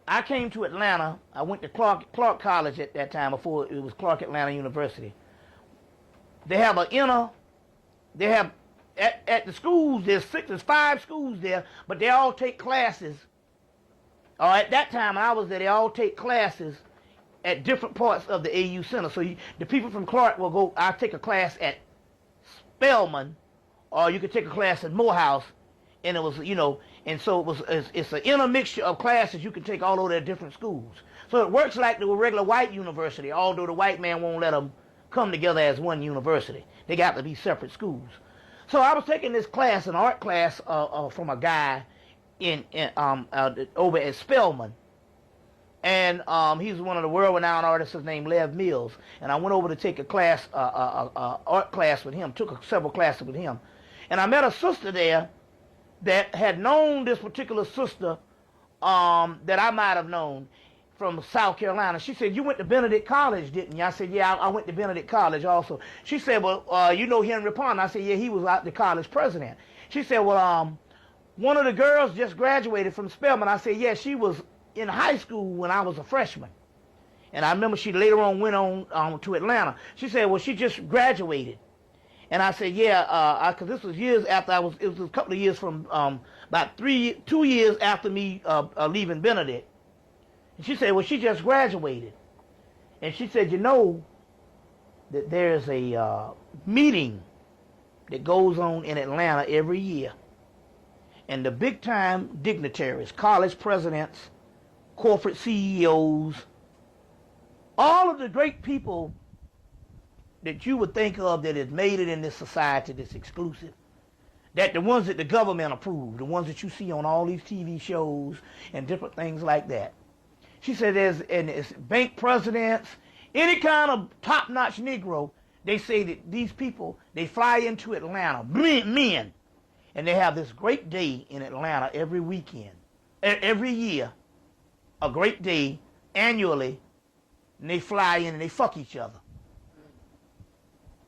I came to Atlanta. I went to Clark College at that time before it was Clark Atlanta University. They have at the schools, there's 5 schools there, but they all take classes. Or at that time I was there, they all take classes at different parts of the AU Center. So the people from Clark will go, I'll take a class at Spelman, or you could take a class at Morehouse, and it was, and so it's an intermixture of classes you can take all over their different schools. So it works like the regular white university, although the white man won't let them come together as one university. They got to be separate schools. So I was taking this class, an art class, from a guy over at Spelman. And he's one of the world-renowned artists named Lev Mills. And I went over to take a class, art class with him, took several classes with him. And I met a sister there that had known this particular sister that I might have known from South Carolina. She said, "You went to Benedict College, didn't you?" I said, "Yeah, I went to Benedict College also." She said, "Well, you know Henry Pond?" I said, "Yeah, he was the college president." She said, "Well, one of the girls just graduated from Spelman." I said, "Yeah, she was in high school when I was a freshman." And I remember she later on went on to Atlanta. She said, "Well, she just graduated." And I said, "Yeah, because this was years after it was a couple of years from, about 2 years after me leaving Benedict." And she said, "Well, she just graduated." And she said, "You know that there's a meeting that goes on in Atlanta every year. And the big time dignitaries, college presidents, corporate CEOs, all of the great people that you would think of that has made it in this society that's exclusive, that the ones that the government approved, the ones that you see on all these TV shows and different things like that." She said it's bank presidents, any kind of top-notch Negro, they say that these people, they fly into Atlanta, men, and they have this great day in Atlanta every weekend, every year, a great day annually, and they fly in and they fuck each other.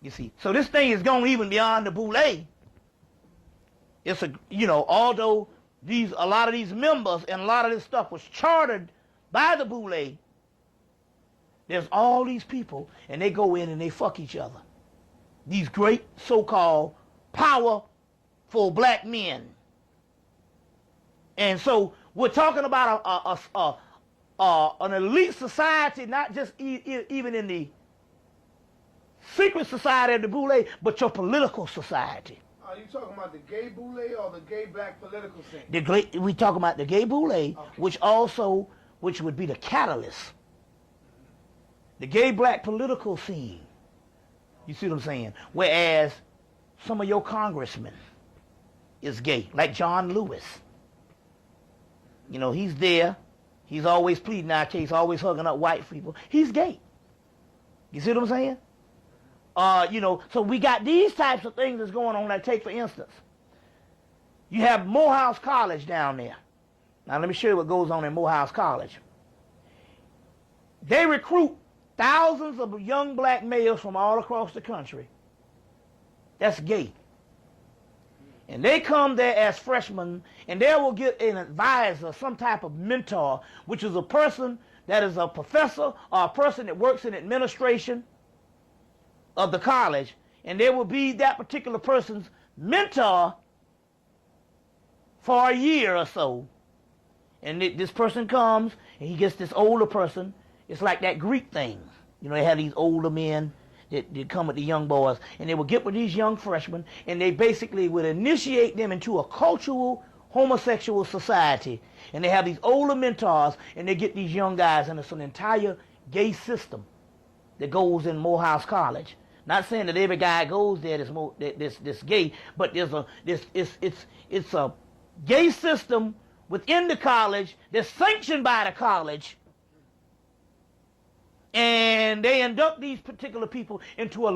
You see, so this thing is going even beyond the Boule. It's although a lot of these members and a lot of this stuff was chartered by the Boule, there's all these people, and they go in and they fuck each other. These great so-called powerful black men. And so we're talking about an elite society, not just even in the secret society of the Boule, but your political society. Are you talking about the gay Boule or the gay black political scene? We talking about the gay Boule, okay, which would be the catalyst. The gay black political scene. You see what I'm saying? Whereas some of your congressmen is gay, like John Lewis. He's there. He's always pleading our case, always hugging up white people. He's gay. You see what I'm saying? So we got these types of things that's going on. Like, take for instance, you have Morehouse College down there. Now let me show you what goes on in Morehouse College. They recruit thousands of young black males from all across the country. That's gay. And they come there as freshmen, and they will get an advisor, some type of mentor, which is a person that is a professor or a person that works in administration of the college, and they will be that particular person's mentor for a year or so. And this person comes, and he gets this older person. It's like that Greek thing. They have these older men that come with the young boys, and they will get with these young freshmen, and they basically would initiate them into a cultural homosexual society. And they have these older mentors, and they get these young guys, and it's an entire gay system that goes in Morehouse College. Not saying that every guy goes there that's gay, but it's a gay system within the college that's sanctioned by the college, and they induct these particular people into an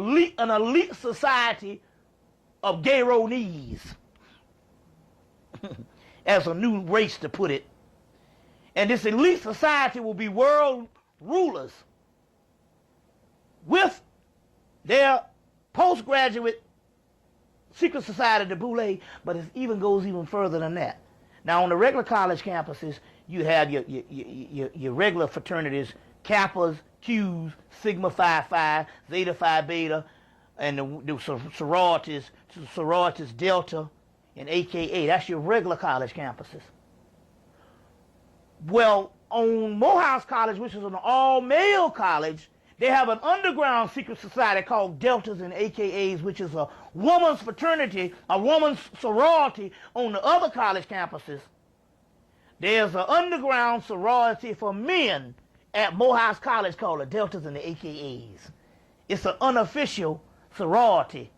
elite society of gay-ro-nees, as a new race to put it. And this elite society will be world rulers with their postgraduate secret society, the Boule, but it goes even further than that. Now, on the regular college campuses, you have your regular fraternities, Kappas, Qs, Sigma Phi Phi, Zeta Phi Beta, and the sororities Delta and AKA. That's your regular college campuses. Well, on Morehouse College, which is an all-male college, they have an underground secret society called Deltas and AKAs, which is a woman's fraternity, a woman's sorority on the other college campuses. There's an underground sorority for men at Morehouse College called the Deltas and the AKAs. It's an unofficial sorority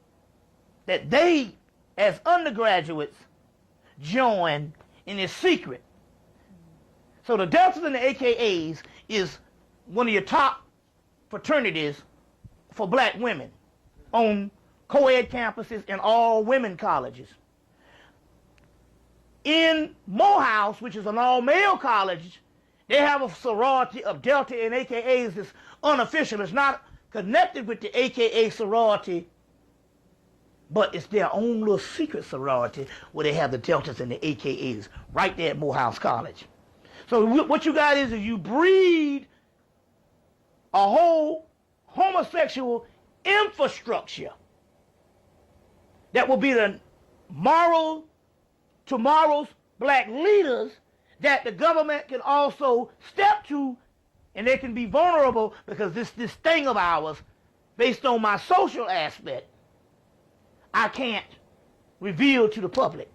that they, as undergraduates, join, and it's secret. So the Deltas and the AKAs is one of your top fraternities for black women on co-ed campuses and all women colleges. In Morehouse, which is an all-male college, they have a sorority of Delta and AKAs that's unofficial. It's not connected with the AKA sorority, but it's their own little secret sorority where they have the Deltas and the AKAs right there at Morehouse College. So what you got is you breed a whole homosexual infrastructure that will be the tomorrow's black leaders that the government can also step to, and they can be vulnerable because this thing of ours, based on my social aspect, I can't reveal to the public.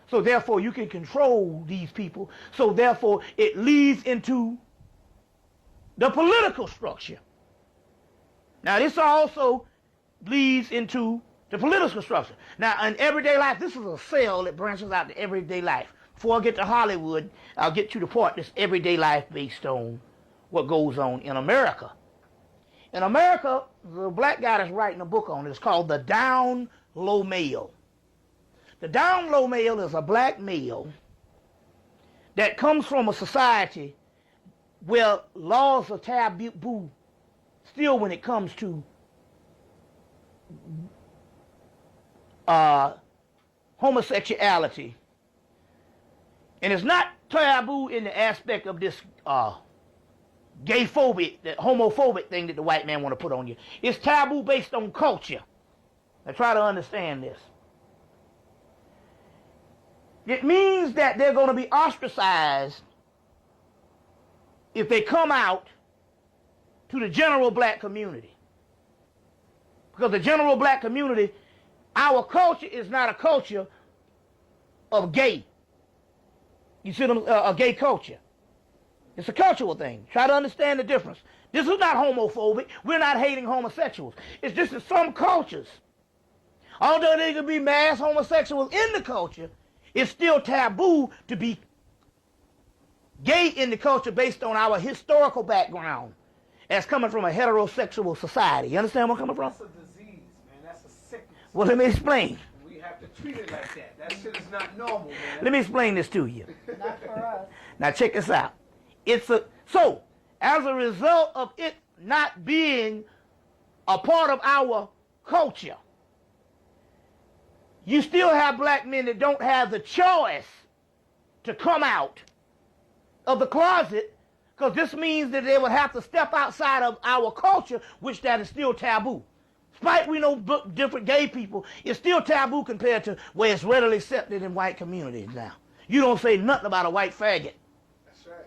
So therefore you can control these people. So therefore it leads into the political structure. Now this also leads into the political structure. Now in everyday life, this is a cell that branches out to everyday life. Before I get to Hollywood, I'll get to the part that's everyday life based on what goes on in America. In America, the black guy that's writing a book on it is called the down low male. The down low male is a black male that comes from a society where laws are taboo still when it comes to homosexuality. And it's not taboo in the aspect of this gay-phobic, the homophobic thing that the white man want to put on you. It's taboo based on culture. Now try to understand this. It means that they're going to be ostracized if they come out to the general black community. Because the general black community, our culture is not a culture of gay. You see, a gay culture. It's a cultural thing. Try to understand the difference. This is not homophobic. We're not hating homosexuals. It's just that some cultures, although there could be mass homosexuals in the culture, it's still taboo to be gay in the culture based on our historical background as coming from a heterosexual society. You understand where I'm coming from? That's a disease, man. That's a sickness. Well, let me explain. We have to treat it like that. That shit is not normal, man. Let me explain this to you. Not for us. Now check this out. So as a result of it not being a part of our culture, you still have black men that don't have the choice to come out of the closet, because this means that they would have to step outside of our culture, which that is still taboo. Despite we know different gay people, it's still taboo compared to where it's readily accepted in white communities now. You don't say nothing about a white faggot. That's right.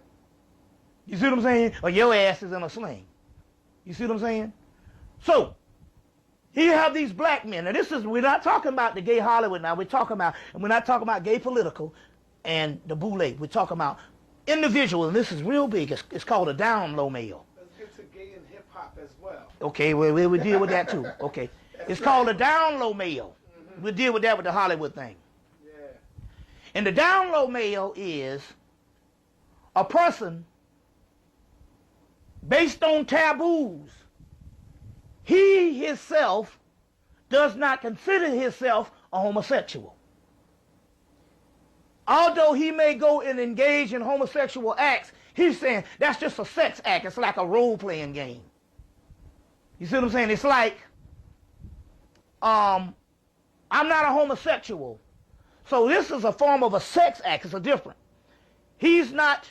You see what I'm saying? Or your ass is in a sling. You see what I'm saying? So, here you have these black men. Now we're not talking about the gay Hollywood now. We're not talking about gay political and the Boule. We're talking about individuals, and this is real big. It's called a down low male. Let's get to gay and hip hop as well. Okay, we'll deal with that too. Okay. It's called a down low male. Mm-hmm. We'll deal with that with the Hollywood thing. Yeah. And the down low male is a person based on taboos. He himself does not consider himself a homosexual. Although he may go and engage in homosexual acts, he's saying that's just a sex act. It's like a role-playing game. You see what I'm saying? It's like, I'm not a homosexual. So this is a form of a sex act. It's a different. He's not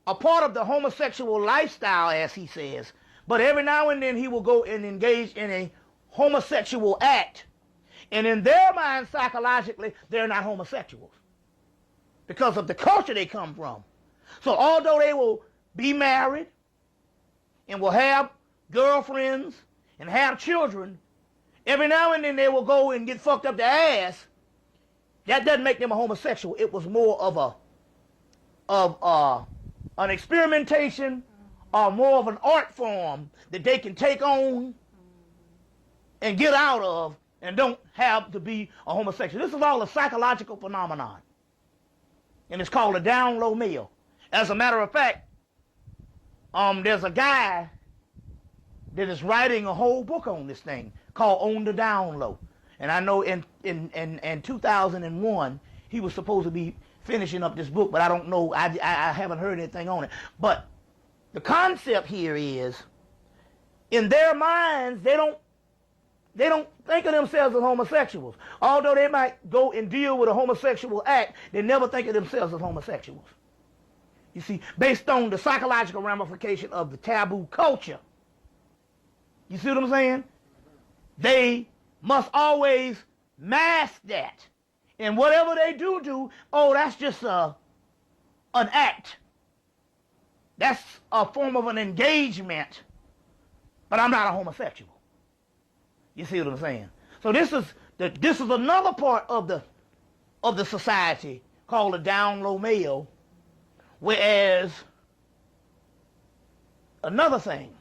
a part of the homosexual lifestyle, as he says, but every now and then he will go and engage in a homosexual act. And in their mind, psychologically, they're not homosexuals because of the culture they come from. So although they will be married and will have girlfriends and have children, every now and then they will go and get fucked up their ass. That doesn't make them a homosexual. It was more of an experimentation or more of an art form that they can take on and get out of and don't have to be a homosexual. This is all a psychological phenomenon. And it's called a down low male. As a matter of fact, there's a guy that is writing a whole book on this thing called On the Down Low. And I know in 2001, he was supposed to be finishing up this book, but I don't know, I haven't heard anything on it. But the concept here is, in their minds, they don't think of themselves as homosexuals. Although they might go and deal with a homosexual act, they never think of themselves as homosexuals. You see, based on the psychological ramification of the taboo culture. You see what I'm saying? They must always mask that. And whatever they do, oh, that's just an act. That's a form of an engagement. But I'm not a homosexual. You see what I'm saying? So this is another part of the society called the down low male. Whereas another thing,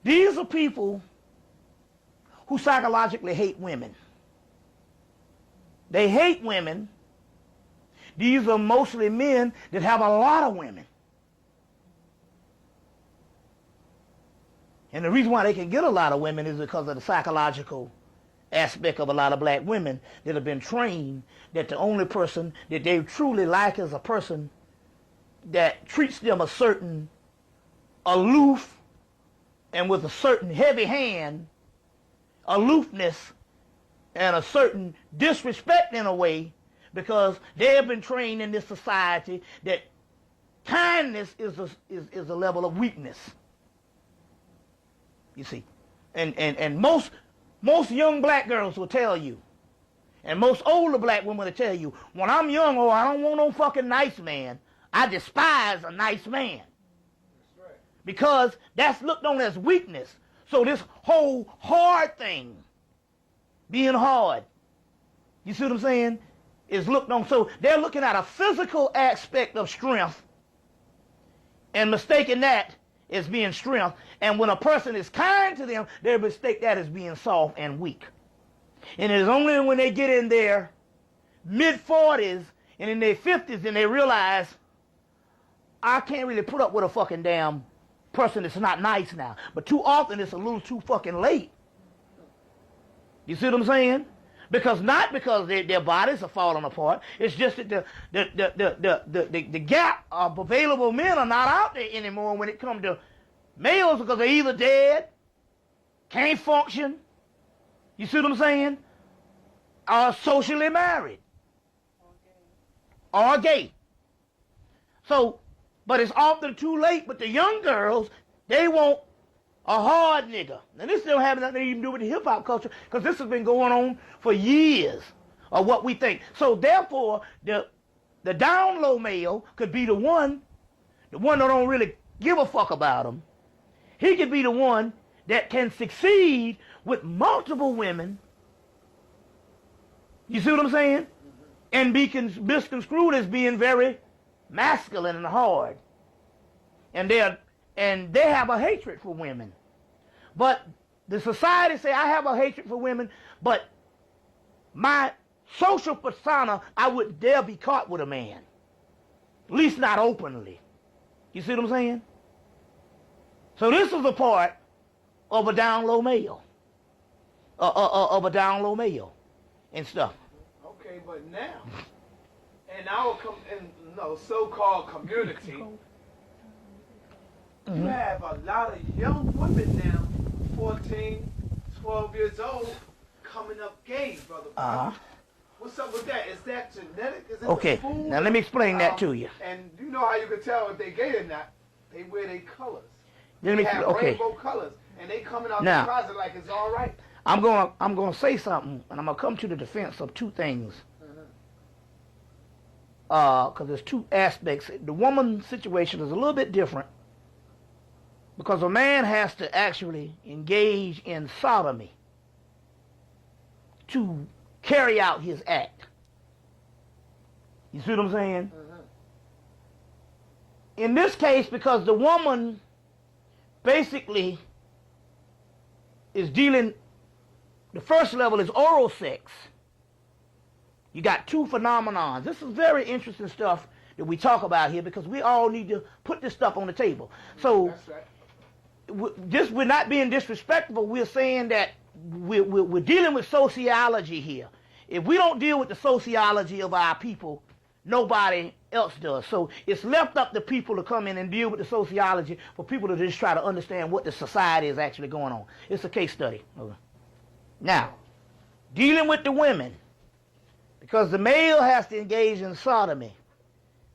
these are people who psychologically hate women. They hate women. These are mostly men that have a lot of women. And the reason why they can get a lot of women is because of the psychological aspect of a lot of black women that have been trained that the only person that they truly like is a person that treats them a certain aloof and with a certain heavy hand, aloofness, and a certain disrespect in a way, because they have been trained in this society that kindness is a level of weakness. You see, and most young black girls will tell you, and most older black women will tell you, when I'm young, oh, I don't want no fucking nice man. I despise a nice man. That's right. Because that's looked on as weakness. So this whole hard thing, being hard, you see what I'm saying, is looked on. So they're looking at a physical aspect of strength and mistaking that as being strength. And when a person is kind to them, they mistake that as being soft and weak. And it is only when they get in their mid-40s and in their 50s and they realize, I can't really put up with a fucking damn person that's not nice now. But too often it's a little too fucking late. You see what I'm saying? Not because their bodies are falling apart. It's just that the gap of available men are not out there anymore when it comes to males, because they're either dead, can't function, you see what I'm saying, or socially married, or gay. So, but it's often too late. But the young girls, they want a hard nigga. Now this don't have nothing to even do with the hip hop culture, because this has been going on for years of what we think. So therefore, the down low male could be the one that don't really give a fuck about him. He could be the one that can succeed with multiple women. You see what I'm saying? And be misconstrued as being very masculine and hard. And they have a hatred for women. But the society say, I have a hatred for women, but my social persona, I wouldn't dare be caught with a man. At least not openly. You see what I'm saying? So this is a part of a down low male. Of a down low male and stuff. Okay, but now, in our so-called community, you have a lot of young women now, 14, 12 years old, coming up gay, brother. What's up with that? Is that genetic? Is it Okay, the food? now let me explain that to you. And you know how you can tell if they gay or not? They wear their colors. Let me, They have okay. rainbow colors, and they coming out Now, the closet like it's all right. I'm gonna say something, and I'm gonna come to the defense of two things. Because there's two aspects. The woman situation is a little bit different because a man has to actually engage in sodomy to carry out his act. You see what I'm saying? In this case, because the woman basically is dealing, the first level is oral sex. You got two phenomenons. This is very interesting stuff that we talk about here because we all need to put this stuff on the table. So, That's right. we're not being disrespectful. We're saying that we're dealing with sociology here. If we don't deal with the sociology of our people, nobody else does. So it's left up to people to come in and deal with the sociology for people to just try to understand what the society is actually going on. It's a case study. Okay. Now, dealing with the women. Because the male has to engage in sodomy.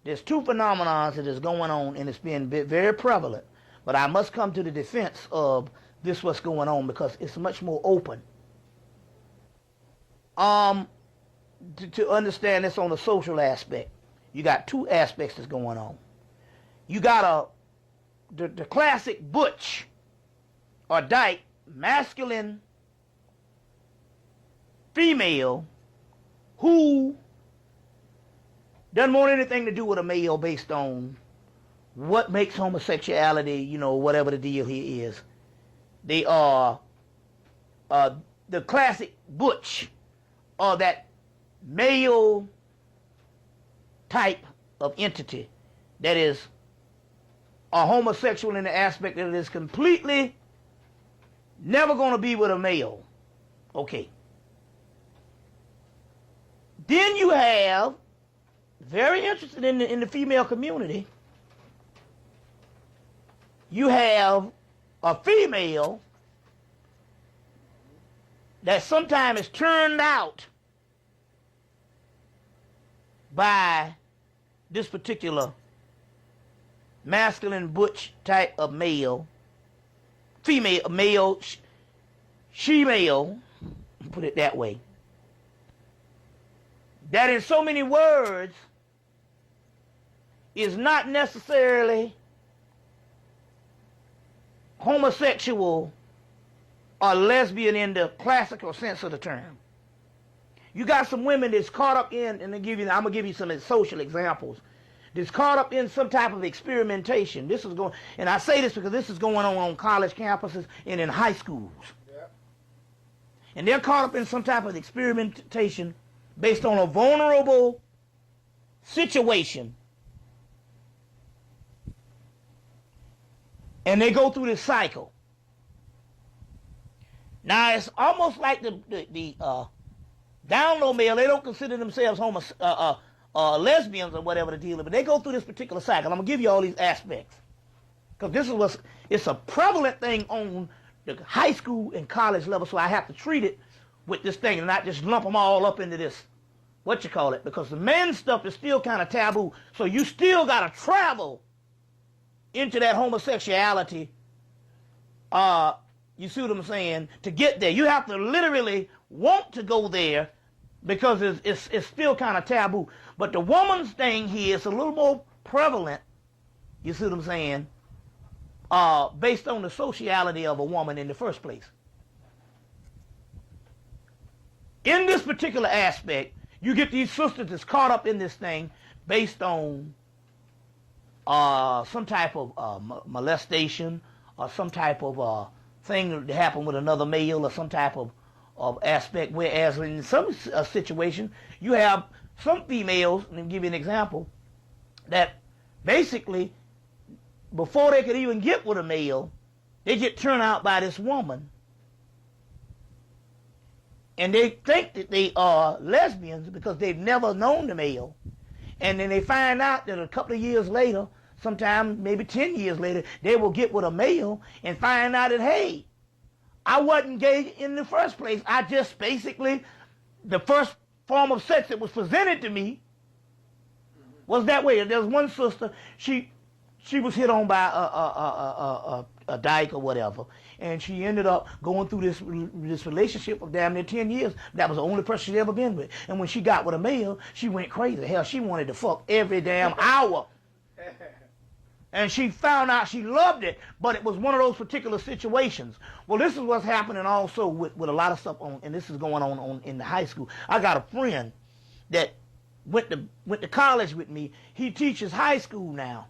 There's two phenomena that is going on, and it's been very prevalent. But I must come to the defense of this what's going on because it's much more open. To understand this on the social aspect, you got two aspects that's going on. You got the classic butch or dyke, masculine female who doesn't want anything to do with a male based on what makes homosexuality, you know, whatever the deal here is. They are the classic butch or that male type of entity that is a homosexual in the aspect that it is completely never going to be with a male. Okay. Then you have, very interested in the female community, you have a female that sometimes is turned out by this particular masculine butch type of male, female, male, she-male, put it that way. That in so many words is not necessarily homosexual or lesbian in the classical sense of the term. You got some women that's caught up in, and I'm gonna give you some social examples, that's caught up in some type of experimentation. This is going, and I say this because this is going on college campuses and in high schools. Yep. And they're caught up in some type of experimentation based on a vulnerable situation. And they go through this cycle. Now it's almost like the down low male, they don't consider themselves lesbians or whatever the deal is, but they go through this particular cycle. I'm gonna give you all these aspects. Because this is it's a prevalent thing on the high school and college level, so I have to treat it with this thing and not just lump them all up into this, because the men's stuff is still kind of taboo. So you still got to travel into that homosexuality, you see what I'm saying, to get there. You have to literally want to go there because it's still kind of taboo. But the woman's thing here is a little more prevalent, you see what I'm saying, based on the sociality of a woman in the first place. In this particular aspect, you get these sisters that's caught up in this thing based on some type of molestation or some type of thing that happened with another male or some type of aspect, whereas in some situation, you have some females, let me give you an example, that basically, before they could even get with a male, they get turned out by this woman. And they think that they are lesbians because they've never known the male. And then they find out that a couple of years later, sometime maybe 10 years later, they will get with a male and find out that, hey, I wasn't gay in the first place. I just basically, the first form of sex that was presented to me was that way. There was one sister, she was hit on by a dyke or whatever, and she ended up going through this relationship of damn near 10 years. That was the only person she'd ever been with. And when she got with a male, she went crazy. Hell, she wanted to fuck every damn hour. And she found out she loved it, but it was one of those particular situations. Well, this is what's happening also with a lot of stuff on, and this is going on in the high school. I got a friend that went to college with me. He teaches high school now.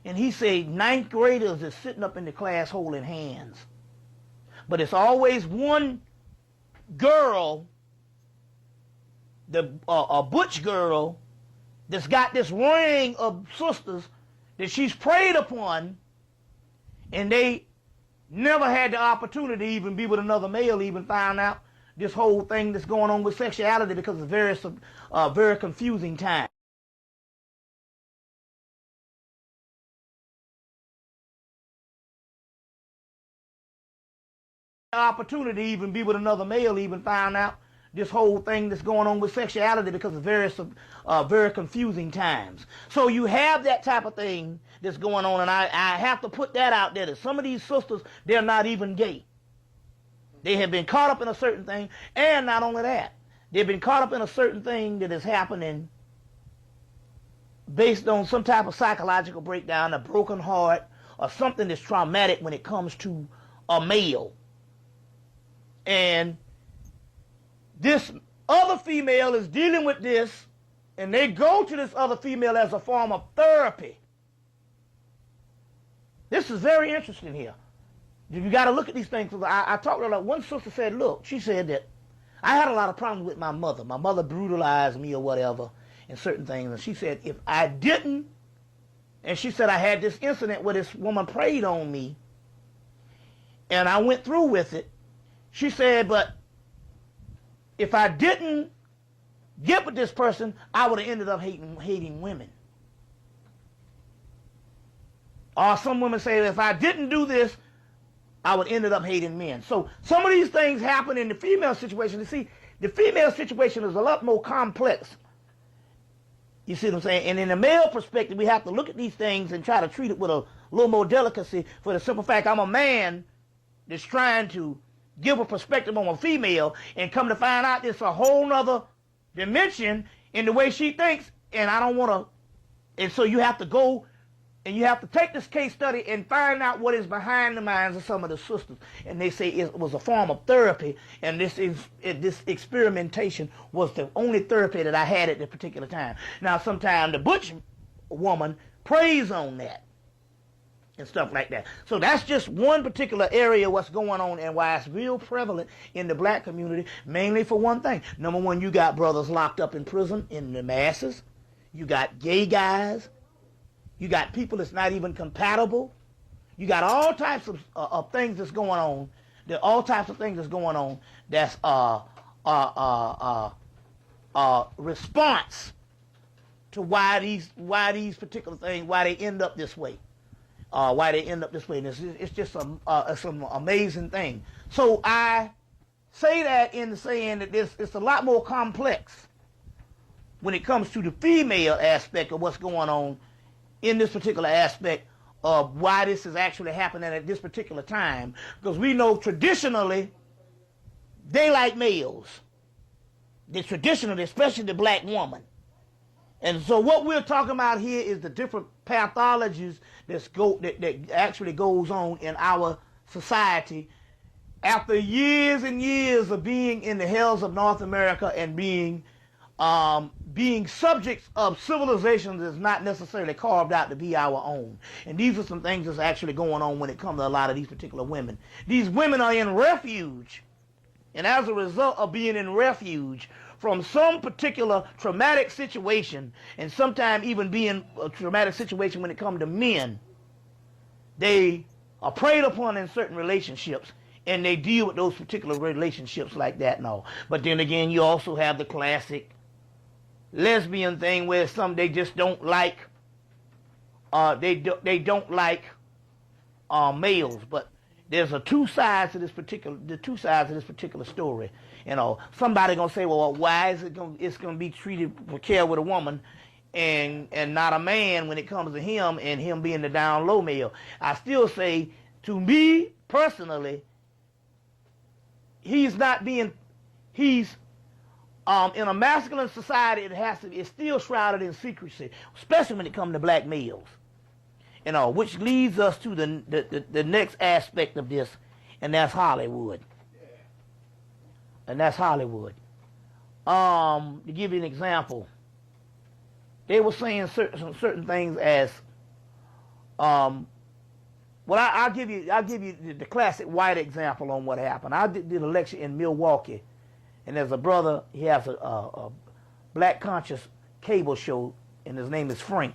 And he said 9th graders is sitting up in the class holding hands. But it's always one girl, a butch girl, that's got this ring of sisters that she's preyed upon, and they never had the opportunity to even be with another male, even find out this whole thing that's going on with sexuality, because it's very confusing time. Opportunity to even be with another male, even find out this whole thing that's going on with sexuality, because it's very confusing times. So you have that type of thing that's going on, and I have to put that out there, that some of these sisters, they're not even gay. They have been caught up in a certain thing, and not only that, they've been caught up in a certain thing that is happening based on some type of psychological breakdown, a broken heart, or something that's traumatic when it comes to a male. And this other female is dealing with this, and they go to this other female as a form of therapy. This is very interesting here. You got to look at these things. I talked to her. One sister said, look, she said that I had a lot of problems with my mother. My mother brutalized me or whatever and certain things. And she said, if I didn't, and she said I had this incident where this woman preyed on me, and I went through with it. She said, but if I didn't get with this person, I would have ended up hating women. Or some women say, if I didn't do this, I would ended up hating men. So some of these things happen in the female situation. You see, the female situation is a lot more complex. You see what I'm saying? And in the male perspective, we have to look at these things and try to treat it with a little more delicacy, for the simple fact I'm a man that's trying to give a perspective on a female, and come to find out there's a whole nother dimension in the way she thinks, and I don't want to. And so you have to go and you have to take this case study and find out what is behind the minds of some of the sisters. And they say it was a form of therapy, and this experimentation was the only therapy that I had at the particular time. Now, sometimes the butch woman preys on that and stuff like that. So that's just one particular area what's going on, and why it's real prevalent in the black community, mainly for one thing. Number one, you got brothers locked up in prison in the masses. You got gay guys. You got people that's not even compatible. You got all types of things that's going on. There are all types of things that's going on that's response to why these particular things, why they end up this way. And it's just some amazing thing. So I say that in saying that it's a lot more complex when it comes to the female aspect of what's going on in this particular aspect of why this is actually happening at this particular time. Because we know traditionally they like males. They traditionally, especially the black woman. And so what we're talking about here is the different pathologies that actually goes on in our society after years and years of being in the hells of North America and being subjects of civilizations that's not necessarily carved out to be our own. And these are some things that's actually going on when it comes to a lot of these particular women. These women are in refuge. And as a result of being in refuge from some particular traumatic situation, and sometimes even being a traumatic situation when it comes to men, they are preyed upon in certain relationships, and they deal with those particular relationships like that and all. But then again, you also have the classic lesbian thing where they just don't like they don't like males. But there's the two sides of this particular story. You know, somebody gonna say, well, why is it's gonna be treated for care with a woman and not a man when it comes to him and him being the down low male? I still say, to me personally, he's in a masculine society, it's still shrouded in secrecy, especially when it comes to black males. You know, which leads us to the next aspect of this, and that's Hollywood. And that's Hollywood. To give you an example, they were saying certain things as, well, I'll give you the classic white example on what happened. I did a lecture in Milwaukee, and there's a brother. He has a black conscious cable show, and his name is Frank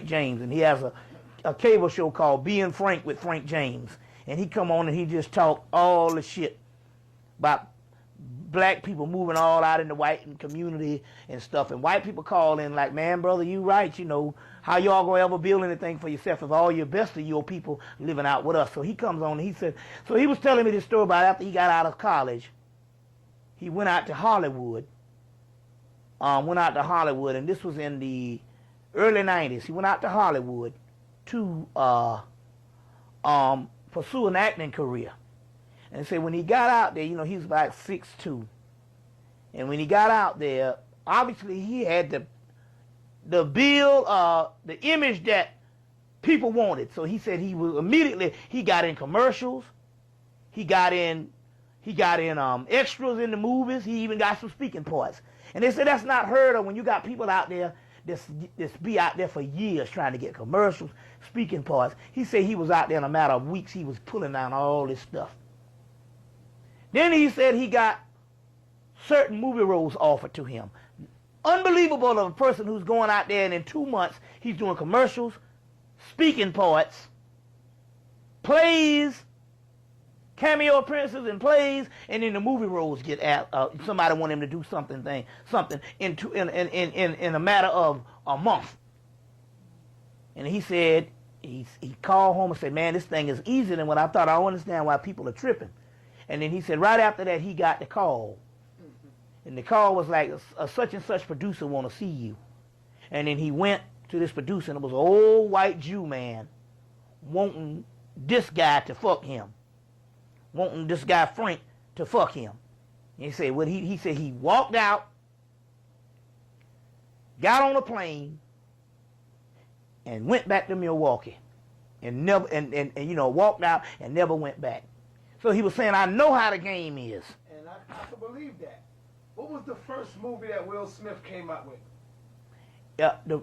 James, and he has a cable show called Being Frank with Frank James, and he come on and he just talk all the shit about black people moving all out in the white community and stuff, and white people call in like, man, brother, you right, you know, how y'all gonna ever build anything for yourself if all your best of your people living out with us? So he comes on and he said, so he was telling me this story about after he got out of college, he went out to Hollywood, and this was in the early 90s. He went out to Hollywood to pursue an acting career. And they say when he got out there, you know, he was about 6'2". And when he got out there, obviously he had the build, the image that people wanted. So he said he got in commercials, he got in extras in the movies, he even got some speaking parts. And they said that's not heard of when you got people out there that's be out there for years trying to get commercials, speaking parts. He said he was out there in a matter of weeks, he was pulling down all this stuff. Then he said he got certain movie roles offered to him. Unbelievable of a person who's going out there and in 2 months he's doing commercials, speaking parts, plays, cameo appearances in plays, and then the movie roles get somebody want him to do something in a matter of a month. And he said he called home and said, man, this thing is easier than what I thought. I don't understand why people are tripping. And then he said right after that he got the call. And the call was like, a such and such producer want to see you. And then he went to this producer, and it was an old white Jew man wanting this guy to fuck him. Wanting this guy Frank to fuck him. And he said, well, he said he walked out, got on a plane, and went back to Milwaukee. And never and you know, walked out and never went back. So he was saying, I know how the game is. And I can believe that. What was the first movie that Will Smith came out with? Yeah, the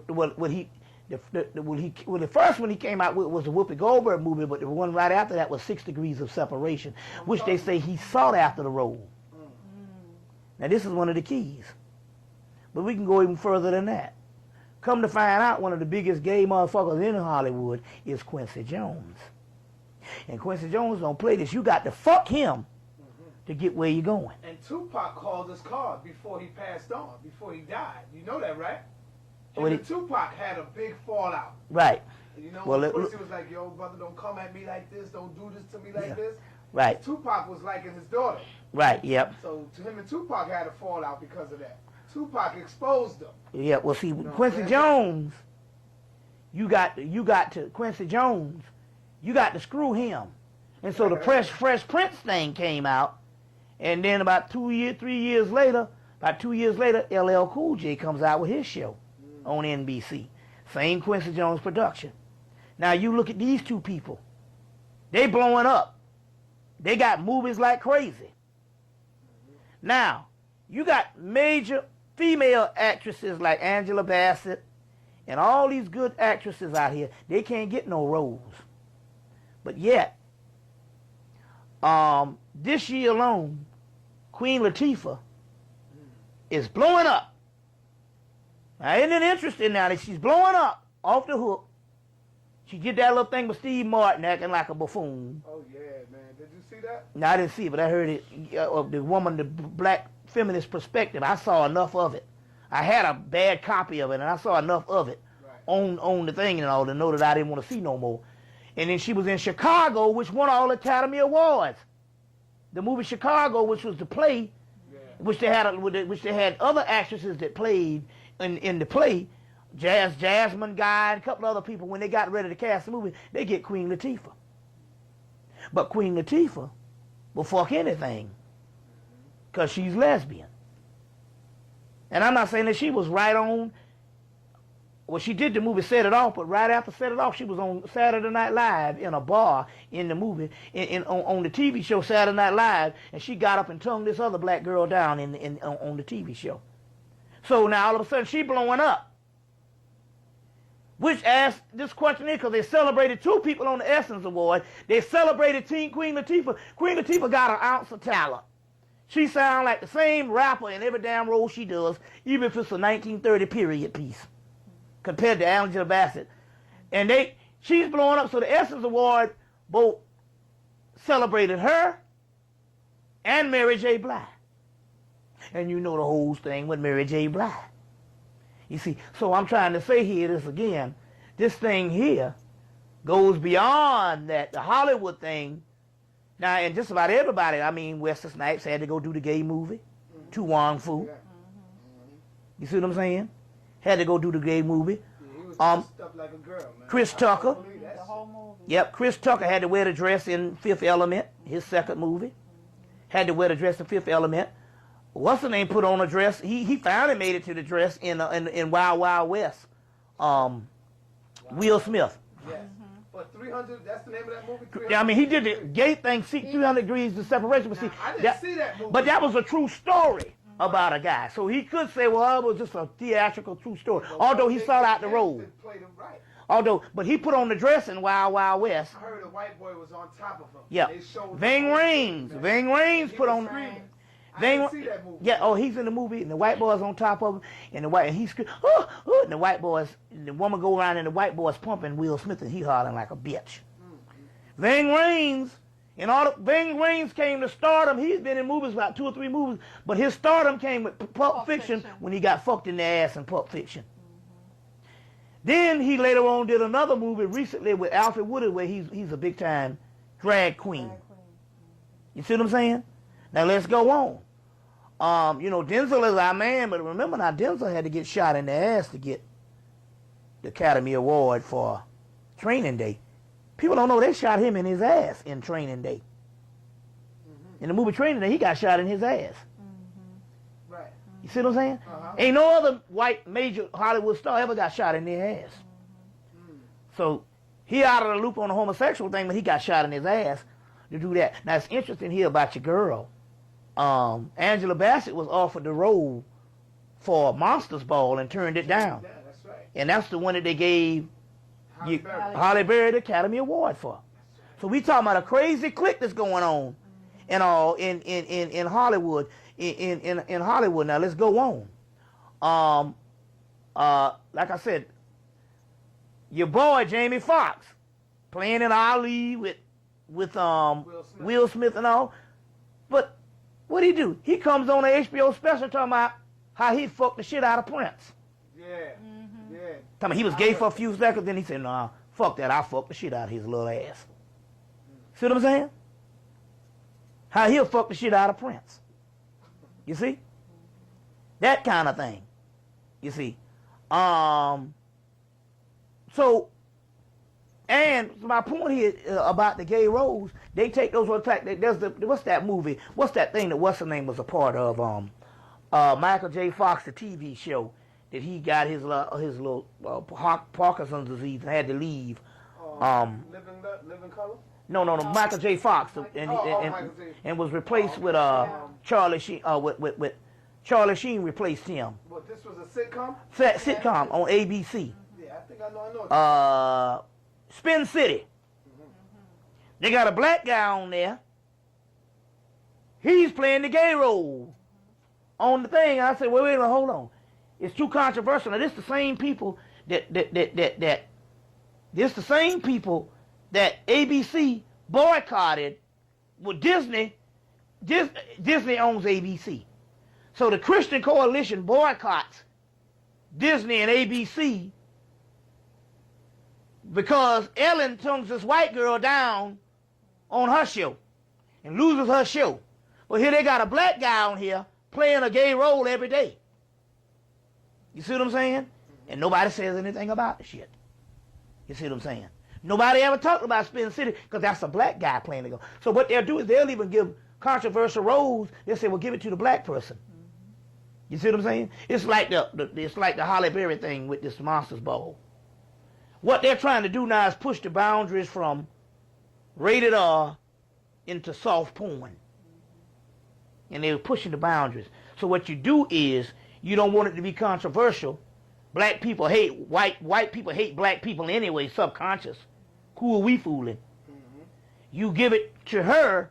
first one he came out with was the Whoopi Goldberg movie, but the one right after that was 6 Degrees of Separation, which they say he sought after the role. Now this is one of the keys. But we can go even further than that. Come to find out, one of the biggest gay motherfuckers in Hollywood is Quincy Jones. And Quincy Jones don't play this. You got to fuck him to get where you're going. And Tupac called his card before he passed on, before he died. You know that, right? And Tupac had a big fallout. Right. And you know, Quincy was like, yo, brother, don't come at me like this. Don't do this to me like this. Right. Tupac was liking his daughter. Right, yep. So him and Tupac had a fallout because of that. Tupac exposed them. Yeah, well, see, Quincy Jones, you got to Quincy Jones, you got to screw him. And so the Fresh Prince thing came out, and then about 3 years later, LL Cool J comes out with his show on NBC. Same Quincy Jones production. Now you look at these two people. They blowing up. They got movies like crazy. Now, you got major female actresses like Angela Bassett and all these good actresses out here. They can't get no roles. But yet, this year alone, Queen Latifah is blowing up. Now, isn't it interesting now that she's blowing up off the hook? She did that little thing with Steve Martin acting like a buffoon. Oh, yeah, man. Did you see that? No, I didn't see it, but I heard it. The woman, the black feminist perspective, I saw enough of it. I had a bad copy of it, and I saw enough of it on the thing and all to know that I didn't want to see no more. And then she was in Chicago, which won all Academy Awards. The movie Chicago, which was the play, which they had other actresses that played in the play, Jasmine Guy, and a couple other people. When they got ready to cast the movie, they get Queen Latifah. But Queen Latifah will fuck anything because she's lesbian. And I'm not saying that she was right on. Well, she did the movie Set It Off, but right after Set It Off, she was on Saturday Night Live in a bar in the movie, on the TV show Saturday Night Live, and she got up and tongued this other black girl down on the TV show. So now all of a sudden she blowing up. Which asked this question in because they celebrated two people on the Essence Award. They celebrated Queen Latifah. Queen Latifah got an ounce of talent. She sounds like the same rapper in every damn role she does, even if it's a 1930 period piece, compared to Angela Bassett. And she's blowing up, so the Essence Award both celebrated her and Mary J. Blige. And you know the whole thing with Mary J. Blige. You see, so I'm trying to say here this again, this thing here goes beyond that, the Hollywood thing. Now, and just about everybody, I mean, Wesley Snipes had to go do the gay movie, To Wong Fu. You see what I'm saying? Had to go do the gay movie. Stuff like a girl, man. Chris Tucker. The whole movie. Yep, Chris Tucker had to wear the dress in Fifth Element, his second movie. Had to wear the dress in Fifth Element. What's the name put on a dress? He finally made it to the dress in Wild Wild West. Will Smith. Yes. But 300, that's the name of that movie? 300? Yeah, I mean, he did the gay thing, 300 degrees of separation. But see, I didn't see that movie. But that was a true story about a guy. So he could say, well, it was just a theatrical true story. Although he sought out the role. But he put on the dress in Wild Wild West. I heard a white boy was on top of him. Yeah. Ving Rhames put on. I didn't see that movie. Yeah, oh, he's in the movie, and the white boy's on top of him, and he's and the white boys, and the woman go around, and the white boy's pumping Will Smith, and he hollering like a bitch. Ving Rhames, Ving Rhames came to stardom. He's been in movies, about 2 or 3 movies, but his stardom came with Pulp Fiction when he got fucked in the ass in Pulp Fiction. Then he later on did another movie recently with Alfred Woodard where he's a big time drag queen. You see what I'm saying? Now let's go on. You know, Denzel is our man, but remember now, Denzel had to get shot in the ass to get the Academy Award for Training Day. People don't know they shot him in his ass in Training Day. In the movie Training Day, he got shot in his ass. Right. You see what I'm saying? Ain't no other white major Hollywood star ever got shot in their ass. So he out of the loop on the homosexual thing, but he got shot in his ass to do that. Now it's interesting here about your girl. Angela Bassett was offered the role for Monsters Ball and turned it down. Yeah, that's right. And that's the one that they gave Halle Berry the Academy Award for. So we talking about a crazy clique that's going on and all in Hollywood. In Hollywood. Now let's go on. Like I said, your boy Jamie Foxx playing in Ali with Will Smith and all. But what'd he do? He comes on an HBO special talking about how he fucked the shit out of Prince. Yeah. Yeah. Talking about he was gay for a few seconds, then he said, nah, fuck that, I fucked the shit out of his little ass. See what I'm saying? How he'll fuck the shit out of Prince. You see? That kind of thing. You see? So, and my point here about the gay roles, they take those what's that movie? What's that thing that what's the name was a part of? Michael J. Fox, the TV show that he got his little Parkinson's disease and had to leave. Living Color? No, Michael J. Fox, and was replaced with Charlie Sheen. With Charlie Sheen replaced him. Well, this was a sitcom. Sitcom on ABC. Yeah, I think I know. Spin City. They got a black guy on there. He's playing the gay role on the thing. I said, wait a minute, hold on. It's too controversial. Now, this the same people that ABC boycotted with Disney. Disney owns ABC. So the Christian Coalition boycotts Disney and ABC because Ellen turns this white girl down on her show and loses her show. But here they got a black guy on here playing a gay role every day. You see what I'm saying? And nobody says anything about the shit. You see what I'm saying? Nobody ever talked about Spin City because that's a black guy playing the role. So what they'll do is they'll even give controversial roles. They'll say, well, give it to the black person. You see what I'm saying? It's like the Halle Berry thing with this Monsters Ball. What they're trying to do now is push the boundaries from rated R into soft porn. And they're pushing the boundaries. So what you do is you don't want it to be controversial. Black people hate white people hate black people anyway, subconscious. Who are we fooling? Mm-hmm. You give it to her,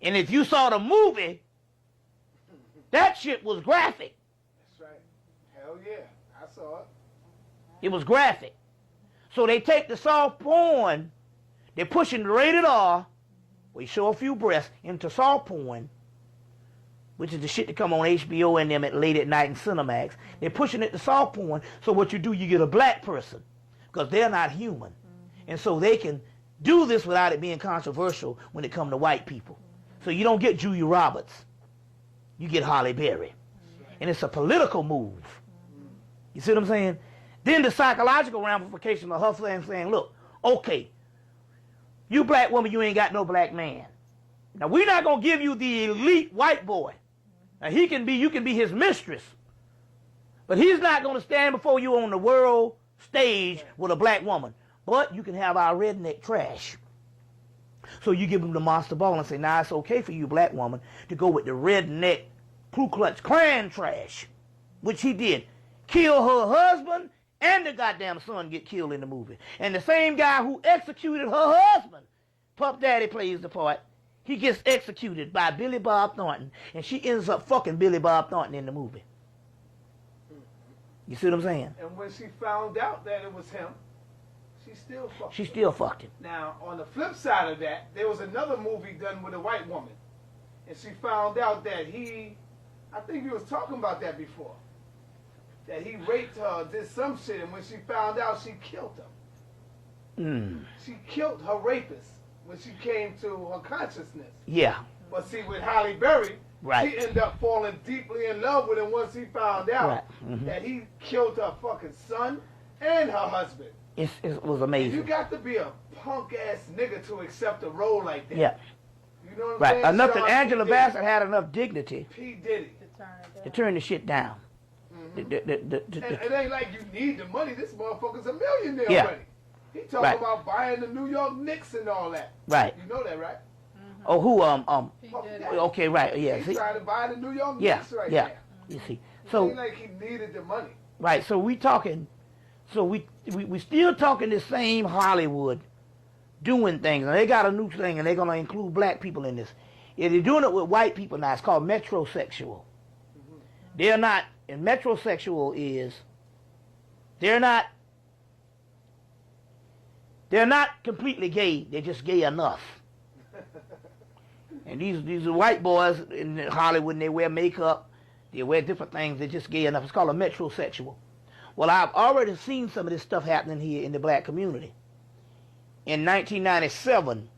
and if you saw the movie, that shit was graphic. That's right. Hell yeah, I saw it. It was graphic. So they take the soft porn, they're pushing the rated R, we show a few breasts, into soft porn, which is the shit that come on HBO and them at late at night in Cinemax. They're pushing it to soft porn, so what you do, you get a black person, because they're not human. And so they can do this without it being controversial when it comes to white people. So you don't get Julia Roberts. You get Halle Berry. And it's a political move. You see what I'm saying? Then the psychological ramification of her saying, look, okay, you black woman, you ain't got no black man. Now, we're not going to give you the elite white boy. Now, you can be his mistress. But he's not going to stand before you on the world stage with a black woman. But you can have our redneck trash. So you give him the monster ball and say, nah, it's okay for you, black woman, to go with the redneck Ku Klux Klan trash, which he did. Kill her husband and the goddamn son get killed in the movie. And the same guy who executed her husband, Puff Daddy plays the part, he gets executed by Billy Bob Thornton, and she ends up fucking Billy Bob Thornton in the movie. You see what I'm saying? And when she found out that it was him, she still fucked him. Now, on the flip side of that, there was another movie done with a white woman. And she found out that I think you was talking about that before, that he raped her, did some shit, and when she found out, she killed him. She killed her rapist when she came to her consciousness. Yeah. But see, with Halle Berry, she ended up falling deeply in love with him once he found out that he killed her fucking son and her husband. It was amazing. You got to be a punk ass nigga to accept a role like that. Yeah. You know what I'm saying? Enough that Angela Bassett had enough dignity P. Diddy to turn the shit down. It ain't like you need the money. This motherfucker's a millionaire already. He talking about buying the New York Knicks and all that. Right. You know that, right? Oh, who? Okay, right. Yeah. He's trying to buy the New York Knicks right now. You see. So it ain't like he needed the money. Right. So we talking. So we still talking the same Hollywood doing things, and they got a new thing, and they're gonna include black people in this. If they're doing it with white people now, it's called metrosexual. They're not, and metrosexual is they're not completely gay. They're just gay enough. And these are white boys in Hollywood, and they wear makeup, they wear different things. They're just gay enough. It's called a metrosexual. Well, I've already seen some of this stuff happening here in the black community. In 1997,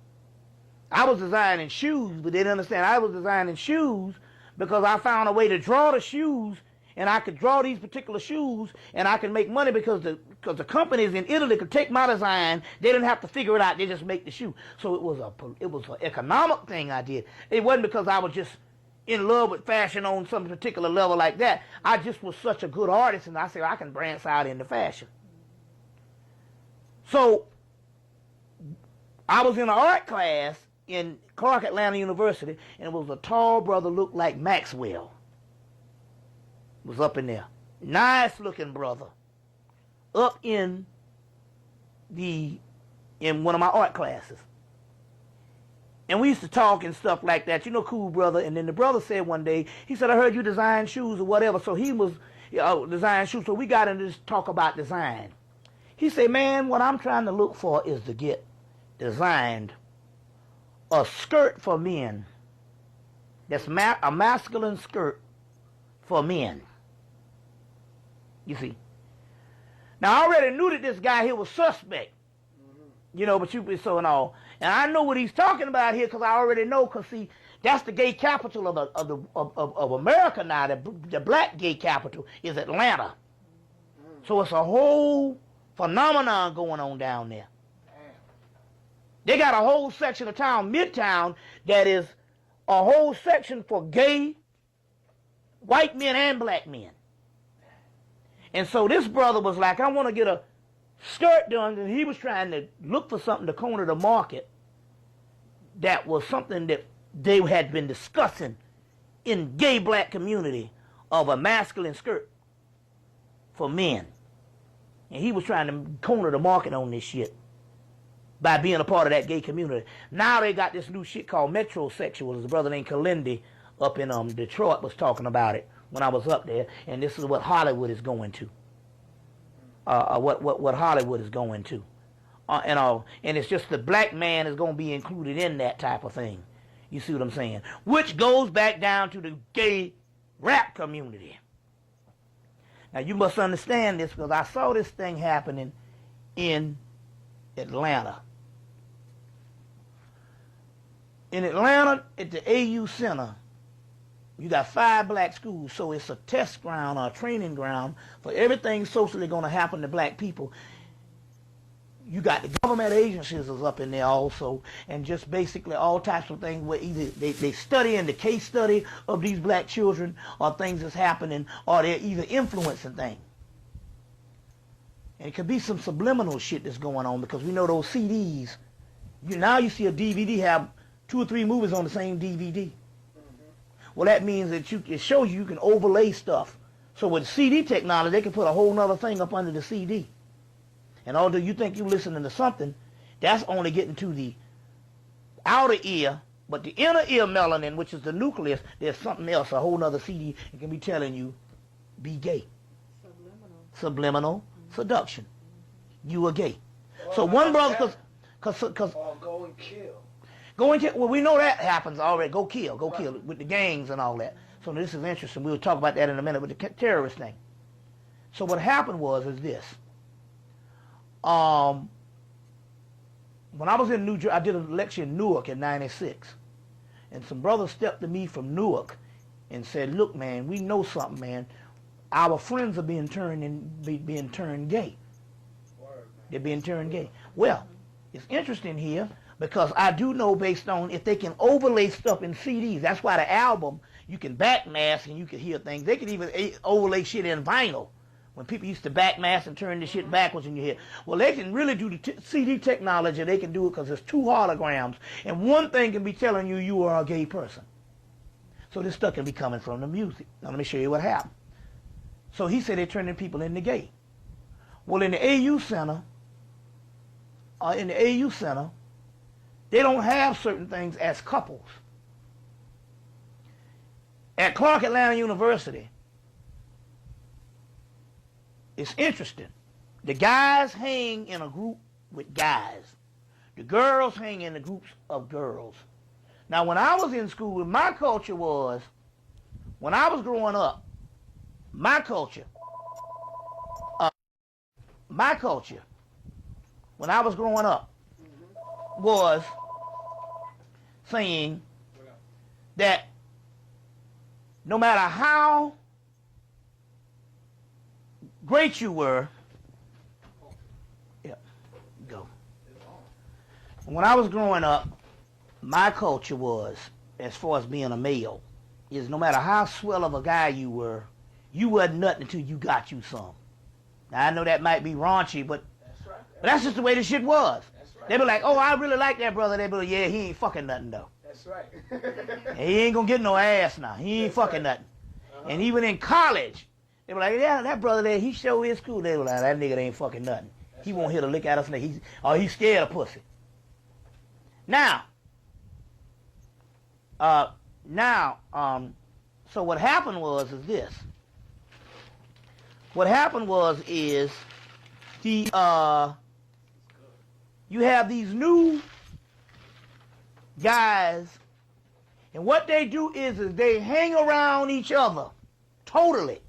I was designing shoes, but they didn't understand I was designing shoes because I found a way to draw the shoes, and I could draw these particular shoes, and I could make money because the companies in Italy could take my design. They didn't have to figure it out. They just make the shoe. So it was an economic thing I did. It wasn't because I was just in love with fashion on some particular level like that. I just was such a good artist, and I said I can branch out into fashion. So I was in an art class in Clark Atlanta University, and it was a tall brother looked like Maxwell. Was up in there. Nice looking brother. Up in one of my art classes. And we used to talk and stuff like that, cool brother. And then the brother said one day, he said, I heard you design shoes or whatever. So he was design shoes. So we got into this talk about design. He said, man, what I'm trying to look for is to get designed a skirt for men. That's a masculine skirt for men. You see. Now, I already knew that this guy here was suspect. You know, but you so and all. And I know what he's talking about here because I already know. Because see, that's the gay capital of America now. The black gay capital is Atlanta. So it's a whole phenomenon going on down there. They got a whole section of town, Midtown, that is a whole section for gay white men and black men. And so this brother was like, I want to get a skirt done, and he was trying to look for something to corner the market that was something that they had been discussing in gay black community of a masculine skirt for men. And he was trying to corner the market on this shit by being a part of that gay community. Now they got this new shit called metrosexuals. A brother named Kalindi up in Detroit was talking about it when I was up there, and this is what Hollywood is going to. What Hollywood is going to, and it's just the black man is going to be included in that type of thing. You see what I'm saying? Which goes back down to the gay rap community. Now you must understand this because I saw this thing happening in Atlanta. In Atlanta, at the AU Center, you got 5 black schools, so it's a test ground or a training ground for everything socially going to happen to black people. You got the government agencies is up in there also, and just basically all types of things where either they study in the case study of these black children or things that's happening, or they're either influencing things. And it could be some subliminal shit that's going on because we know those CDs. Now you see a DVD have 2 or 3 movies on the same DVD. Well, that means that it shows you can overlay stuff. So with CD technology, they can put a whole nother thing up under the CD. And although you think you're listening to something, that's only getting to the outer ear, but the inner ear melanin, which is the nucleus, there's something else, a whole nother CD, it can be telling you, be gay. Subliminal seduction. You are gay. So one brother, because Or go and kill. well, we know that happens already. Go kill with the gangs and all that. So this is interesting. We'll talk about that in a minute with the terrorist thing. So what happened is this. When I was in New Jersey, I did a lecture in Newark in '96, and some brothers stepped to me from Newark and said, "Look, man, we know something, man. Our friends are being turned gay. They're being turned gay." Well, it's interesting here. Because I do know based on if they can overlay stuff in CDs, that's why the album, you can backmask and you can hear things. They can even overlay shit in vinyl. When people used to backmask and turn the shit backwards in your head. Well, they can really do the CD technology. They can do it because there's 2 holograms. And one thing can be telling you you are a gay person. So this stuff can be coming from the music. Now let me show you what happened. So he said they're turning people into gay. Well, in the AU Center, they don't have certain things as couples. At Clark Atlanta University, it's interesting. The guys hang in a group with guys. The girls hang in the groups of girls. Now, when I was in school, my culture was, when I was growing up, my culture, when I was growing up, was saying that no matter how great you were, go. When I was growing up, my culture was, as far as being a male, is no matter how swell of a guy you wasn't nothing until you got you some. Now I know that might be raunchy, but that's just the way the shit was. They be like, oh, I really like that brother. They be like, yeah, he ain't fucking nothing though. That's right. He ain't gonna get no ass now. He ain't fucking nothing. And even in college, they be like, yeah, that brother there, he sure is cool. They be like, that nigga ain't fucking nothing. He won't hit a lick out of us. He's scared of pussy. Now, so what happened is this. What happened is you have these new guys, and what they do is they hang around each other totally.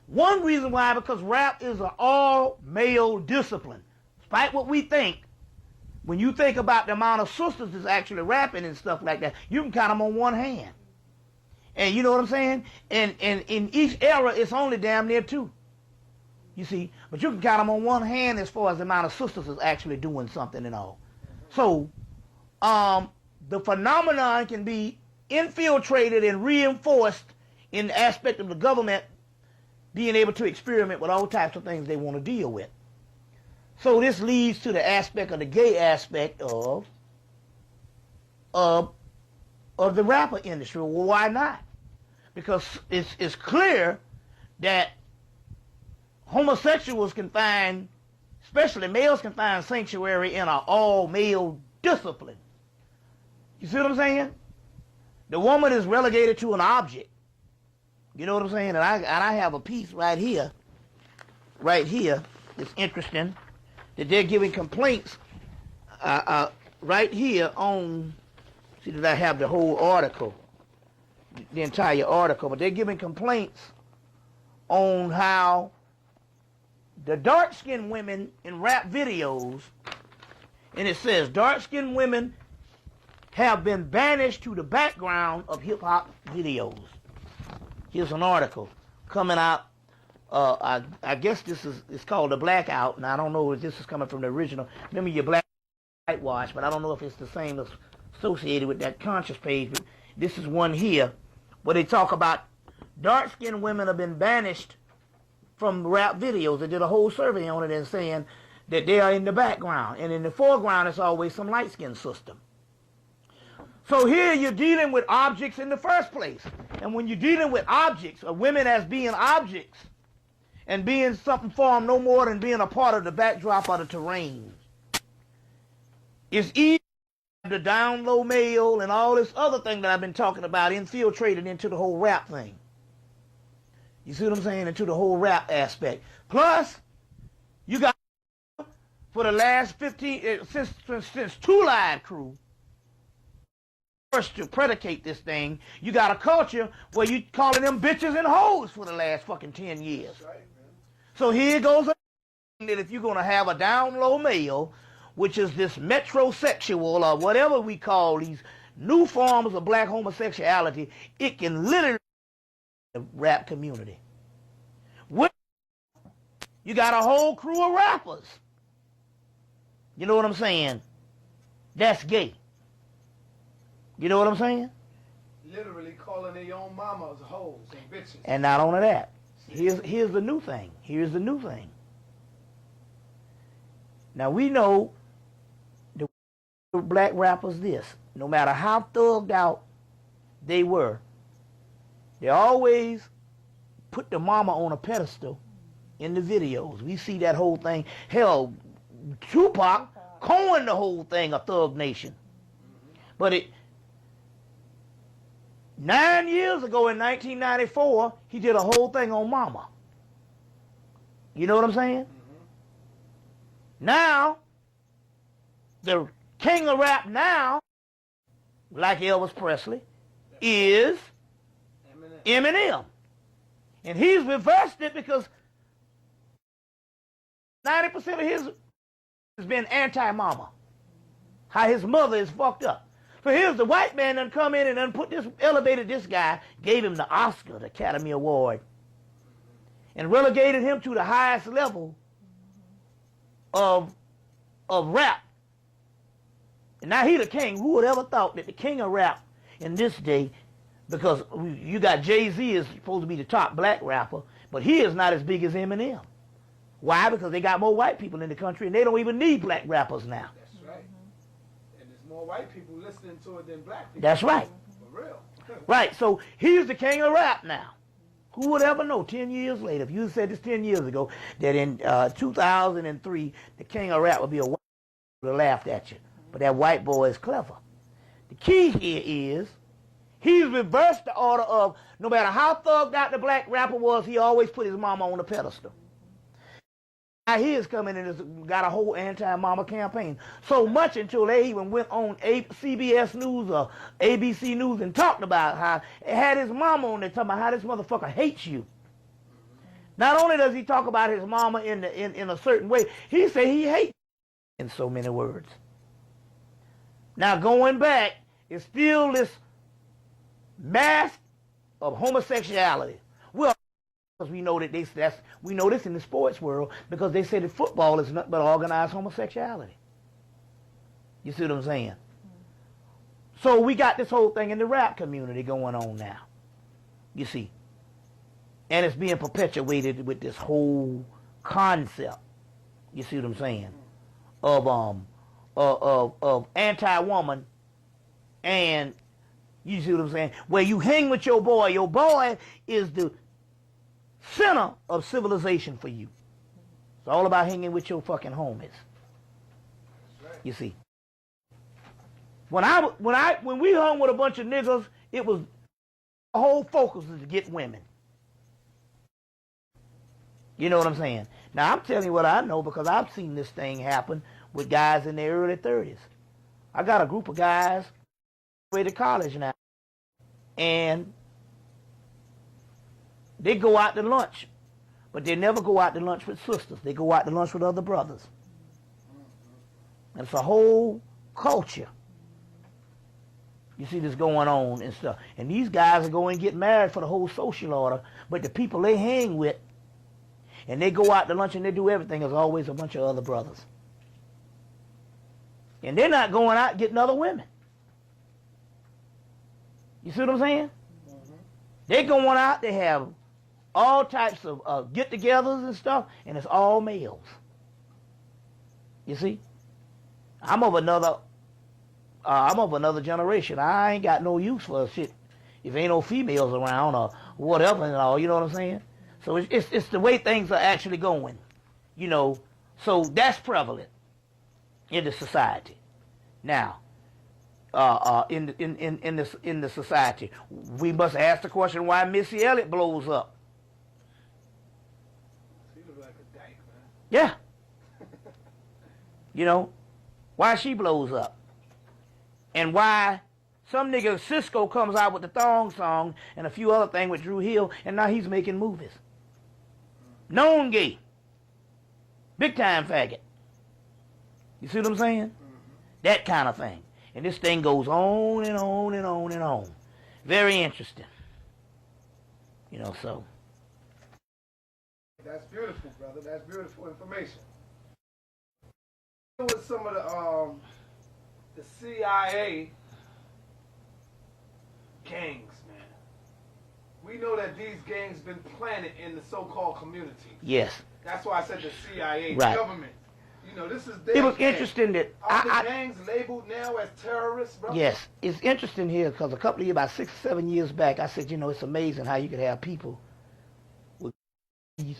One reason why, because rap is an all-male discipline. Despite what we think, When you think about the amount of sisters that's actually rapping and stuff like that, you can count them on one hand. And you know what I'm saying? And in each era, it's only damn near two. You see? But you can count them on one hand as far as the amount of sisters that's actually doing something and all. So, the phenomenon can be infiltrated and reinforced in the aspect of the government being able to experiment with all types of things they want to deal with. So this leads to the aspect of the gay aspect of the rapper industry. Well, why not? Because it's clear that homosexuals can find, especially males, can find sanctuary in an all-male discipline. You see what I'm saying? The woman is relegated to an object. You know what I'm saying? And I have a piece right here. It's interesting that they're giving complaints right here on, see that I have the whole article, the entire article, but they're giving complaints on how the dark-skinned women in rap videos, and it says dark-skinned women have been banished to the background of hip-hop videos. Here's an article coming out. I guess it's called The Blackout, and I don't know if this is coming from the original. Remember your black whitewash, but I don't know if it's the same as associated with that conscious page. But this is one here where they talk about dark-skinned women have been banished from rap videos. They did a whole survey on it and saying that they are in the background, and in the foreground it's always some light-skinned system. So here you're dealing with objects in the first place. And when you're dealing with objects, or women as being objects, and being something for them no more than being a part of the backdrop of the terrain, it's easy to have the down low male and all this other thing that I've been talking about infiltrated into the whole rap thing. You see what I'm saying? Into the whole rap aspect. Plus, you got, for the last 15, since Two Live Crew, to predicate this thing, you got a culture where you calling them bitches and hoes for the last fucking 10 years. Right, so here goes that if you're going to have a down low male, which is this metrosexual or whatever we call these new forms of black homosexuality, it can literally the rap community. You got a whole crew of rappers. You know what I'm saying? That's gay. You know what I'm saying? Literally calling their own mamas hoes and bitches. And not only that, here's the new thing. Here's the new thing. Now we know the black rappers this. No matter how thugged out they were, they always put the mama on a pedestal in the videos. We see that whole thing. Hell, Tupac coined the whole thing a Thug Nation. But 9 years ago in 1994, he did a whole thing on mama. You know what I'm saying? Now, the king of rap now, like Elvis Presley, is Eminem. And he's reversed it because 90% of his has been anti-mama. How his mother is fucked up. So here's the white man done come in and done put this, elevated this guy, gave him the Oscar, the Academy Award, and relegated him to the highest level of rap. And now he the king. Who would ever thought that the king of rap in this day, because you got Jay-Z is supposed to be the top black rapper, but he is not as big as Eminem. Why? Because they got more white people in the country and they don't even need black rappers now. That's right. And there's more white people listening to it than black people. That's right. For real. Right, so he's the king of rap now. Who would ever know 10 years later, if you said this 10 years ago, that in 2003, the king of rap would be a white boy who laughed at you. But that white boy is clever. The key here is, he's reversed the order of, no matter how thugged out the black rapper was, he always put his mama on the pedestal. Now he is coming and has got a whole anti-mama campaign. So much until they even went on CBS News or ABC News and talked about how it had his mama on there talking about how this motherfucker hates you. Not only does he talk about his mama in a certain way, he say he hates you in so many words. Now going back, it's still this mask of homosexuality. Well, because we know that we know this in the sports world because they say that football is nothing but organized homosexuality. You see what I'm saying? So we got this whole thing in the rap community going on now. You see. And it's being perpetuated with this whole concept. You see what I'm saying? Of anti-woman, and you see what I'm saying? Where you hang with your boy is the center of civilization for you. It's all about hanging with your fucking homies. You see. When we hung with a bunch of niggas, it was the whole focus was to get women. You know what I'm saying? Now I'm telling you what I know because I've seen this thing happen with guys in their early 30s. I got a group of guys way to college now, and they go out to lunch, but they never go out to lunch with sisters. They go out to lunch with other brothers. And it's a whole culture. You see this going on and stuff. And these guys are going to get married for the whole social order, but the people they hang with, and they go out to lunch and they do everything, is always a bunch of other brothers. And they're not going out getting other women. You see what I'm saying? Mm-hmm. They're going out, they have all types of get-togethers and stuff, and it's all males. You see? I'm of another generation. I ain't got no use for shit if ain't no females around or whatever and all, you know what I'm saying? So it's the way things are actually going, you know. So that's prevalent in the society. Now, in the society, we must ask the question why Missy Elliott blows up. She looks like a dyke, man. Yeah. You know, why she blows up, and why some nigga Cisco comes out with the thong song and a few other things with Drew Hill, and now he's making movies. Known gay. Big time faggot. You see what I'm saying? Mm-hmm. That kind of thing. And this thing goes on and on and on and on. Very interesting. You know, so. That's beautiful, brother. That's beautiful information. With some of the CIA gangs, man. We know that these gangs been planted in the so-called community. Yes. That's why I said the CIA, right. The government. You know, this is their It was gang. interesting that Are the gangs labeled now as terrorists, bro? Yes. It's interesting here because a couple of years, about 6 or 7 years back, I said, you know, it's amazing how you could have people with these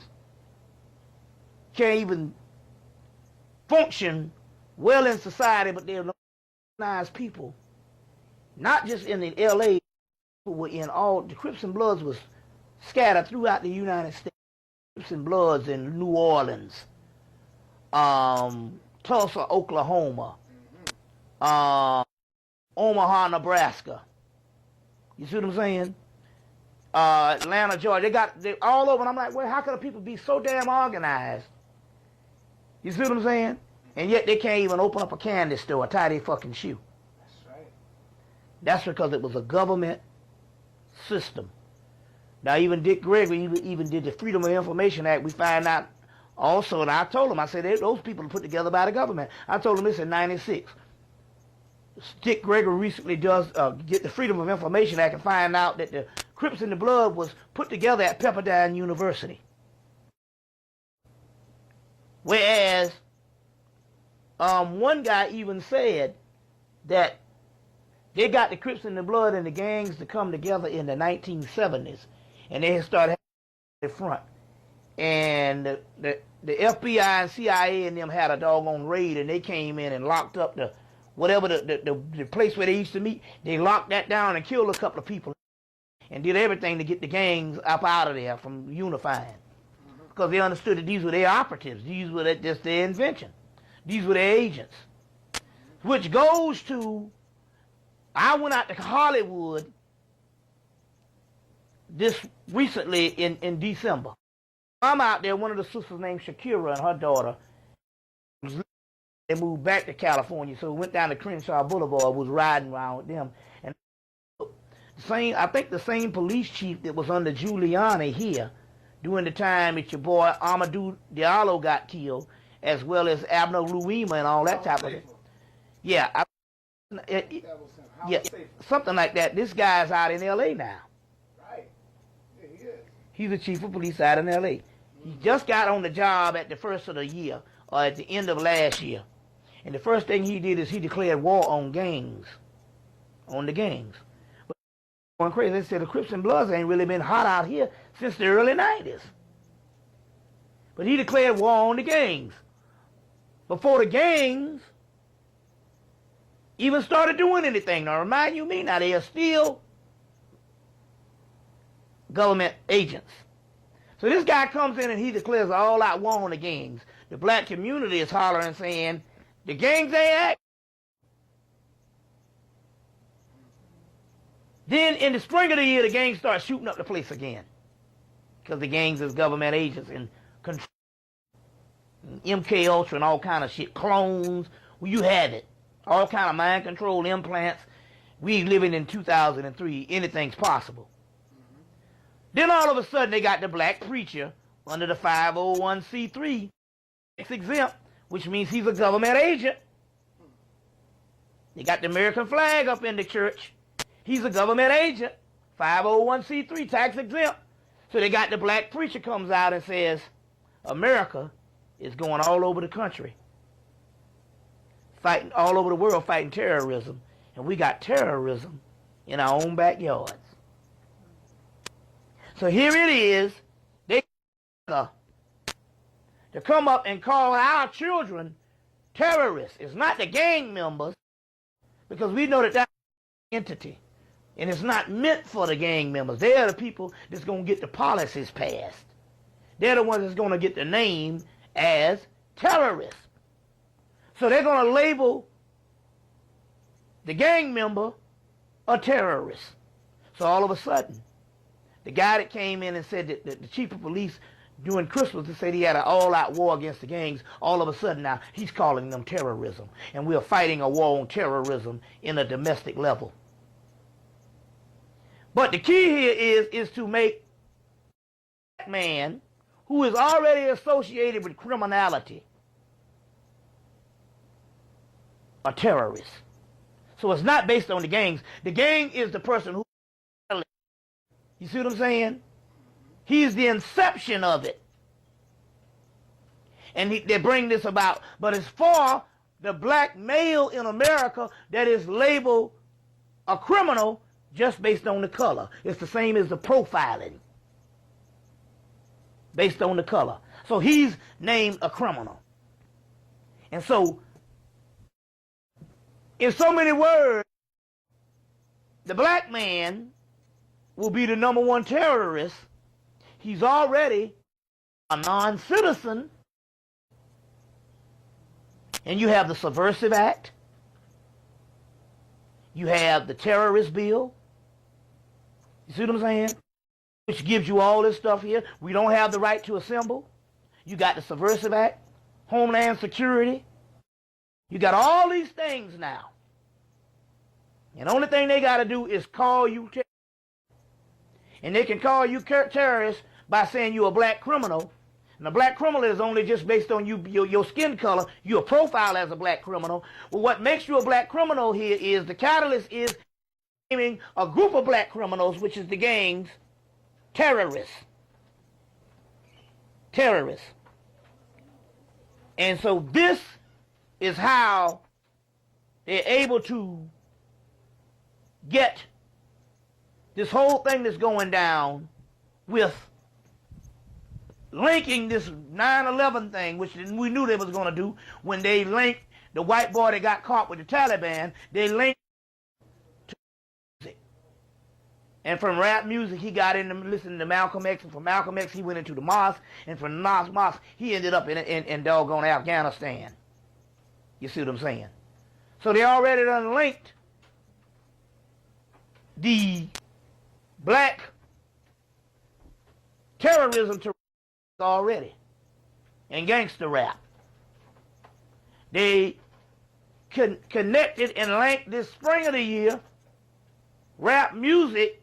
can't even function well in society, but they're nice people. Not just in the LA, but were in all the Crips and Bloods was scattered throughout the United States. Crips and Bloods in New Orleans, Tulsa, Oklahoma, Omaha, Nebraska. You see what I'm saying? Atlanta, Georgia. They all over. And I'm like, well, how could people be so damn organized? You see what I'm saying? And yet they can't even open up a candy store, tie their fucking shoe. That's right. That's because it was a government system. Now even Dick Gregory even did the Freedom of Information Act. We find out also, and I told him, I said, those people are put together by the government. I told him this in '96. Dick Gregory recently does get the Freedom of Information Act and find out that the Crips and the Blood was put together at Pepperdine University. Whereas one guy even said that they got the Crips and the Blood and the gangs to come together in the 1970s, and they started the front. And the FBI and CIA and them had a doggone raid, and they came in and locked up the place where they used to meet. They locked that down and killed a couple of people, and did everything to get the gangs up out of there from unifying, because they understood that these were their operatives, these were just their invention, these were their agents. Which goes to, I went out to Hollywood this recently in December. I'm out there, one of the sisters named Shakira and her daughter was They moved back to California, so we went down to Crenshaw Boulevard, was riding around with them. And I think the same police chief that was under Giuliani here during the time that your boy Amadou Diallo got killed, as well as Abner Louima and all that type of thing. Yeah, something like that. This guy's out in L.A. now. Right. Yeah, he is. He's the chief of police out in L.A. He just got on the job at the first of the year, or at the end of last year. And the first thing he did is he declared war on gangs, on the gangs. But going crazy, they said the Crips and Bloods ain't really been hot out here since the early 90s. But he declared war on the gangs. Before the gangs even started doing anything. Now, remind you me, now they are still government agents. So this guy comes in and he declares all-out war on the gangs. The black community is hollering saying, the gangs ain't act. Then in the spring of the year, the gangs start shooting up the place again. Because the gangs is government agents and control. MK Ultra and all kind of shit, clones, well, you have it. All kind of mind control implants. We living in 2003, anything's possible. Then all of a sudden they got the black preacher under the 501c3 exempt, which means he's a government agent. They got the American flag up in the church. He's a government agent, 501c3 tax exempt. So they got the black preacher comes out and says, America is going all over the country, fighting all over the world, fighting terrorism. And we got terrorism in our own backyards. So here it is, they to come up and call our children terrorists. It's not the gang members, because we know that that's an entity. And it's not meant for the gang members. They're the people that's going to get the policies passed. They're the ones that's going to get the name as terrorists. So they're going to label the gang member a terrorist. So all of a sudden, the guy that came in and said that the chief of police during Christmas said he had an all-out war against the gangs, all of a sudden now he's calling them terrorism. And we're fighting a war on terrorism in a domestic level. But the key here is to make a man who is already associated with criminality a terrorist. So it's not based on the gangs. The gang is the person who... You see what I'm saying? He's the inception of it. And they bring this about. But it's for the black male in America that is labeled a criminal just based on the color. It's the same as the profiling. Based on the color. So he's named a criminal. And so, in so many words, the black man will be the #1 terrorist. He's already a non-citizen. And you have the Subversive Act. You have the terrorist bill. You see what I'm saying? Which gives you all this stuff here. We don't have the right to assemble. You got the Subversive Act, Homeland Security. You got all these things now. And the only thing they got to do is call you terrorist. And they can call you terrorist by saying you're a black criminal. And a black criminal is only just based on your skin color. You're profiled as a black criminal. Well, what makes you a black criminal here is the catalyst is naming a group of black criminals, which is the gangs, terrorists. Terrorists. And so this is how they're able to get this whole thing that's going down with linking this 9/11 thing, which we knew they was going to do when they linked the white boy that got caught with the Taliban. They linked to music. And from rap music, he got into listening to Malcolm X, and from Malcolm X, he went into the mosque, and from the mosque, he ended up in doggone Afghanistan. You see what I'm saying? So they already done linked the black terrorism to already and gangster rap. They connected and linked this spring of the year rap music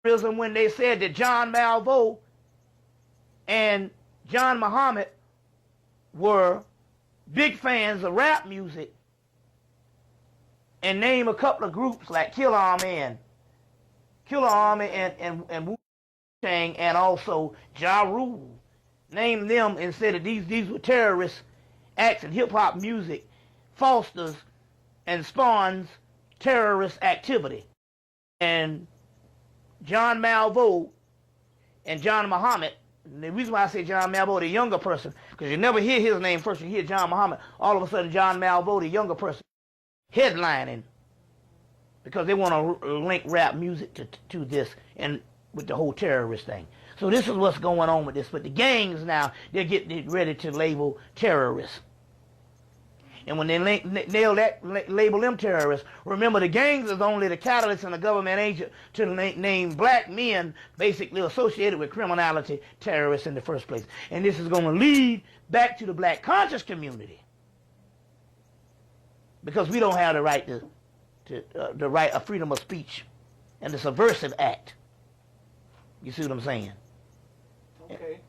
when they said that John Malvo and John Muhammad were big fans of rap music, and name a couple of groups like Killer Army and Wu-Tang and also Ja Rule. Name them and said that these were terrorist acts, and hip-hop music fosters and spawns terrorist activity. And John Malvo and John Muhammad, and the reason why I say John Malvo, the younger person, because you never hear his name first, you hear John Muhammad, all of a sudden John Malvo, the younger person, headlining, because they want to link rap music to this and with the whole terrorist thing. So this is what's going on with this. But the gangs now, they're getting ready to label terrorists. And when they label them terrorists, remember the gangs is only the catalyst and the government agent to name black men basically associated with criminality terrorists in the first place. And this is going to lead back to the black conscious community, because we don't have the right the right of freedom of speech and the subversive act. You see what I'm saying? Okay,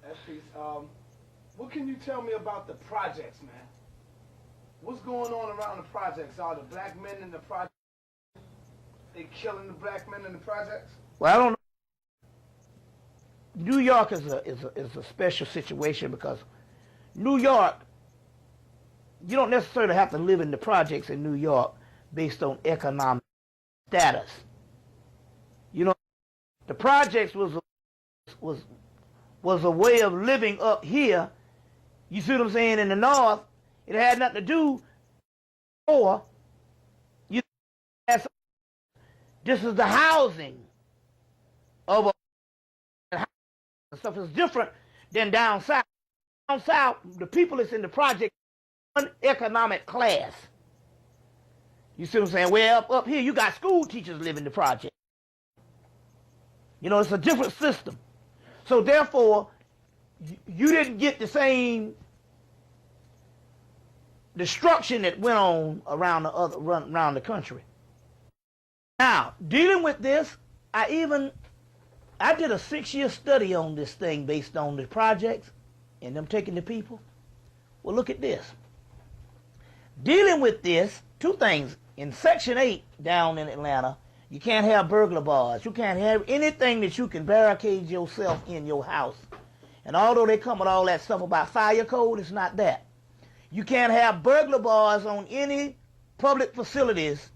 that piece. What can you tell me about the projects, man? What's going on around the projects? Are the black men in the projects, they killing the black men in the projects? Well, I don't know. New York is a special situation, because New York, you don't necessarily have to live in the projects in New York based on economic status. You know, the projects was a way of living up here. You see what I'm saying? In the North, it had nothing to do, or this is the housing of stuff is different than down south. Down south, the people that's in the project, one economic class. You see what I'm saying? Well, up here, you got school teachers living in the project. You know, it's a different system. So therefore, you didn't get the same destruction that went on around the country. Now, dealing with this, I did a 6-year study on this thing based on the projects and them taking the people. Well, look at this. Dealing with this, two things. In Section 8 down in Atlanta, you can't have burglar bars. You can't have anything that you can barricade yourself in your house. And although they come with all that stuff about fire code, it's not that. You can't have burglar bars on any public facilities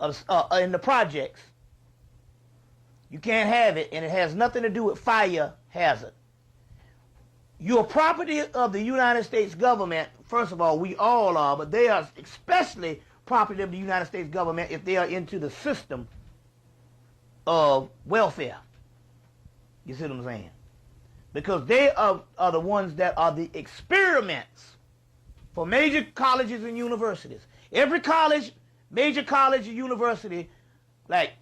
in the projects. You can't have it, and it has nothing to do with fire hazard. You're property of the United States government. First of all, we all are, but they are especially property of the United States government if they are into the system of welfare. You see what I'm saying? Because they are the ones that are the experiments for major colleges and universities. Every college, major college and university, like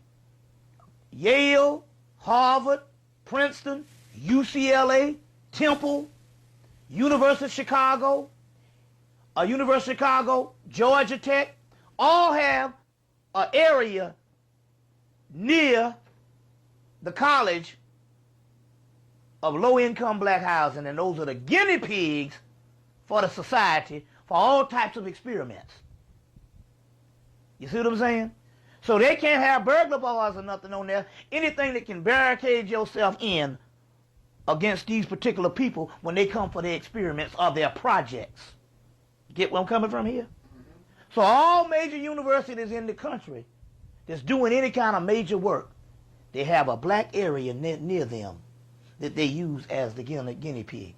Yale, Harvard, Princeton, UCLA, Temple, University of Chicago, Georgia Tech, all have an area near the college of low-income black housing, and those are the guinea pigs for the society for all types of experiments. You see what I'm saying? So they can't have burglar bars or nothing on there, anything that can barricade yourself in against these particular people when they come for their experiments or their projects. Get where I'm coming from here? So all major universities in the country that's doing any kind of major work, they have a black area near them that they use as the guinea pig.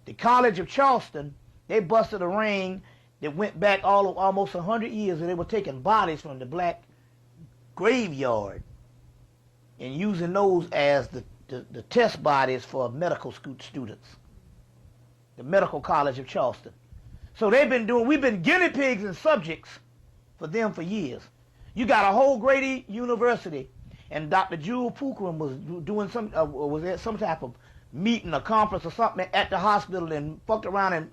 The College of Charleston, they busted a ring that went back almost 100 years, and they were taking bodies from the black graveyard and using those as the test bodies for medical students. The Medical College of Charleston. So we've been guinea pigs and subjects for them for years. You got a whole Grady University, and Dr. Jewel Pookrum was doing was at some type of meeting, a conference or something at the hospital, and fucked around and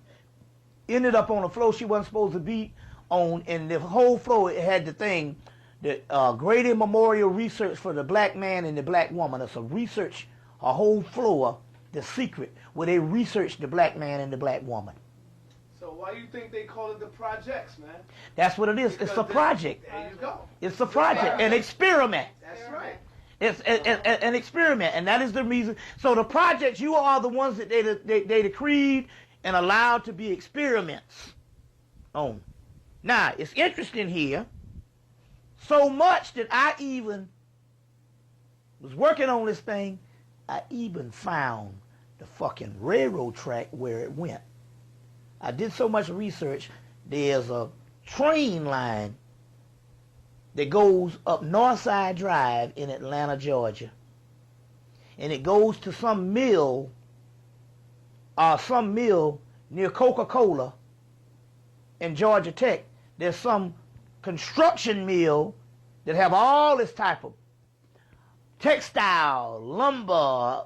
ended up on a floor she wasn't supposed to be on, and the whole floor, it had the thing, the Grady Memorial Research for the Black Man and the Black Woman. It's a research, a whole floor, the secret, where they researched the black man and the black woman. So why you think they call it the projects, man? That's what it is. Because it's a project. There you go. It's a project, an experiment. That's right. It's an experiment, and that is the reason. So the projects, you are the ones that they decreed and allowed to be experiments on. Now, it's interesting here, so much that I even was working on this thing, I even found the fucking railroad track where it went. I did so much research. There's a train line that goes up Northside Drive in Atlanta, Georgia. And it goes to some mill near Coca-Cola in Georgia Tech. There's some construction mill that have all this type of textile, lumber,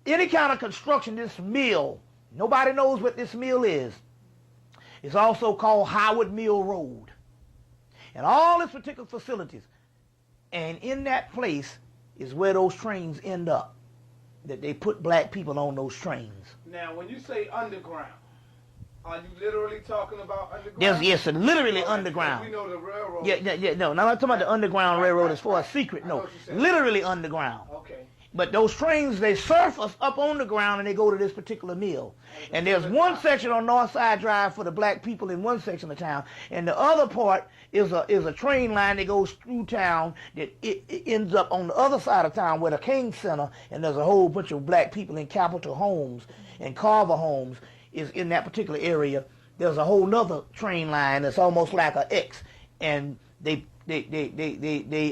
any kind of construction, this mill. Nobody knows what this mill is. It's also called Howard Mill Road. And all its particular facilities. And in that place is where those trains end up. That they put black people on those trains. Now, when you say underground, are you literally talking about underground? Yes, literally underground. We know the railroad. No, I'm not talking about the underground railroad as far as secret. No, literally underground. Okay. But those trains, they surface up on the ground and they go to this particular mill. And there's one section on Northside Drive for the black people in one section of town, and the other part is a train line that goes through town that it ends up on the other side of town where the King Center, and there's a whole bunch of black people in Capitol Homes and Carver Homes is in that particular area. There's a whole nother train line that's almost like an X, and they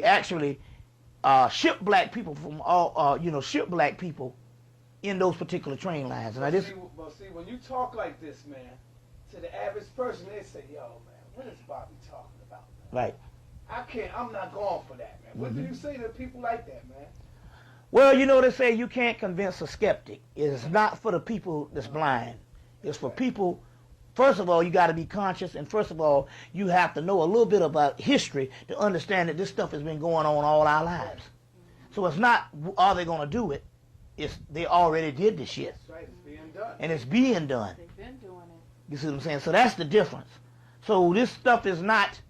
actually ship black people from all, ship black people in those particular train lines. And See, when you talk like this, man, to the average person, they say, yo, man, what is Bobby talking about, man? Right. I'm not going for that, man. What do you say to people like that, man? Well, they say you can't convince a skeptic. It's not for the people that's blind. It's for people, first of all, you got to be conscious, and first of all, you have to know a little bit about history to understand that this stuff has been going on all our lives. So it's not, are they going to do it? It's, they already did the shit. That's right, it's being done. And it's being done. They've been doing it. You see what I'm saying? So that's the difference. So this stuff is not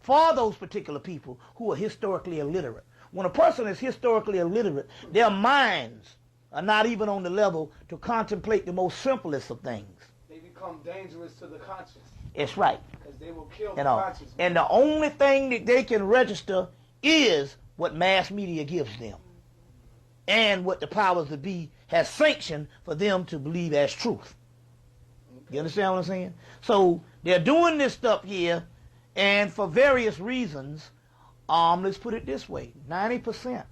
for those particular people who are historically illiterate. When a person is historically illiterate, their minds are not even on the level to contemplate the most simplest of things. They become dangerous to the conscious. It's right. Because they will kill the conscious. And the only thing that they can register is what mass media gives them. And what the powers that be has sanctioned for them to believe as truth. You understand what I'm saying? So they're doing this stuff here, and for various reasons, let's put it this way, 90%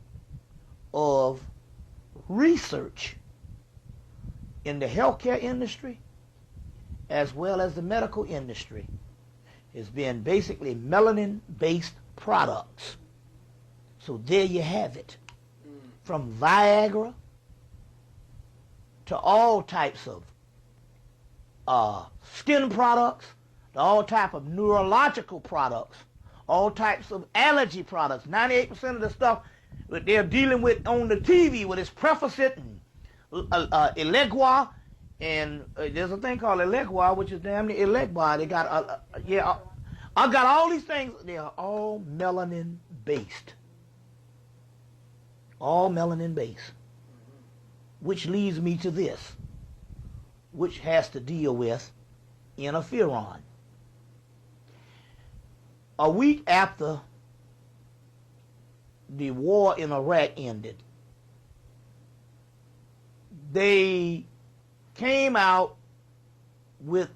of research in the healthcare industry as well as the medical industry has been basically melanin-based products. So there you have it. From Viagra to all types of skin products, to all type of neurological products, all types of allergy products. 98% of the stuff that they're dealing with on the TV, with its Prefacet and Elegua, and there's a thing called Elegua, which is damn near Elegua. They got, I got all these things. They are all melanin based. All melanin based. Which leads me to this, which has to deal with interferon. A week after the war in Iraq ended, they came out with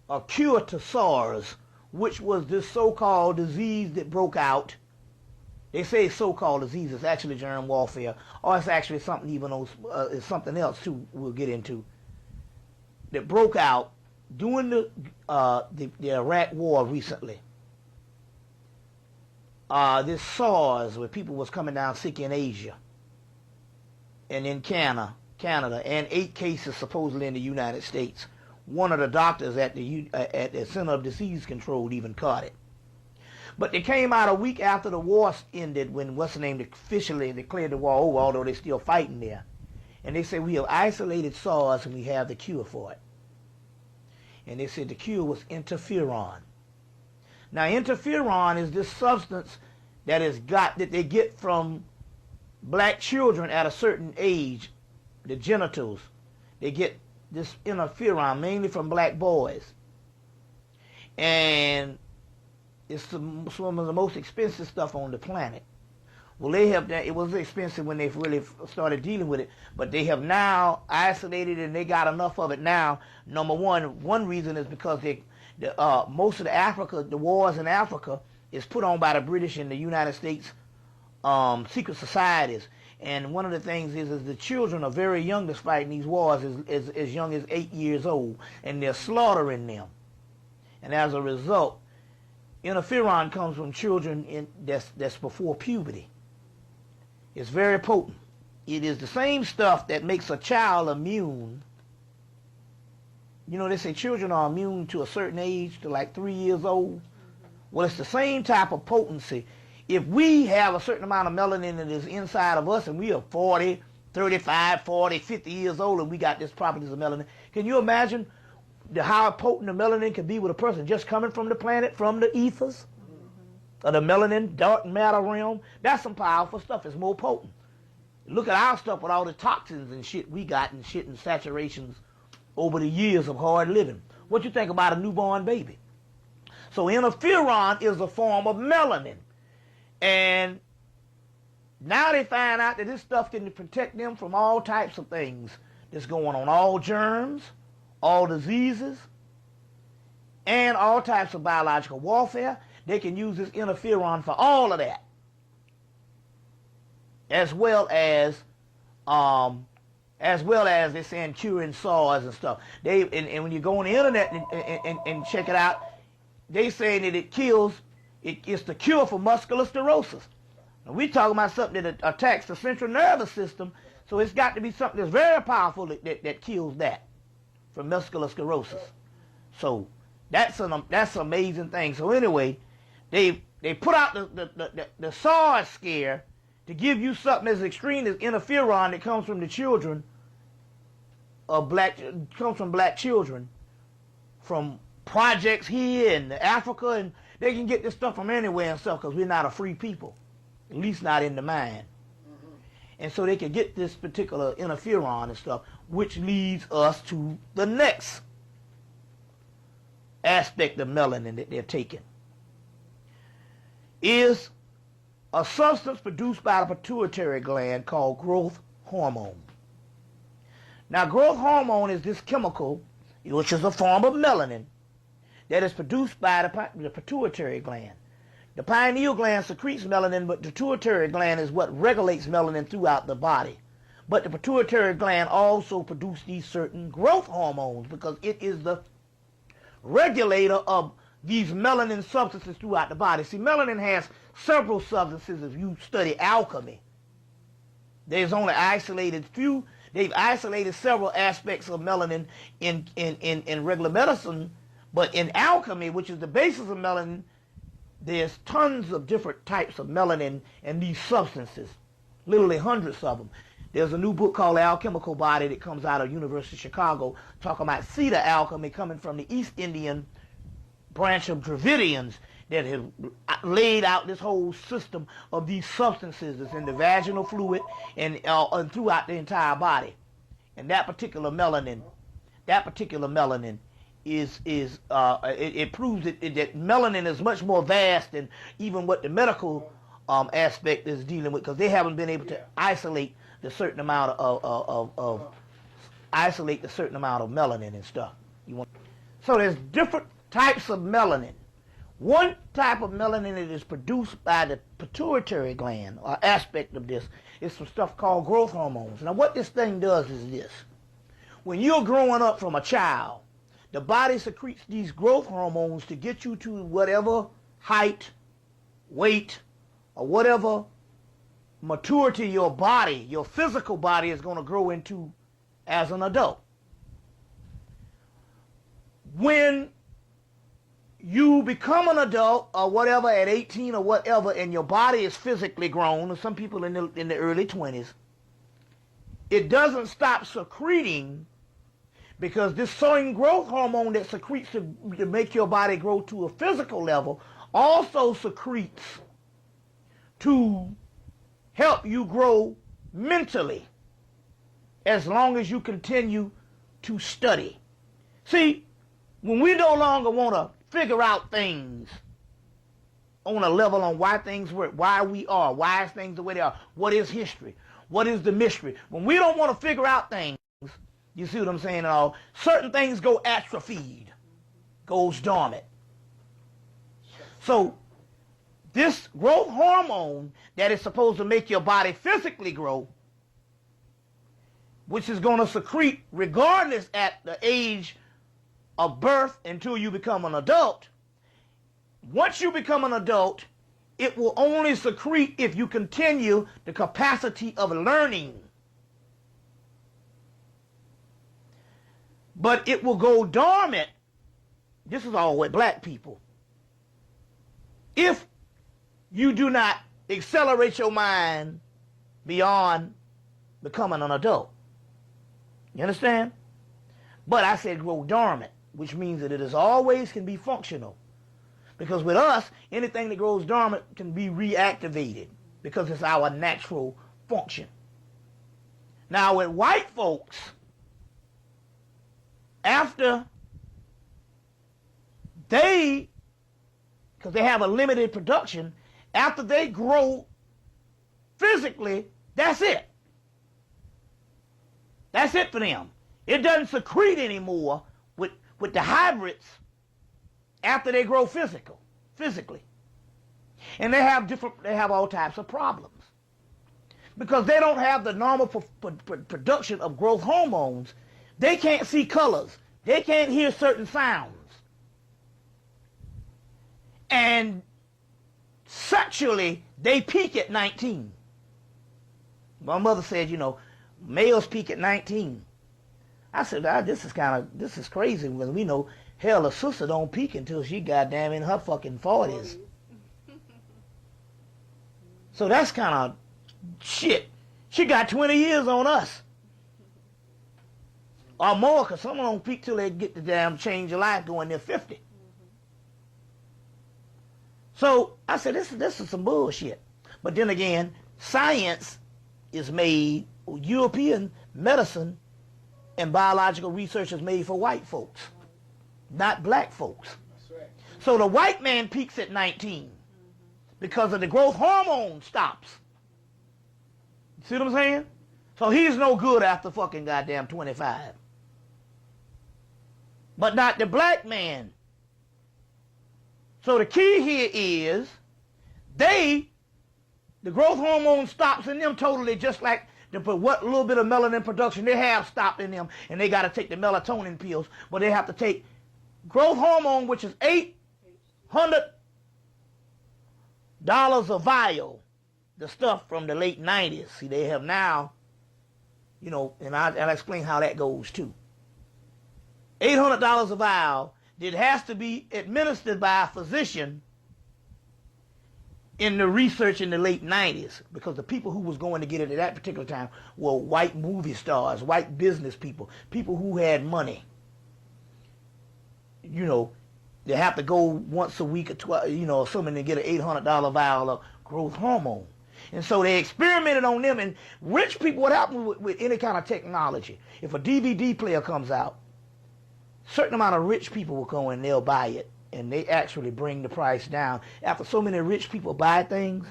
a cure to SARS, which was this so-called disease that broke out. They say so-called disease, it's actually germ warfare, or it's actually something even it's something else too we'll get into, that broke out during the Iraq war recently. This SARS, where people was coming down sick in Asia and in Canada, and 8 cases supposedly in the United States, one of the doctors at the Center of Disease Control even caught it. But they came out a week after the war ended, when what's the name officially declared the war over, although they're still fighting there. And they said, we have isolated SARS and we have the cure for it. And they said the cure was interferon. Now, interferon is this substance that they get from black children at a certain age, the genitals. They get this interferon mainly from black boys. And it's some of the most expensive stuff on the planet. Well, they have that. It was expensive when they really started dealing with it, but they have now isolated it, and they got enough of it now. Number one reason is because most of the wars in Africa is put on by the British and the United States secret societies. And one of the things is the children are very young that's fighting these wars, as young as 8 years old, and they're slaughtering them. And as a result, interferon comes from children that's before puberty. It's very potent. It is the same stuff that makes a child immune. You know, they say children are immune to a certain age, to like 3 years old. Well, it's the same type of potency. If we have a certain amount of melanin that is inside of us, and we are 40, 35, 40, 50 years old, and we got this properties of melanin, can you imagine how potent the melanin can be with a person just coming from the planet, from the ethers? Of the melanin, dark matter realm? That's some powerful stuff. It's more potent. Look at our stuff with all the toxins and shit we got, and shit and saturations over the years of hard living. What you think about a newborn baby? So interferon is a form of melanin. And now they find out that this stuff can protect them from all types of things that's going on. All germs, all diseases, and all types of biological warfare. They can use this interferon for all of that, as well as they're saying curing SARS and stuff. And when you go on the internet and check it out, they saying that it's the cure for muscular sclerosis. And we're talking about something that attacks the central nervous system, so it's got to be something that's very powerful that kills that from muscular sclerosis. So that's an amazing thing. So anyway, they put out the SARS scare to give you something as extreme as interferon that comes from the children of black children from projects here in Africa, and they can get this stuff from anywhere and stuff because we're not a free people, at least not in the mind. And so they can get this particular interferon and stuff, which leads us to the next aspect of melanin that they're taking. Is a substance produced by the pituitary gland called growth hormone. Now, growth hormone is this chemical, which is a form of melanin, that is produced by the pituitary gland. The pineal gland secretes melanin, but the pituitary gland is what regulates melanin throughout the body. But the pituitary gland also produces these certain growth hormones because it is the regulator of these melanin substances throughout the body. See, melanin has several substances if you study alchemy. There's only isolated few. They've isolated several aspects of melanin in regular medicine, but in alchemy, which is the basis of melanin, there's tons of different types of melanin and these substances, literally hundreds of them. There's a new book called The Alchemical Body that comes out of University of Chicago talking about cedar alchemy coming from the East Indian branch of Dravidians that have laid out this whole system of these substances that's in the vaginal fluid and throughout the entire body. And that particular melanin it proves that melanin is much more vast than even what the medical aspect is dealing with, because they haven't been able to isolate the certain amount of melanin and stuff. So there's different types of melanin. One type of melanin that is produced by the pituitary gland, or aspect of this, is some stuff called growth hormones. Now what this thing does is this. When you're growing up from a child, the body secretes these growth hormones to get you to whatever height, weight, or whatever maturity your body, your physical body, is going to grow into as an adult. when you become an adult or whatever at 18 or whatever, and your body is physically grown, or some people in the early 20s, it doesn't stop secreting, because this same growth hormone that secretes to make your body grow to a physical level also secretes to help you grow mentally as long as you continue to study. See, when we no longer want to figure out things on a level on why things work, why we are, why is things the way they are, what is history, what is the mystery, when we don't want to figure out things, you see what I'm saying? Certain things go atrophied, goes dormant. So this growth hormone that is supposed to make your body physically grow, which is going to secrete regardless at the age of birth until you become an adult, once you become an adult, it will only secrete if you continue the capacity of learning. But it will go dormant, this is all with black people, if you do not accelerate your mind beyond becoming an adult. You understand? But I said grow dormant, which means that it is always can be functional. Because with us, anything that grows dormant can be reactivated because it's our natural function. Now with white folks, after they, because they have a limited production, after they grow physically, that's it. That's it for them. It doesn't secrete anymore with the hybrids after they grow physically. And they have all types of problems. Because they don't have the normal production of growth hormones. They can't see colors. They can't hear certain sounds. And sexually, they peak at 19. My mother said, males peak at 19. I said, this is crazy, because we know, hell, a sister don't peak until she goddamn in her fucking 40s. So that's kind of shit. She got 20 years on us. Or more, because someone don't peak till they get the damn change of life going near 50. So I said, this is some bullshit. But then again, science is made, European medicine and biological research is made for white folks, not black folks. That's right. So the white man peaks at 19 because of the growth hormone stops. See what I'm saying? So he's no good after fucking goddamn 25. But not the black man. So the key here is the growth hormone stops in them totally, just like what little bit of melanin production they have stopped in them, and they got to take the melatonin pills, but they have to take growth hormone, which is $800 a vial, the stuff from the late 90s. See, they have now, and I'll explain how that goes too. $800 a vial that has to be administered by a physician in the research in the late 90s, because the people who was going to get it at that particular time were white movie stars, white business people, people who had money. They have to go once a week or something to get an $800 vial of growth hormone. And so they experimented on them, and rich people, what happens with any kind of technology, if a DVD player comes out, certain amount of rich people will go and they'll buy it, and they actually bring the price down. After so many rich people buy things,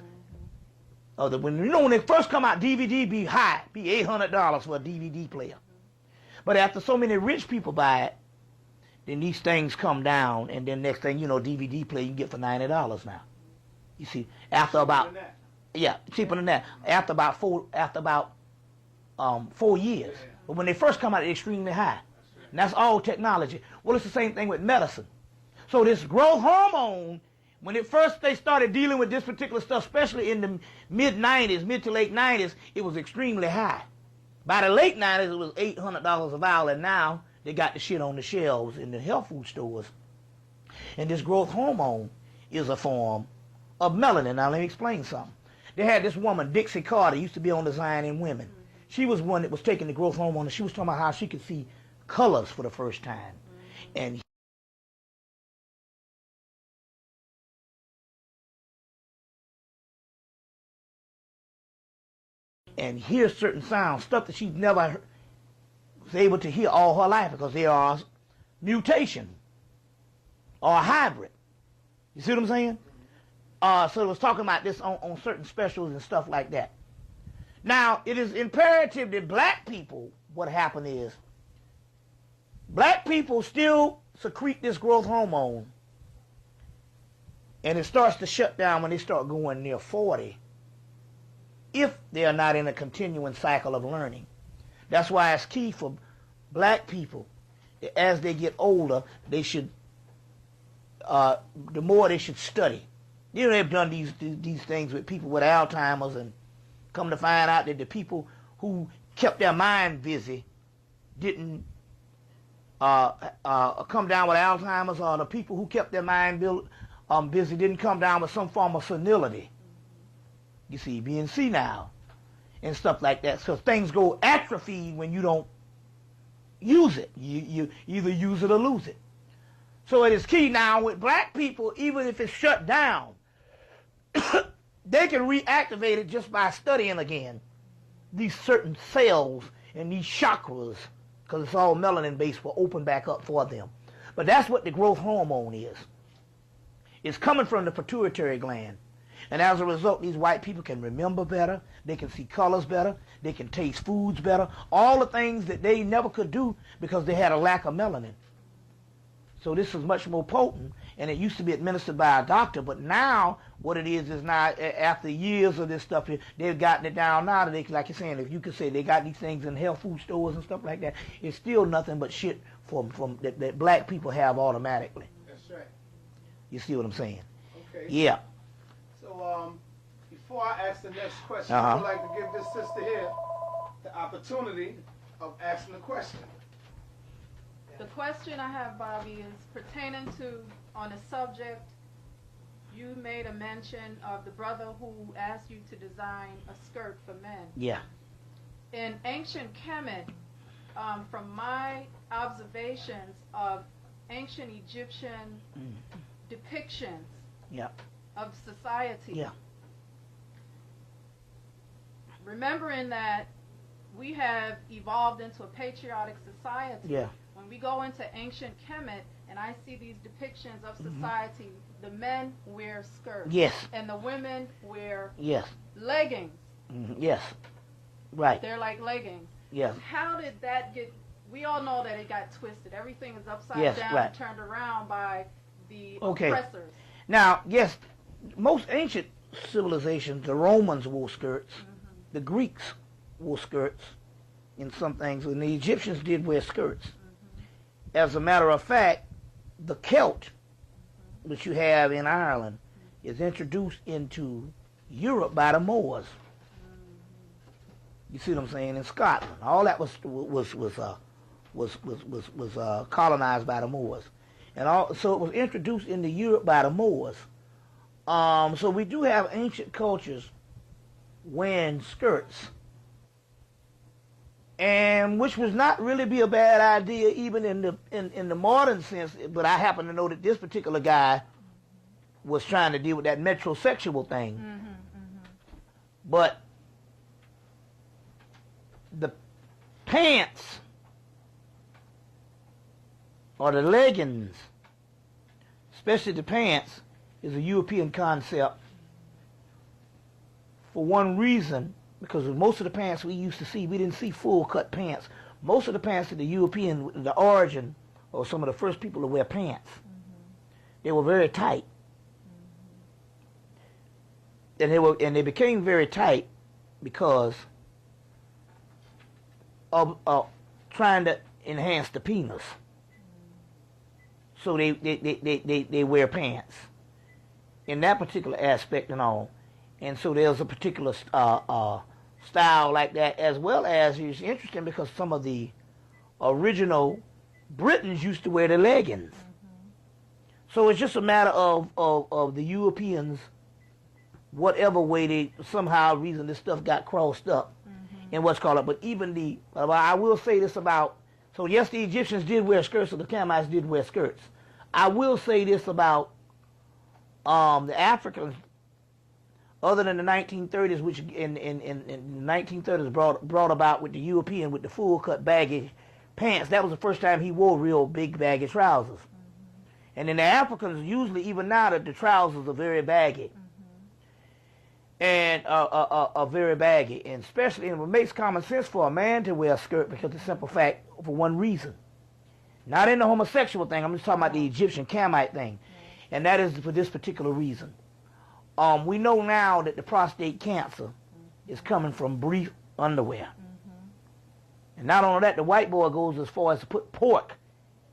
when they first come out, DVD be high, be $800 for a DVD player. But after so many rich people buy it, then these things come down, and then next thing you know, DVD player you can get for $90 now. You see, after about cheaper than that. After about 4 years. But when they first come out, it's extremely high. And that's all technology. Well, it's the same thing with medicine. So this growth hormone, when they started dealing with this particular stuff, especially in the mid to late 90s, it was extremely high. By the late 90s, it was $800 a vial, and now they got the shit on the shelves in the health food stores. And this growth hormone is a form of melanin. Now let me explain something. They had this woman, Dixie Carter, used to be on Design in Women. She was one that was taking the growth hormone, and she was talking about how she could see colors for the first time. And hear certain sounds, stuff that she's never was able to hear all her life because they are mutation or a hybrid. You see what I'm saying? So it was talking about this on certain specials and stuff like that. Now, it is imperative that black people, what happened is, black people still secrete this growth hormone, and it starts to shut down when they start going near 40, if they are not in a continuing cycle of learning. That's why it's key for black people, as they get older, they should, the more they should study. You know, they've done these things with people with Alzheimer's, and come to find out that the people who kept their mind busy didn't come down with Alzheimer's, or the people who kept their mind busy didn't come down with some form of senility. You see, being senile and stuff like that. So things go atrophy when you don't use it. You either use it or lose it. So it is key now with black people, even if it's shut down, they can reactivate it just by studying again these certain cells and these chakras, because it's all melanin based, will open back up for them. But that's what the growth hormone is. It's coming from the pituitary gland. And as a result, these white people can remember better, they can see colors better, they can taste foods better, all the things that they never could do because they had a lack of melanin. So this is much more potent, and it used to be administered by a doctor, but now what it is now, after years of this stuff, they've gotten it down now that they, like you're saying, if you could say they got these things in health food stores and stuff like that, it's still nothing but shit from that black people have automatically. That's right. You see what I'm saying? Okay. Yeah. So before I ask the next question, I would like to give this sister here the opportunity of asking a question. The question I have, Bobby, is pertaining to, on a subject, you made a mention of the brother who asked you to design a skirt for men. Yeah. In ancient Kemet, from my observations of ancient Egyptian depictions of society, remembering that we have evolved into a patriotic society, when we go into ancient Kemet and I see these depictions of society, the men wear skirts. Yes. And the women wear leggings. Yes. Right. They're like leggings. Yes. How did that get, we all know that it got twisted. Everything is upside down and turned around by the oppressors. Now, yes, most ancient civilizations, the Romans wore skirts, the Greeks wore skirts in some things, and the Egyptians did wear skirts. As a matter of fact, the kilt, which you have in Ireland, is introduced into Europe by the Moors. You see what I'm saying? In Scotland, all that was colonized by the Moors, and so it was introduced into Europe by the Moors. So we do have ancient cultures wearing skirts, and which was not really be a bad idea even in the modern sense. But I happen to know that this particular guy was trying to deal with that metrosexual thing. But the pants or the leggings, especially the pants, is a European concept for one reason, because most of the pants we used to see, we didn't see full cut pants. Most of the pants of the European, the origin, or some of the first people to wear pants, they were very tight. And they became very tight because of trying to enhance the penis. So they wear pants in that particular aspect and all. And so there's a particular style like that, as well as it's interesting because some of the original Britons used to wear the leggings. So it's just a matter of the Europeans, whatever way they somehow reason this stuff got crossed up in what's called it. But even I will say this about, so yes, the Egyptians did wear skirts, or the Canaanites did wear skirts. I will say this about the Africans, other than the 1930s, which in the 1930s brought about with the European with the full cut baggy pants. That was the first time he wore real big baggy trousers. And then the Africans, usually even now, the trousers are very baggy. And are very baggy. And especially, and it makes common sense for a man to wear a skirt, because the simple fact, for one reason. Not in the homosexual thing, I'm just talking about the Egyptian Camite thing. And that is for this particular reason. We know now that the prostate cancer is coming from brief underwear. And not only that, the white boy goes as far as to put pork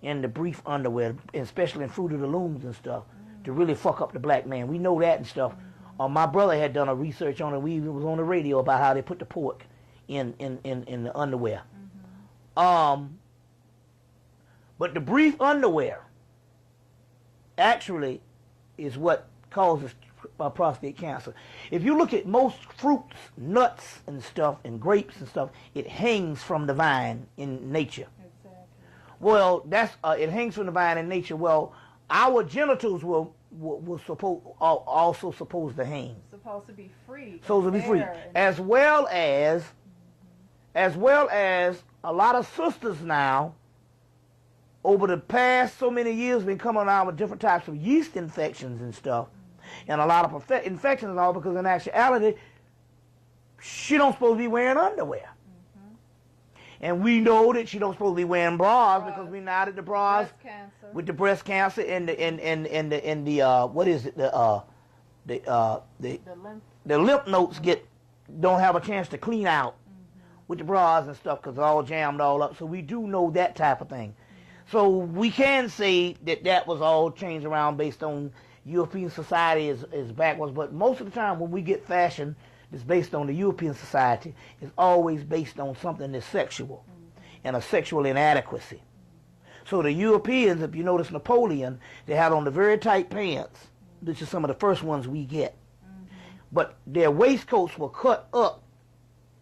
in the brief underwear, especially in Fruit of the Looms and stuff, to really fuck up the black man. We know that and stuff. My brother had done a research on it. We was on the radio about how they put the pork in the underwear. But the brief underwear actually is what causes prostate cancer. If you look at most fruits, nuts and stuff, and grapes and stuff, it hangs from the vine in nature. Exactly. Well, that's it hangs from the vine in nature. Well, our genitals will also supposed to hang. Supposed to be free. Supposed to be free, as well as a lot of sisters now, over the past so many years, been coming around with different types of yeast infections and stuff, and a lot of infections and all, because in actuality, she don't supposed to be wearing underwear. And we know that she don't supposed to be wearing bras, because we know that the bras with the breast cancer and the what is it, the lymph nodes don't have a chance to clean out with the bras and stuff, because it's all jammed all up. So we do know that type of thing. So we can say that was all changed around based on European society is backwards. But most of the time when we get fashion that's based on the European society, it's always based on something that's sexual and a sexual inadequacy. So the Europeans, if you notice Napoleon, they had on the very tight pants, which is some of the first ones we get. But their waistcoats were cut up.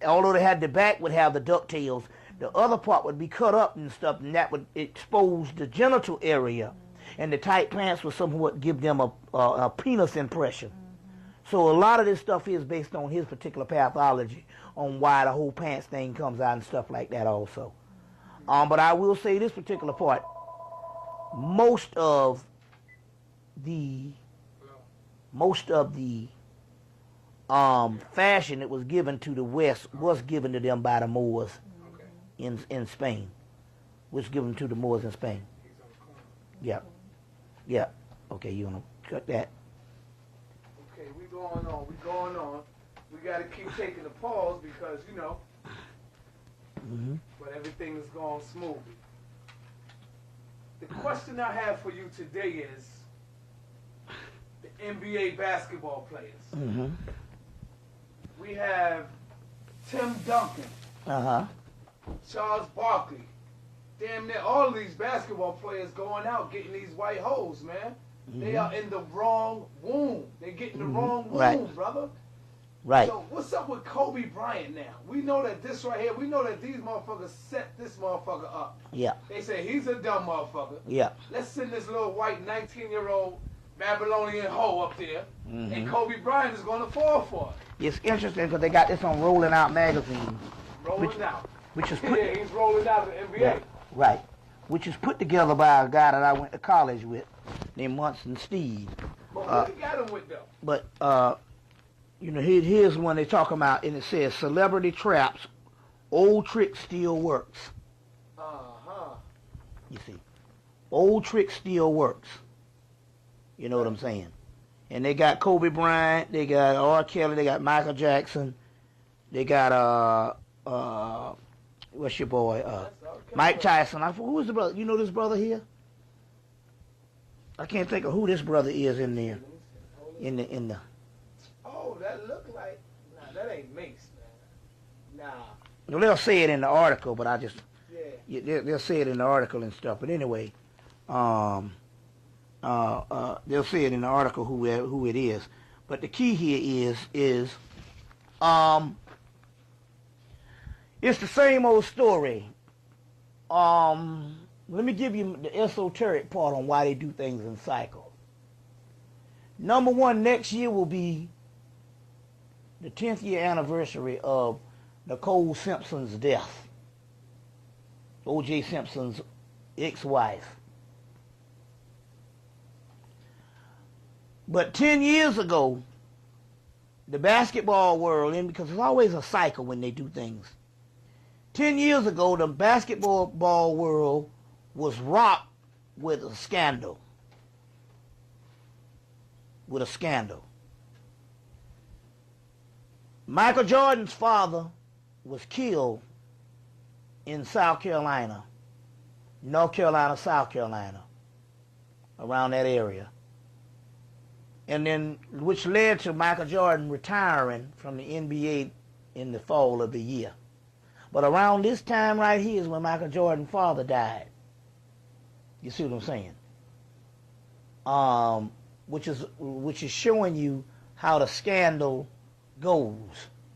Although they had the back would have the ducktails, the other part would be cut up and stuff, and that would expose the genital area. And the tight pants would somewhat give them a penis impression. So a lot of this stuff is based on his particular pathology, on why the whole pants thing comes out and stuff like that also. But I will say this particular part, most of the fashion that was given to the West was given to them by the Moors in Spain. Was given to the Moors in Spain. Yeah. Yeah. Okay, you want to cut that? Okay, we going on. We got to keep taking the pause because, you know, but everything is going smoothly. The question I have for you today is the NBA basketball players. We have Tim Duncan, Charles Barkley, damn near all of these basketball players going out getting these white hoes, man. They are in the wrong womb. They get in the wrong womb, brother. Right. So what's up with Kobe Bryant now? We know that this right here, we know that these motherfuckers set this motherfucker up. Yeah. They say he's a dumb motherfucker. Yeah. Let's send this little white 19-year-old Babylonian hoe up there, and Kobe Bryant is going to fall for it. It's interesting because they got this on Rolling Out magazine. Rolling Out. Which is put, yeah, he's rolling out of the NBA. Yeah, right. Which is put together by a guy that I went to college with named Munson Steve. But what you got him with, though? But, you know, here's one they talk about, and it says, celebrity traps, old trick still works. You see. Old trick still works. You know what I'm saying? And they got Kobe Bryant, they got R. Kelly, they got Michael Jackson, they got, what's your boy? Mike Tyson. Who is the brother? You know this brother here? I can't think of who this brother is in there. In the. Oh, that look like. Nah, that ain't Mace, man. Nah. Well, they'll say it in the article, but I just. Yeah. they'll say it in the article and stuff. But anyway, they'll say it in the article who it is. But the key here is it's the same old story. Let me give you the esoteric part on why they do things in cycles. Number one, next year will be the 10th year anniversary of Nicole Simpson's death. O.J. Simpson's ex-wife. But 10 years ago, the basketball world, and because there's always a cycle when they do things. 10 years ago, the basketball world was rocked with a scandal. With a scandal. Michael Jordan's father was killed in South Carolina, North Carolina, South Carolina, around that area. And then, which led to Michael Jordan retiring from the NBA in the fall of the year. But around this time right here is when Michael Jordan's father died. You see what I'm saying? Which is showing you how the scandal goes.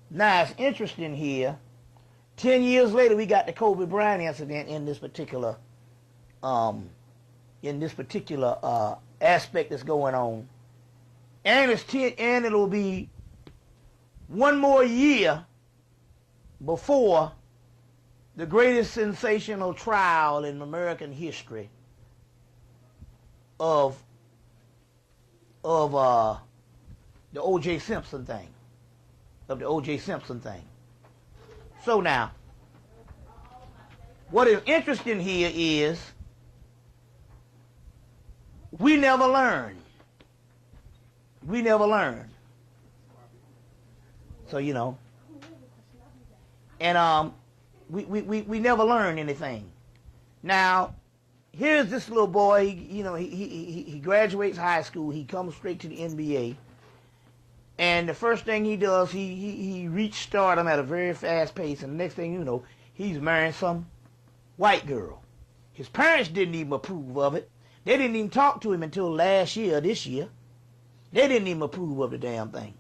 Now it's interesting here. 10 years later, we got the Kobe Bryant incident in this particular aspect that's going on, and it'll be one more year before the greatest sensational trial in American history of the O.J. Simpson thing. So now, what is interesting here is we never learn. So, you know, and we never learn anything. Now, here's this little boy. He graduates high school. He comes straight to the NBA. And the first thing he does, he reached stardom at a very fast pace, and the next thing you know, he's marrying some white girl. His parents didn't even approve of it. They didn't even talk to him until this year. They didn't even approve of the damn thing.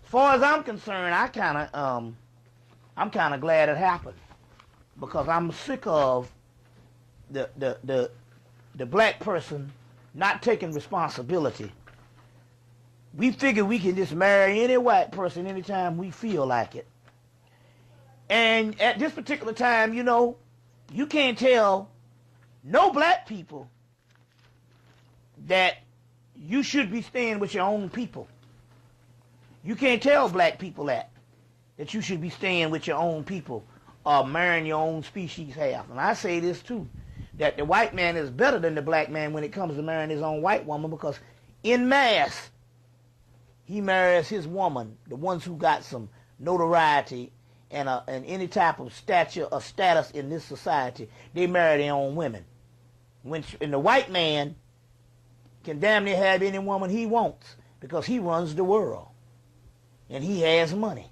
As far as I'm concerned, I'm kind of glad it happened, because I'm sick of the black person not taking responsibility. We figure we can just marry any white person anytime we feel like it. And at this particular time, you can't tell no black people that you should be staying with your own people. You can't tell black people that you should be staying with your own people or marrying your own species half. And I say this too, that the white man is better than the black man when it comes to marrying his own white woman, because en masse, he marries his woman, the ones who got some notoriety and any type of stature or status in this society. They marry their own women. And the white man can damn near have any woman he wants, because he runs the world and he has money.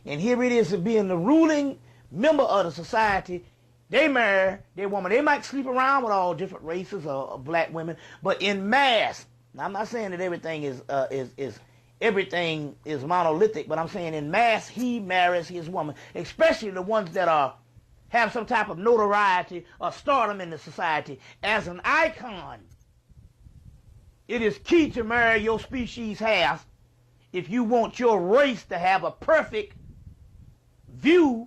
And here it is, being the ruling member of the society. They marry their woman. They might sleep around with all different races or black women, but in mass. Now, I'm not saying that everything is monolithic, but I'm saying in mass he marries his woman, especially the ones that have some type of notoriety or stardom in the society. As an icon, it is key to marry your species half if you want your race to have a perfect view.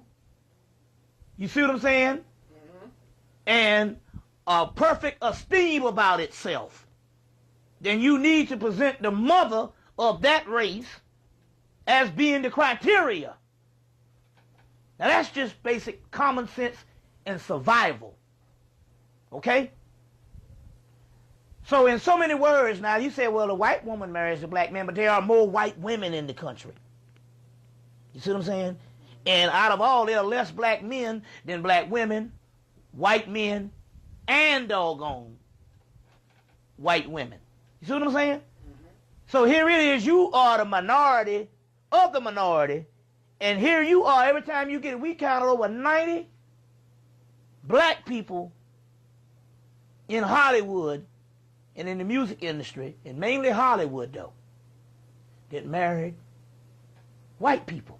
You see what I'm saying? Mm-hmm. And a perfect esteem about itself. Then you need to present the mother of that race as being the criteria. Now that's just basic common sense and survival. Okay? So in so many words, now you say, well, the white woman marries the black man, but there are more white women in the country. You see what I'm saying? And out of all, there are less black men than black women, white men, and doggone white women. You see what I'm saying? So here it is, you are the minority of the minority, and here you are, every time you get it, we counted over 90 black people in Hollywood and in the music industry, and mainly Hollywood though, that married white people.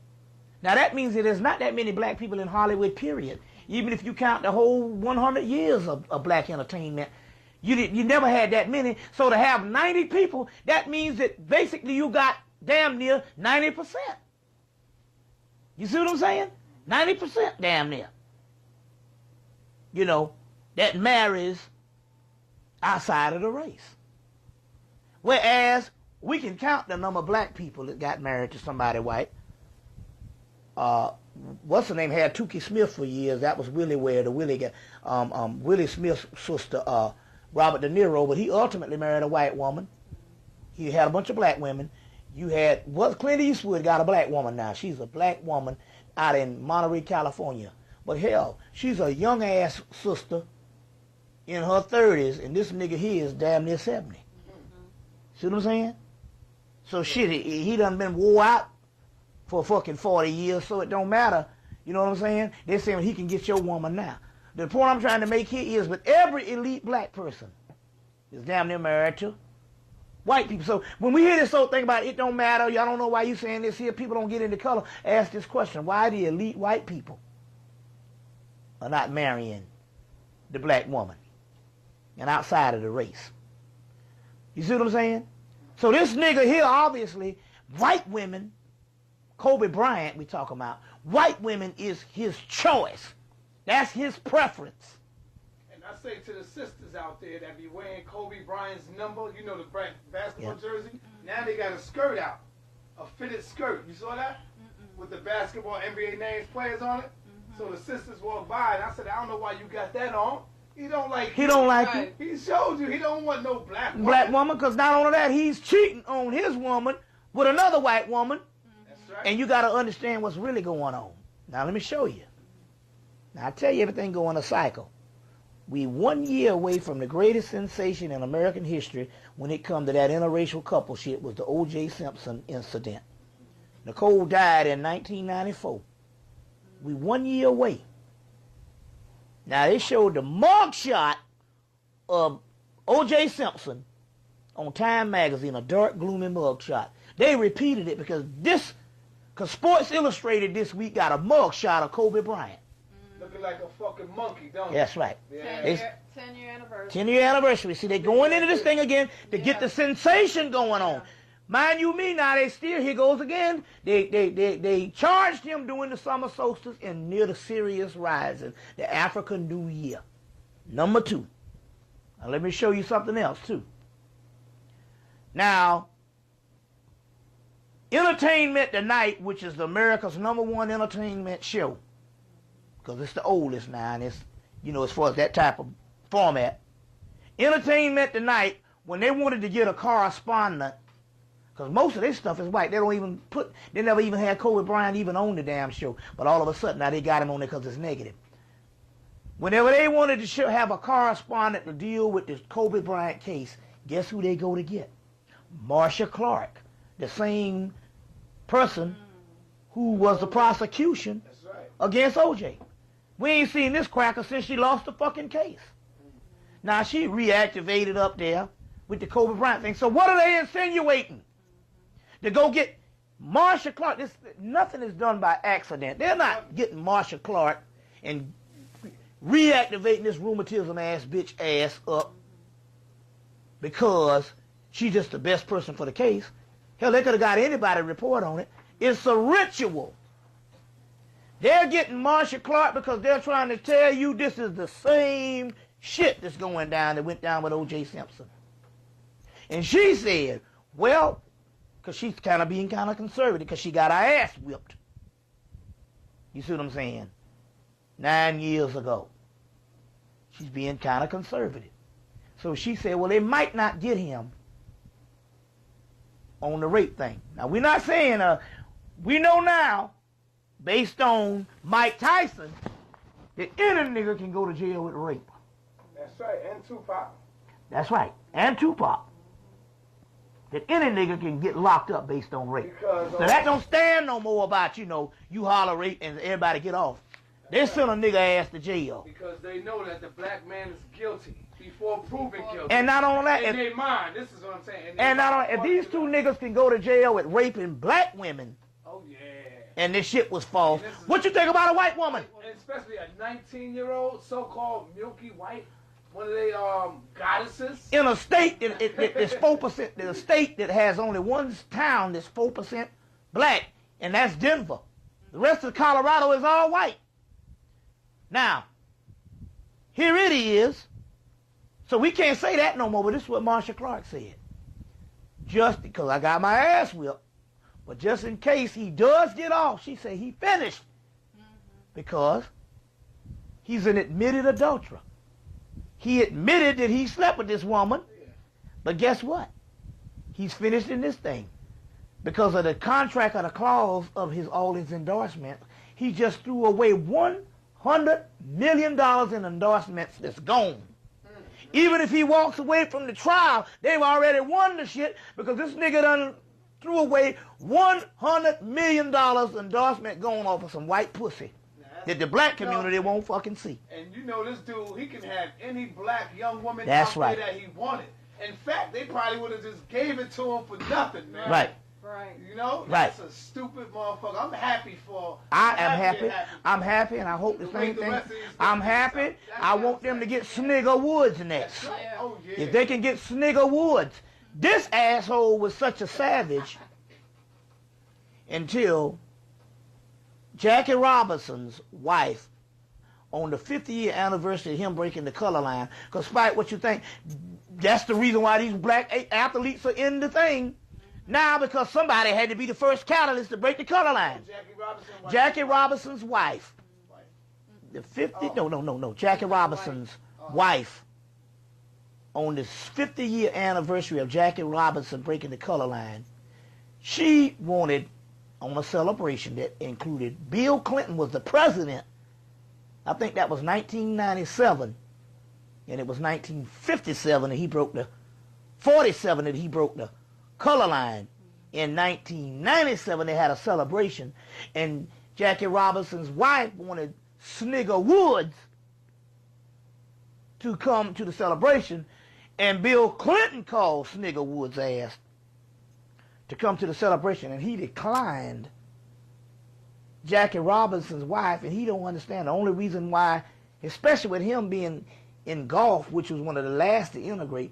Now that means that there's not that many black people in Hollywood, period. Even if you count the whole 100 years of black entertainment, you never had that many. So to have 90 people, that means that basically you got damn near 90%. You see what I'm saying? 90% damn near. You know, that marries outside of the race. Whereas we can count the number of black people that got married to somebody white. What's her name had Tukey Smith for years. That was Willie Ware. The Willie got Willie Smith's sister, Robert De Niro, but he ultimately married a white woman. He had a bunch of black women. You had Clint Eastwood got a black woman now. She's a black woman out in Monterey, California. But hell, she's a young ass sister in her 30s, and this nigga here is damn near 70. See what I'm saying? So shit, he done been wore out for fucking 40 years, so it don't matter. You know what I'm saying? They're saying he can get your woman now. The point I'm trying to make here is, with every elite black person is damn near married to white people. So when we hear this whole thing about it don't matter, y'all don't know why you saying this here, people don't get into color, ask this question: why the elite white people are not marrying the black woman and outside of the race? You see what I'm saying? So this nigga here, obviously, white women, Kobe Bryant we talking about, white women is his choice. That's his preference. And I say to the sisters out there that be wearing Kobe Bryant's number, you know, the basketball jersey, now they got a skirt out, a fitted skirt. You saw that? With the basketball NBA names players on it. So the sisters walked by and I said, I don't know why you got that on. He don't like He don't like it. He showed you he don't want no black woman. Black woman, because not only that, he's cheating on his woman with another white woman. That's right. And you got to understand what's really going on. Now let me show you. Now I tell you, everything go in a cycle. We 1 year away from the greatest sensation in American history when it come to that interracial couple shit, was the O.J. Simpson incident. Nicole died in 1994. We 1 year away. Now they showed the mugshot of O.J. Simpson on Time magazine, a dark, gloomy mugshot. They repeated it because Sports Illustrated this week got a mugshot of Kobe Bryant. Looking like a fucking monkey, don't That's right. Yeah. 10-year anniversary. 10-year anniversary. See, they going into this thing again to get the sensation going on. Mind you me, now they still, here goes again. They charged him during the summer solstice and near the Sirius rising, the African New Year. Number 2. Now let me show you something else too. Now, Entertainment Tonight, which is America's #1 entertainment show, because it's the oldest now, and it's, you know, as far as that type of format. Entertainment Tonight, when they wanted to get a correspondent, because most of this stuff is white, they never even had Kobe Bryant even on the damn show, but all of a sudden now they got him on there because it's negative. Whenever they wanted to have a correspondent to deal with this Kobe Bryant case, guess who they go to get? Marsha Clark, the same person who was the prosecution against O.J. We ain't seen this cracker since she lost the fucking case. Now she reactivated up there with the Kobe Bryant thing. So what are they insinuating? To go get Marsha Clark. Nothing is done by accident. They're not getting Marsha Clark and reactivating this rheumatism ass bitch ass up because she's just the best person for the case. Hell, they could have got anybody to report on it. It's a ritual. They're getting Marsha Clark because they're trying to tell you this is the same shit that's going down that went down with O.J. Simpson. And she said, well, because she's kind of being kind of conservative because she got her ass whipped. You see what I'm saying? 9 years ago. She's being kind of conservative. So she said, well, they might not get him on the rape thing. Now, we're not saying, we know now, based on Mike Tyson, that any nigga can go to jail with rape. That's right, and Tupac. That's right, and Tupac. That any nigga can get locked up based on rape. Because, so that don't stand no more about, you know, you holler rape and everybody get off. They sent a nigga ass to jail. Because they know that the black man is guilty before proven guilty. And not only that, in their mind, this is what I'm saying. And not only, if these two niggas can go to jail with raping black women, oh yeah, and this shit was false, what you think about a white woman? And especially a 19-year-old, so-called milky white, one of they goddesses. In a state that is 4%, in a state that has only one town that's 4% black, and that's Denver. The rest of Colorado is all white. Now, here it is. So we can't say that no more, but this is what Marsha Clark said. Just because I got my ass whipped, but just in case he does get off, she said he finished. Because he's an admitted adulterer. He admitted that he slept with this woman, but guess what? He's finished in this thing. Because of the contract or the clause of all his endorsements, he just threw away $100 million in endorsements that's gone. Even if he walks away from the trial, they've already won the shit because this nigga done threw away $100 million endorsement going off of some white pussy that the black community won't fucking see. And you know this dude, he can have any black young woman That's out right. there that he wanted. In fact, they probably would have just gave it to him for nothing, man. Right. Right. You know? Right. That's a stupid motherfucker. I'm happy for... I am happy. I'm happy, and I hope the same thing. I'm happy. I want them to get Snigger Woods next. That's right. Oh, yeah. If they can get Snigger Woods. This asshole was such a savage until Jackie Robinson's wife, on the 50th anniversary of him breaking the color line, because despite what you think, that's the reason why these black athletes are in the thing. Now, because somebody had to be the first catalyst to break the color line. Jackie Robinson's wife. The 50, no. Jackie Robinson's wife, on the 50-year anniversary of Jackie Robinson breaking the color line, she wanted, on a celebration that included Bill Clinton was the president. I think that was 1997, and it was 1957 that he broke the, 47 that he broke the color line. In 1997, they had a celebration, and Jackie Robinson's wife wanted Snigger Woods to come to the celebration, and Bill Clinton called Snigger Woods' ass to come to the celebration, and he declined Jackie Robinson's wife, and he don't understand the only reason why, especially with him being in golf, which was one of the last to integrate,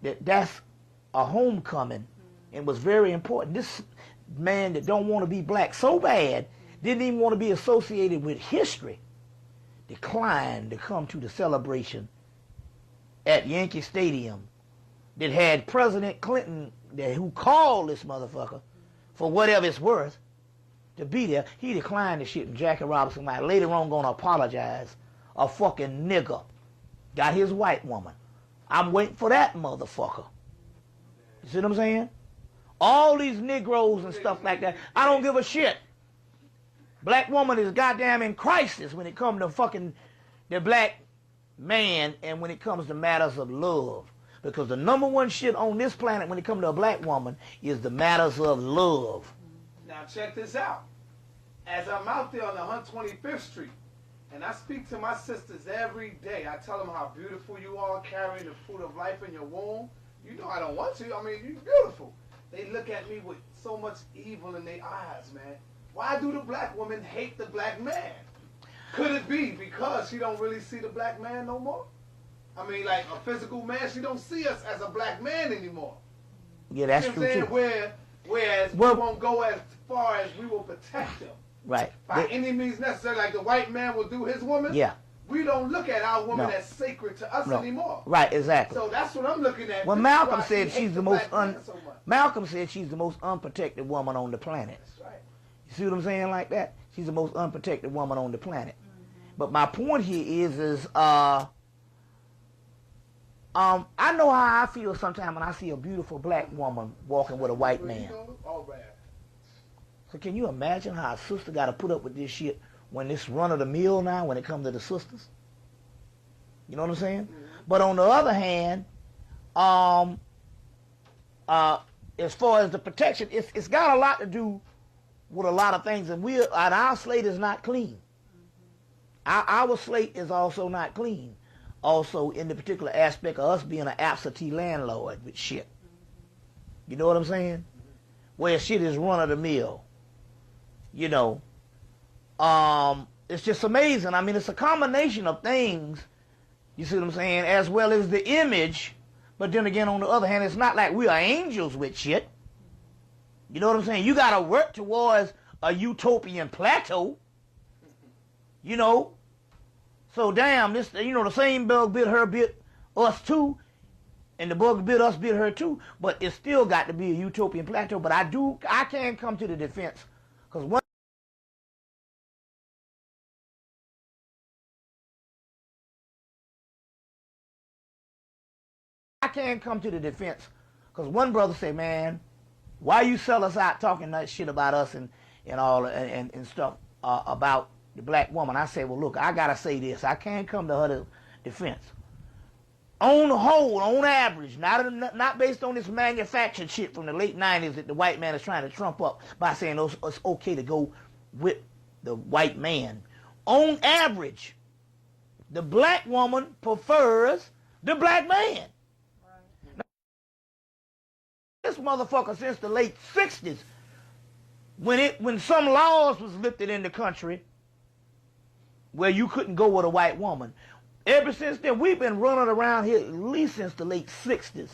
that's a homecoming and was very important. This man that don't want to be black so bad, didn't even want to be associated with history, declined to come to the celebration at Yankee Stadium that had President Clinton, who called this motherfucker for whatever it's worth, to be there. He declined the shit, and Jackie Robinson might later on gonna apologize. A fucking nigger got his white woman. I'm waiting for that motherfucker. You see what I'm saying? All these Negroes and stuff like that, I don't give a shit. Black woman is goddamn in crisis when it comes to fucking the black man and when it comes to matters of love. Because the number one shit on this planet when it comes to a black woman is the matters of love. Now check this out. As I'm out there on 125th Street, and I speak to my sisters every day, I tell them how beautiful you are, carrying the fruit of life in your womb. You know I don't want to. I mean, you're beautiful. They look at me with so much evil in their eyes, man. Why do the black woman hate the black man? Could it be because she don't really see the black man no more? I mean, like a physical man, she don't see us as a black man anymore. Yeah, that's true too. Whereas we won't go as far as we will protect them. Right. By any means necessary, like the white man will do his woman. Yeah. We don't look at our woman as sacred to us anymore. Right, exactly. So that's what I'm looking at. Well, Malcolm said she's the most Malcolm said she's the most unprotected woman on the planet. That's right. You see what I'm saying like that? She's the most unprotected woman on the planet. But my point here is I know how I feel sometimes when I see a beautiful black woman walking with a white man. All right. So can you imagine how a sister got to put up with this shit when it's run of the mill now when it comes to the sisters? You know what I'm saying? But on the other hand, as far as the protection, it's got a lot to do with a lot of things, and our slate is not clean. Our slate is also not clean. Also, in the particular aspect of us being an absentee landlord with shit. You know what I'm saying? Where shit is run of the mill. You know. It's just amazing. I mean, it's a combination of things, you see what I'm saying, as well as the image. But then again, on the other hand, it's not like we are angels with shit. You know what I'm saying? You got to work towards a utopian plateau. You know? So, damn, this, you know, the same bug bit her, bit us too. And the bug bit us, bit her too. But it's still got to be a utopian plateau. But I can come to the defense. Because one brother say, man, why you sell us out talking that shit about us and all and stuff about the black woman? I say, well, look, I gotta say this. I can't come to her defense. On the whole, on average, not based on this manufactured shit from the late 90s that the white man is trying to trump up by saying it's okay to go with the white man. On average, the black woman prefers the black man. This motherfucker since the late 60s, when some laws was lifted in the country where you couldn't go with a white woman, ever since then we've been running around here at least since the late 60s.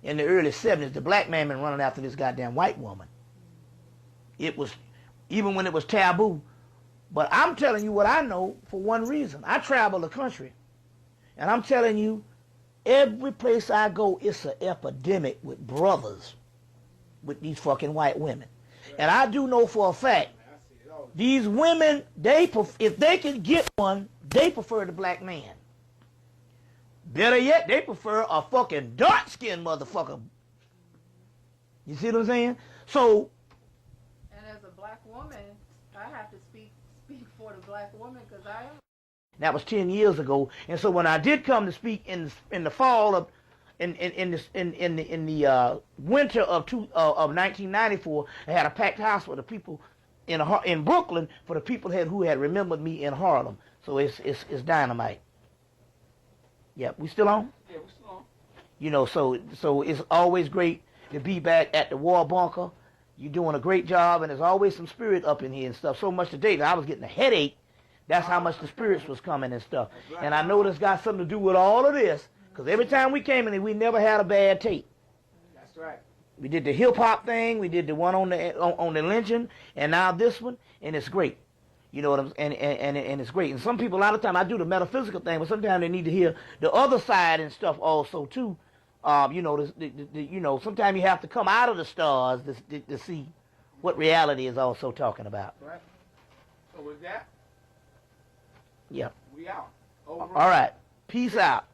In the early 70s, the black man been running after this goddamn white woman. It was, even when it was taboo. But I'm telling you what I know for one reason. I travel the country, and I'm telling you, every place I go, it's an epidemic with brothers with these fucking white women. And I do know for a fact, these women, if they can get one, they prefer the black man. Better yet, they prefer a fucking dark-skinned motherfucker. You see what I'm saying? So, and as a black woman, I have to speak for the black woman because I am. That was 10 years ago, and so when I did come to speak in the fall of, in the winter of 1994, I had a packed house for the people in Brooklyn for the people who had remembered me in Harlem. So it's dynamite. Yep, we still on? Yeah, we still on. You know, so it's always great to be back at the War Bunker. You're doing a great job, and there's always some spirit up in here and stuff. So much today that I was getting a headache. That's how much the spirits was coming and stuff. And I know this got something to do with all of this, because every time we came in here, we never had a bad tape. That's right. We did the hip-hop thing, we did the one on the lynching, and now this one, and it's great. You know what I'm saying? And it's great. And some people, a lot of time, I do the metaphysical thing, but sometimes they need to hear the other side and stuff also, too. You know, you know, sometimes you have to come out of the stars to see what reality is also talking about. Right. So with that, Yep. we out. All right. Peace out.